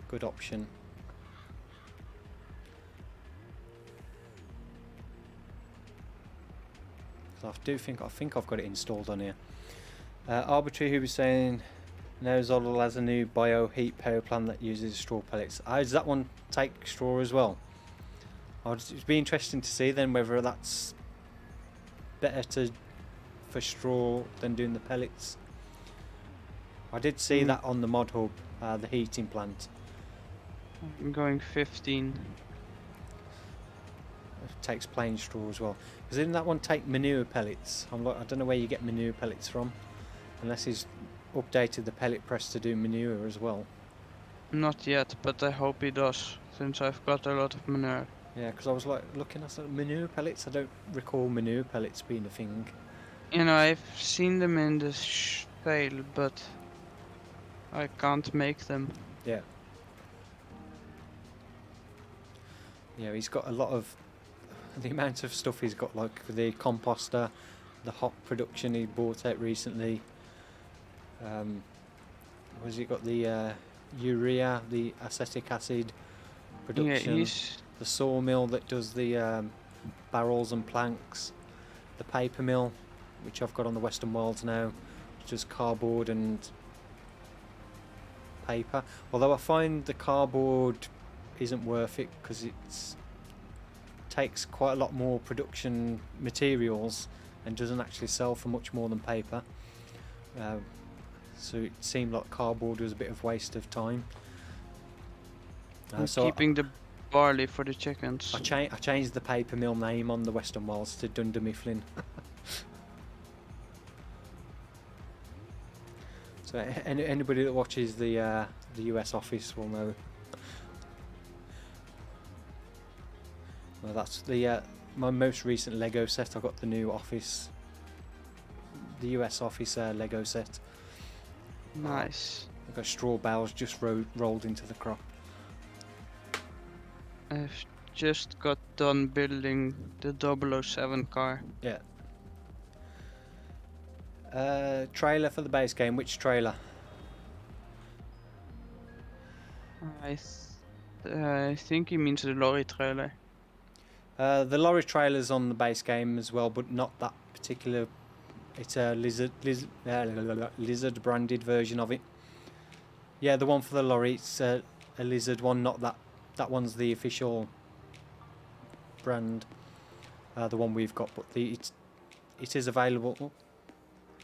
good option. I think I've got it installed on here. Arbitrary, who was saying now Zoddle has a new bio heat power plant that uses straw pellets. Does that one take straw as well? It'd be interesting to see then whether that's better for straw than doing the pellets. I did see that on the mod hub, the heating plant. I'm going 15. It takes plain straw as well. Because didn't that one take manure pellets? I don't know where you get manure pellets from, unless he's updated the pellet press to do manure as well. Not yet, but I hope he does, since I've got a lot of manure. Yeah, because I was like looking at manure pellets. I don't recall manure pellets being a thing. You know, I've seen them in the sale, but I can't make them. Yeah. Yeah, he's got a lot of the amount of stuff he's got, like for the composter, the hop production he bought out recently. Was he got the urea, the acetic acid production, Yeah, the sawmill that does the barrels and planks, the paper mill, which I've got on the Western Wilds now, which is cardboard and paper. Although I find the cardboard isn't worth it because it's takes quite a lot more production materials and doesn't actually sell for much more than paper. So it seemed like cardboard was a bit of waste of time. I'm So keeping the barley for the chickens. I changed the paper mill name on the Western Wilds to Dunder Mifflin. So anybody that watches the US office will know. Well, that's the my most recent Lego set. I got the new office, the US office Lego set. Nice. I've got straw bales just rolled into the crop. I've just got done building the 007 car. Yeah. Trailer for the base game. Which trailer? I think he means the lorry trailer. The lorry trailer's on the base game as well, but not that particular. It's a lizard branded version of it. Yeah, the one for the lorry, it's a lizard one, not that. That one's the official brand, the one we've got. But it is available. Oh,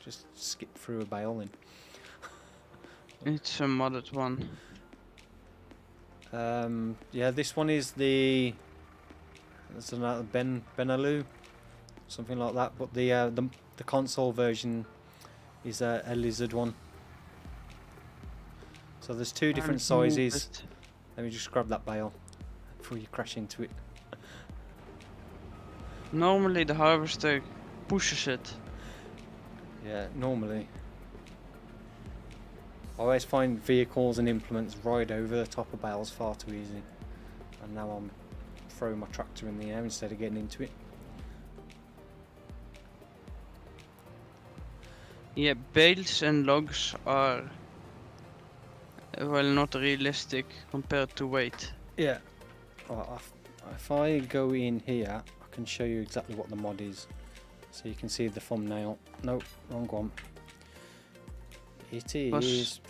just skip through a bale then. It's a modded one. Yeah, this one is the. It's another Benaloo, something like that. But the console version is a lizard one. So there's two different sizes. Let me just grab that bale before you crash into it. Normally the harvester pushes it. Yeah, normally. I always find vehicles and implements ride over the top of bales far too easy. And now I'm throwing my tractor in the air instead of getting into it. Yeah, bales and logs are, well, not realistic compared to weight. Yeah. Well, if I go in here, I can show you exactly what the mod is. So you can see the thumbnail. Nope, wrong one. It is...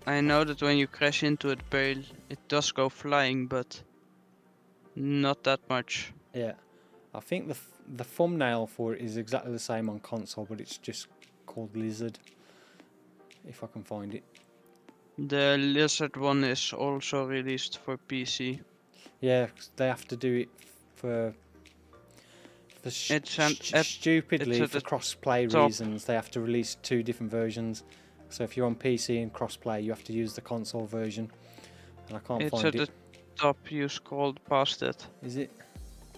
I know that when you crash into a bale, it does go flying, but not that much. Yeah. I think the thumbnail for it is exactly the same on console, but it's just called Lizard. If I can find it. The lizard one is also released for PC. Yeah, 'cause they have to do it for stupidly for cross-play reasons. They have to release two different versions. So if you're on PC and cross-play, you have to use the console version. And I can't It's find at it. the top. You scrolled past it. Is it?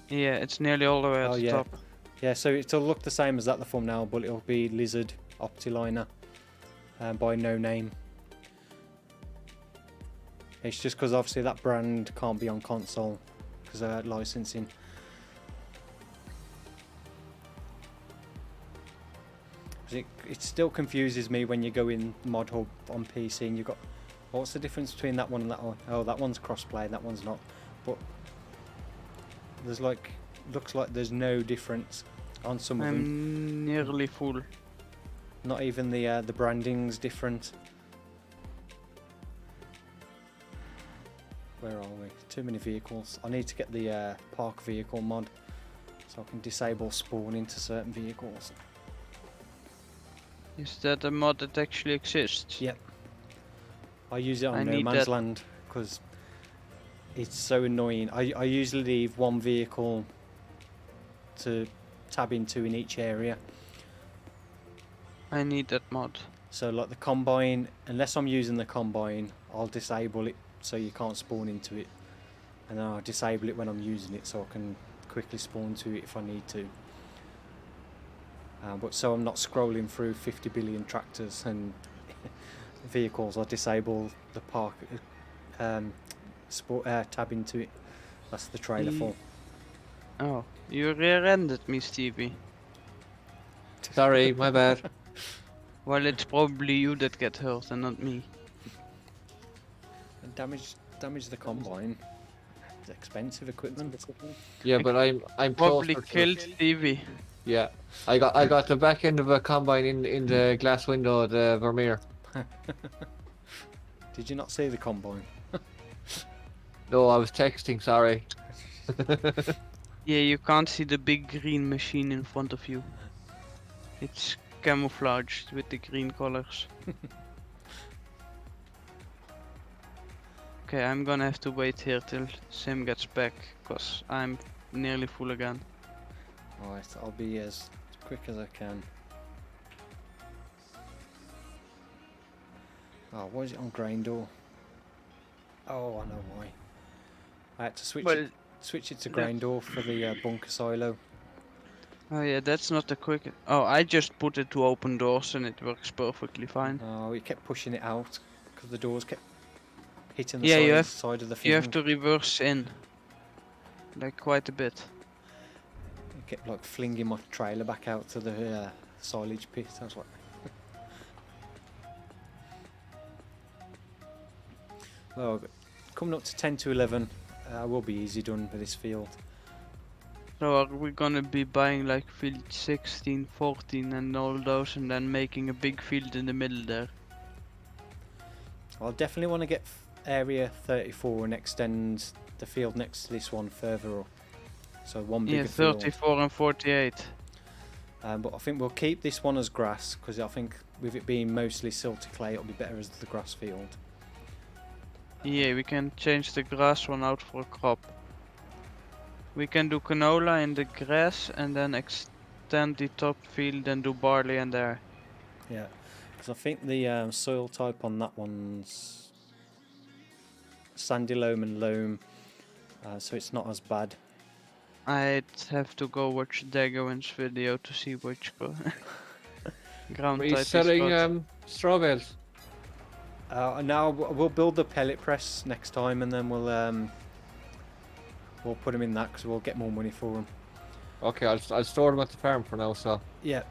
Yeah, it's nearly all the way at the yeah. top. Yeah, so it'll look the same as that, the thumbnail, but it'll be Lizard Optiliner by No Name. It's just because obviously that brand can't be on console because of licensing. it still confuses me when you go in Mod Hub on PC and you've got, what's the difference between that one and that one? Oh, that one's crossplay and that one's not. But there's like, looks like there's no difference on some of them. I'm nearly full. Not even the branding's different. Where are we? Too many vehicles. I need to get the park vehicle mod so I can disable spawning to certain vehicles. Is that a mod that actually exists? Yep. I use it I on No need Man's that. Land because it's so annoying. I usually leave one vehicle to tab into in each area. I need that mod. So like the combine, unless I'm using the combine, I'll disable it so you can't spawn into it. And then I'll disable it when I'm using it so I can quickly spawn to it if I need to. But so I'm not scrolling through 50 billion tractors and vehicles, I'll disable the park tab into it. That's the trailer for. Oh, you rear-ended me, Stevie. Sorry, my bad. Well, it's probably you that get hurt and not me. And damage the combine. It's expensive equipment. Yeah, but I'm Probably closer to killed it. Stevie. Yeah, I got the back end of a combine in the glass window of the Vermeer. Did you not see the combine? No, I was texting. Sorry. Yeah, you can't see the big green machine in front of you. It's camouflaged with the green colors. Okay, I'm gonna have to wait here till Sim gets back, cause I'm nearly full again. Alright, I'll be as quick as I can. Oh, why is it on grain door? Oh, I know why. I had to switch it to grain door for the bunker silo. Oh yeah, that's not the quick. Oh, I just put it to open doors and it works perfectly fine. Oh, we kept pushing it out because the doors kept hitting the Yeah, you side of the thing. You have to reverse in, like quite a bit. It kept like flinging my trailer back out to the silage pit. I was like, well, coming up to 10 to 11, will be easy done with this field. So are we gonna be buying like field 16, 14 and all those and then making a big field in the middle there? I'll definitely want to get area 34 and extend the field next to this one further up. So one bigger Yeah, field. 34 and 48. But I think we'll keep this one as grass because I think with it being mostly silty clay, it'll be better as the grass field. Yeah, we can change the grass one out for a crop. We can do canola in the grass and then extend the top field and do barley in there. Yeah, because I think the soil type on that one's sandy loam and loam, so it's not as bad. I'd have to go watch Dagoin's video to see which ground type He's he's selling got. straw bales. Now we'll build the pellet press next time, and then we'll put them in that because we'll get more money for them. Okay, I'll store them at the farm for now. So Yeah.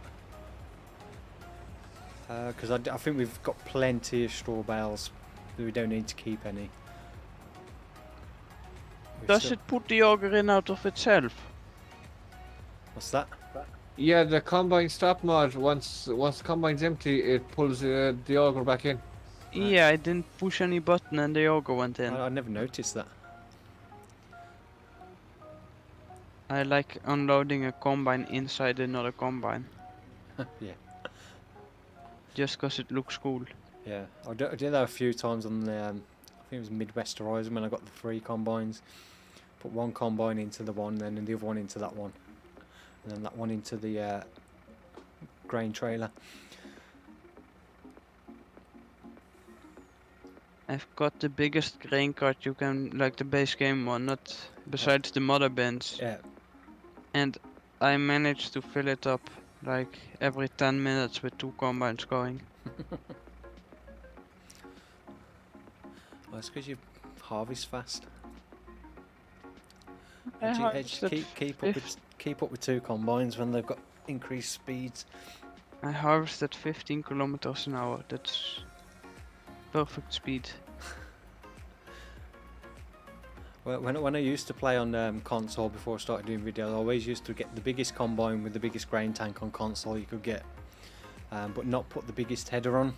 Because I think we've got plenty of straw bales. We don't need to keep any. Does it put the auger in out of itself? What's that? yeah, the combine stop mod. Once the combine's empty, it pulls the auger back in. Yeah, I didn't push any button and the auger went in. I never noticed that. I like unloading a combine inside another combine, Yeah. just cause it looks cool. Yeah, I did that a few times on the, I think it was Midwest Horizon when I got the 3 combines. Put one combine into the one, then the other one into that one, and then that one into the grain trailer. I've got the biggest grain cart you can, like the base game one, not besides the mother bins. Yeah, And I managed to fill it up like every 10 minutes with 2 combines going. well, it's because you harvest fast. I And you harvested keep up with 2 combines when they've got increased speeds. I harvested 15 kilometers an hour. That's perfect speed. Well, when I used to play on console before I started doing videos, I always used to get the biggest combine with the biggest grain tank on console you could get, but not put the biggest header on,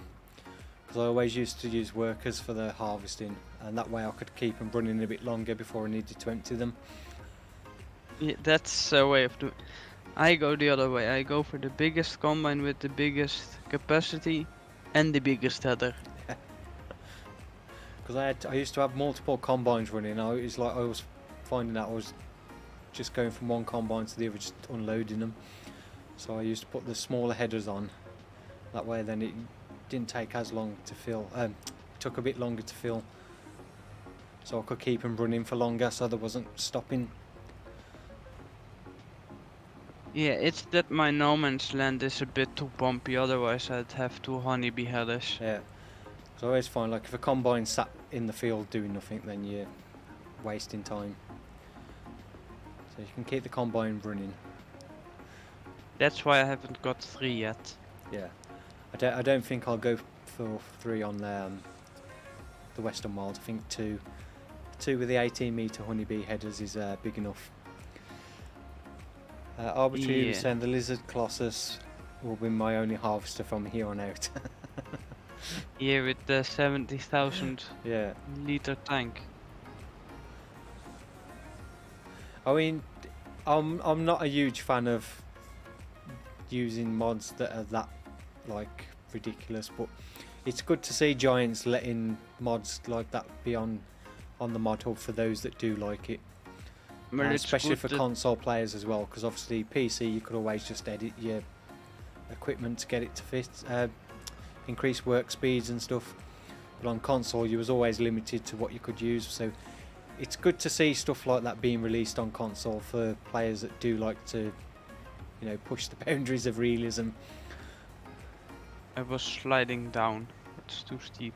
because I always used to use workers for the harvesting, and that way I could keep them running a bit longer before I needed to empty them. Yeah, that's a way of doing. I go the other way. I go for the biggest combine with the biggest capacity and the biggest header. Because I used to have multiple combines running. I was finding out I was just going from one combine to the other, just unloading them. So I used to put the smaller headers on. That way, then it didn't take as long to fill. Took a bit longer to fill, so I could keep them running for longer, so there wasn't stopping. Yeah, it's that my no man's land is a bit too bumpy. Otherwise, I'd have 2 honeybee headers. Yeah. So I always find, like, if a combine sat in the field doing nothing, then you're wasting time. So you can keep the combine running. That's why I haven't got 3 yet. Yeah. I don't think I'll go for 3 on the Western Wild. I think 2 with the 18-meter honeybee headers is big enough. Arbitrary was Yeah. saying the Lizard Colossus will be my only harvester from here on out. Yeah, with the 70,000 Yeah. liter tank. I mean, I'm not a huge fan of using mods that are that, like, ridiculous, but it's good to see Giants letting mods like that be on the mod hub for those that do like it. Well, it's Especially good for that- console players as well, because obviously PC you could always just edit your equipment to get it to fit, increase work speeds and stuff, but on console you was always limited to what you could use. So it's good to see stuff like that being released on console for players that do like to, you know, push the boundaries of realism. I was sliding down. It's too steep.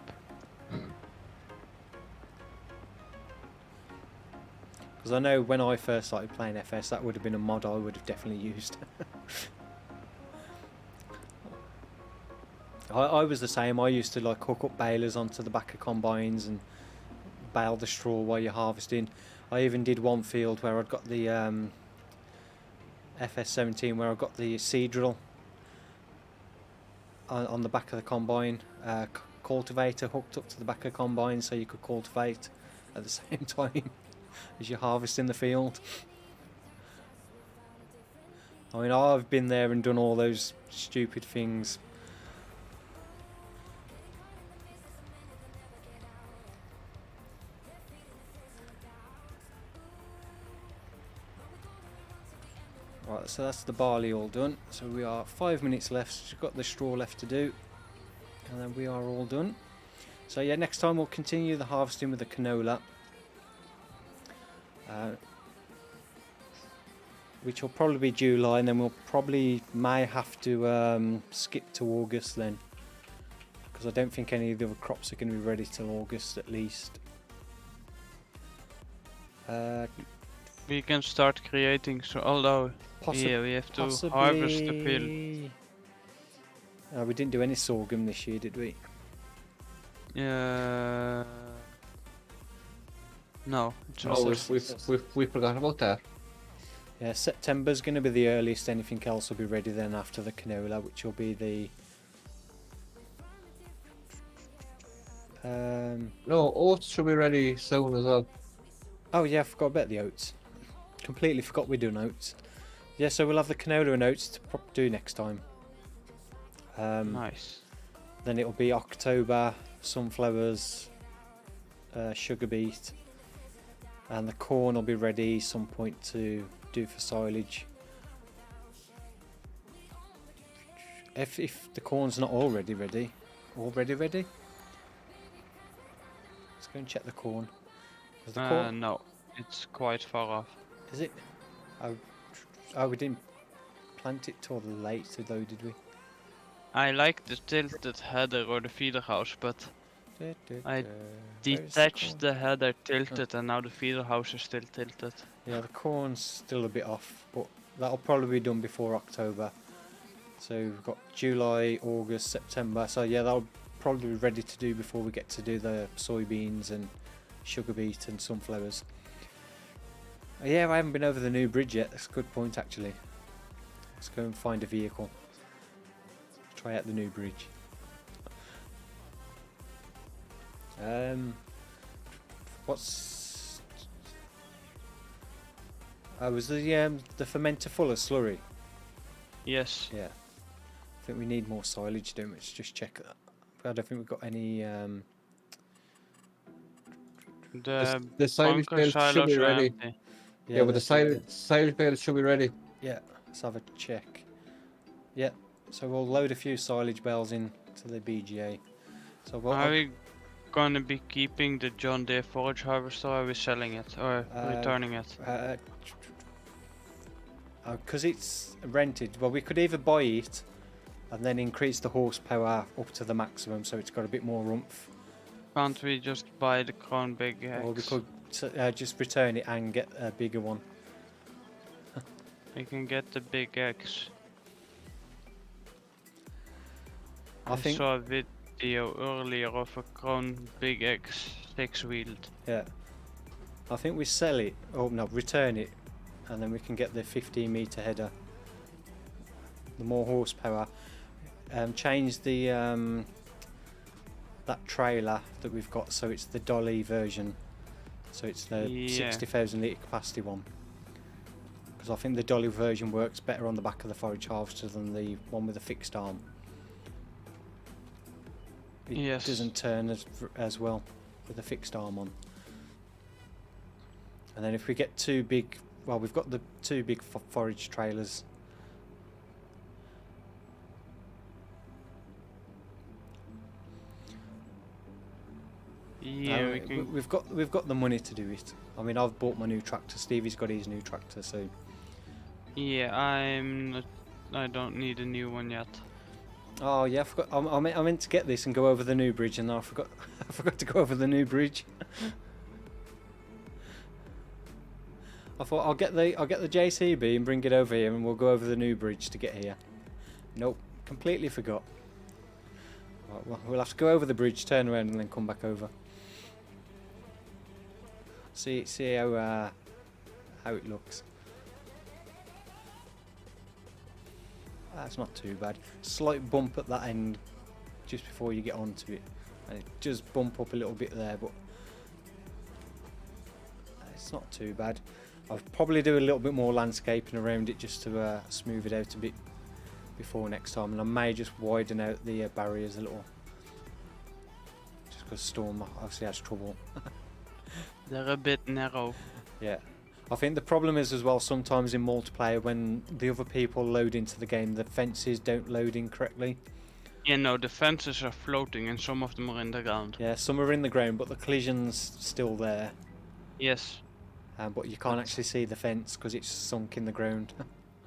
Because I know when I first started playing FS, that would have been a mod I would have definitely used. I was the same. I used to, like, hook up balers onto the back of combines and bale the straw while you're harvesting. I even did one field where I'd got the FS17, where I got the seed drill on the back of the combine, cultivator hooked up to the back of the combine, so you could cultivate at the same time as you're harvesting the field. I mean, I've been there and done all those stupid things. Right, so that's the barley all done. So we are 5 minutes left. We've got the straw left to do, and then we are all done. So yeah, next time we'll continue the harvesting with the canola, which will probably be July, and then we'll may have to skip to August then, because I don't think any of the other crops are going to be ready till August at least. We can start creating, so although yeah, we have to harvest the field. We didn't do any sorghum this year, did we? No, it's Oh, August. we forgot about that. Yeah, September's going to be the earliest. Anything else will be ready then after the canola, which will be the No, oats should be ready soon as well. oh yeah, I forgot about the oats. Completely forgot we're doing oats. Yeah, so we'll have the canola and oats to do next time. Nice. Then it'll be October, sunflowers, sugar beet, and the corn will be ready some point to do for silage. If the corn's not already ready, let's go and check the corn. Is the corn? No, it's quite far off. Is it? Oh, we didn't plant it till later though, did we? I like the tilted header or the feeder house, but I detached the header tilted and now the feeder house is still tilted. Yeah, the corn's still a bit off, but that'll probably be done before October. So we've got July, August, September. So yeah, that'll probably be ready to do before we get to do the soybeans and sugar beet and sunflowers. Yeah, I haven't been over the new bridge yet. That's a good point actually. Let's go and find a vehicle. Try out the new bridge. What's... was the fermenter full of slurry? Yes. Yeah. I think we need more silage, don't we? Let's just check that. I don't think we've got any... The silage bunker bales should silos be are ready. empty. Yeah, but the that's it. silage bales should be ready. Yeah, let's have a check. Yeah, so we'll load a few silage bales in to the BGA. So Are we gonna be keeping the John Deere forage harvester, or are we selling it or returning it? Because it's rented, well, we could either buy it and then increase the horsepower up to the maximum so it's got a bit more oomph, Can't we just buy the Crown Big X? or we could just return it and get a bigger one. We can get the Big X. I think, saw a video earlier of a Crown Big X 6-wheeled. yeah, I think we sell it, or no, return it, and then we can get the 15-meter header, the more horsepower. Change the that trailer that we've got so it's the dolly version, so it's the 60,000 litre capacity one, because I think the dolly version works better on the back of the forage harvester than the one with a fixed arm. It doesn't turn as well with a fixed arm on. And then if we get two big, well, we've got the two big forage trailers. Yeah, we can. We've got the money to do it. I mean, I've bought my new tractor. Stevie's got his new tractor, so Yeah, I don't need a new one yet. oh yeah, I forgot. I meant to get this and go over the new bridge, and I forgot. I forgot to go over the new bridge. I thought I'll get the JCB and bring it over here, and we'll go over the new bridge to get here. Nope, completely forgot. Right, well, we'll have to go over the bridge, turn around, and then come back over. See how it looks. That's not too bad. Slight bump at that end just before you get onto it, and it does bump up a little bit there, but it's not too bad. I'll probably do a little bit more landscaping around it just to smooth it out a bit before next time, and I may just widen out the barriers a little, just because Storm obviously has trouble. They're a bit narrow. Yeah, I think the problem is as well sometimes in multiplayer when the other people load into the game, the fences don't load in correctly. Yeah, no, the fences are floating and some of them are in the ground. Yeah, some are in the ground, but the collision's still there. Yes. But you can't actually see the fence because it's sunk in the ground.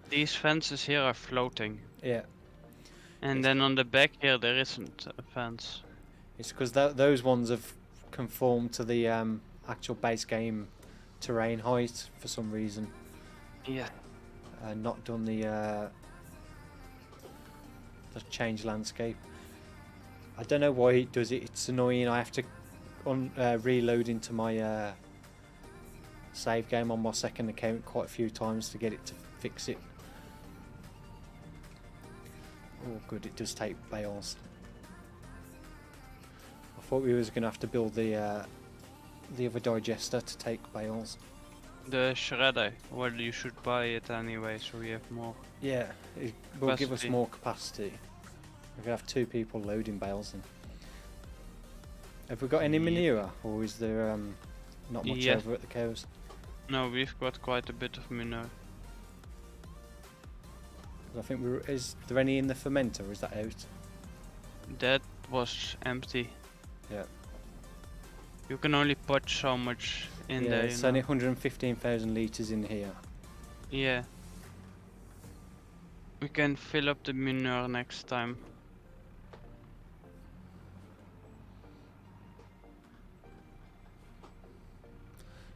These fences here are floating. Yeah, And then on the back here there isn't a fence. it's because those ones have conformed to the actual base game terrain height for some reason, Yeah. and not done the change landscape. I don't know why it does it. It's annoying. I have to reload into my save game on my second account quite a few times to get it to fix it. Oh good, it does take bales. I thought we was going to have to build the other digester to take bales. The shredder. Well, you should buy it anyway, so we have more. Yeah, it will give us Capacity. more capacity. We're going to have two people loading bales then. Have we got any Yeah. manure, or is there not much Yeah. over at the cows? No, we've got quite a bit of manure. I think is there any in the fermenter, or is that out? That was empty. Yeah. You can only put so much in Yeah, there. it's you only know. 115,000 litres in here. Yeah. We can fill up the manure next time.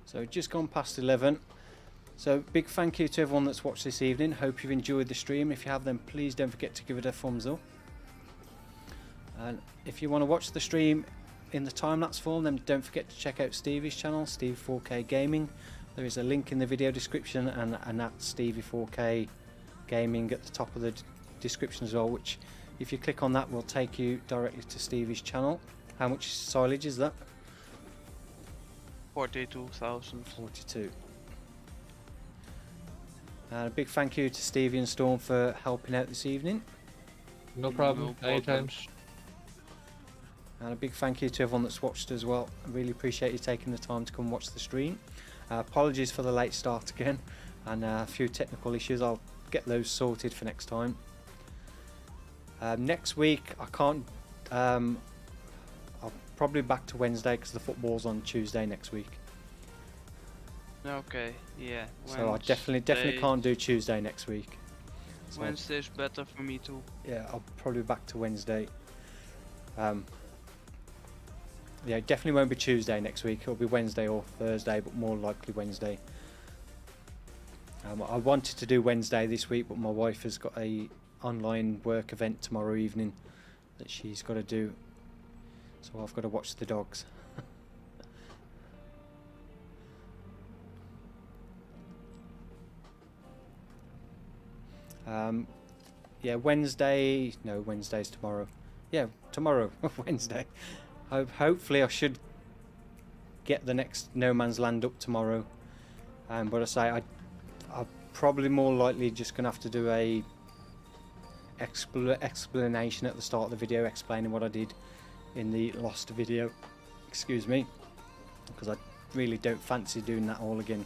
So just gone past 11. So big thank you to everyone that's watched this evening. Hope you've enjoyed the stream. If you have, then please don't forget to give it a thumbs up. And if you want to watch the stream in the time-lapse form, then don't forget to check out Stevie's channel, Stevie 4K Gaming. There is a link in the video description, and that's Stevie 4K Gaming at the top of the description as well, which if you click on that will take you directly to Stevie's channel. How much silage is that? 42,000. 42. And a big thank you to Stevie and Storm for helping out this evening. No problem. No Anytime. problems. And a big thank you to everyone that's watched as well. I really appreciate you taking the time to come watch the stream. Apologies for the late start again, and a few technical issues. I'll get those sorted for next time. Next week I can't. I'll probably back to Wednesday because the football's on Tuesday next week. Okay, yeah. So I definitely can't do Tuesday next week. So Wednesday's better for me too. yeah, I'll probably back to Wednesday. Yeah, it definitely won't be Tuesday next week. It'll be Wednesday or Thursday, but more likely Wednesday. I wanted to do Wednesday this week, but my wife has got a online work event tomorrow evening that she's got to do, so I've got to watch the dogs. Yeah, Wednesday. No, Wednesday's tomorrow. Yeah, tomorrow, Wednesday. Hopefully, I should get the next No Man's Land up tomorrow. But I say I'm probably more likely just gonna have to do a explanation at the start of the video, explaining what I did in the lost video. Excuse me, because I really don't fancy doing that all again.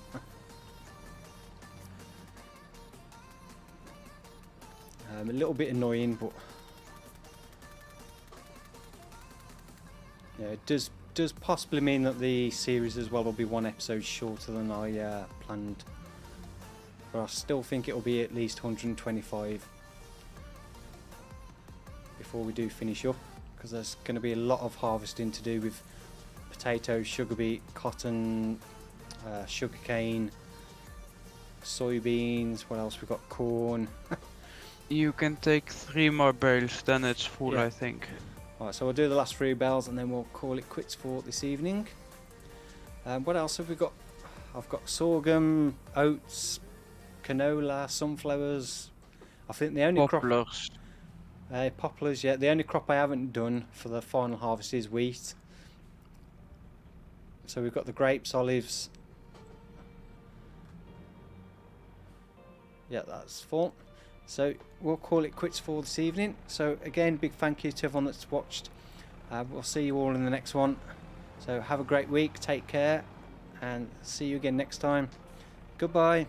A little bit annoying, but yeah, it does possibly mean that the series as well will be one episode shorter than I planned, but I still think it will be at least 125 before we do finish up, because there's going to be a lot of harvesting to do with potatoes, sugar beet, cotton, sugarcane, soybeans. What else? We've got corn. You can take 3 more bales, then it's full, Yeah. I think. Alright, so we'll do the last 3 bells and then we'll call it quits for this evening. What else have we got? I've got sorghum, oats, canola, sunflowers. I think the only Poplars. crop... poplars, yeah. The only crop I haven't done for the final harvest is wheat. So we've got the grapes, olives. Yeah, that's full. So we'll call it quits for this evening. So again, big thank you to everyone that's watched. We'll see you all in the next one. So have a great week, take care, and see you again next time. Goodbye.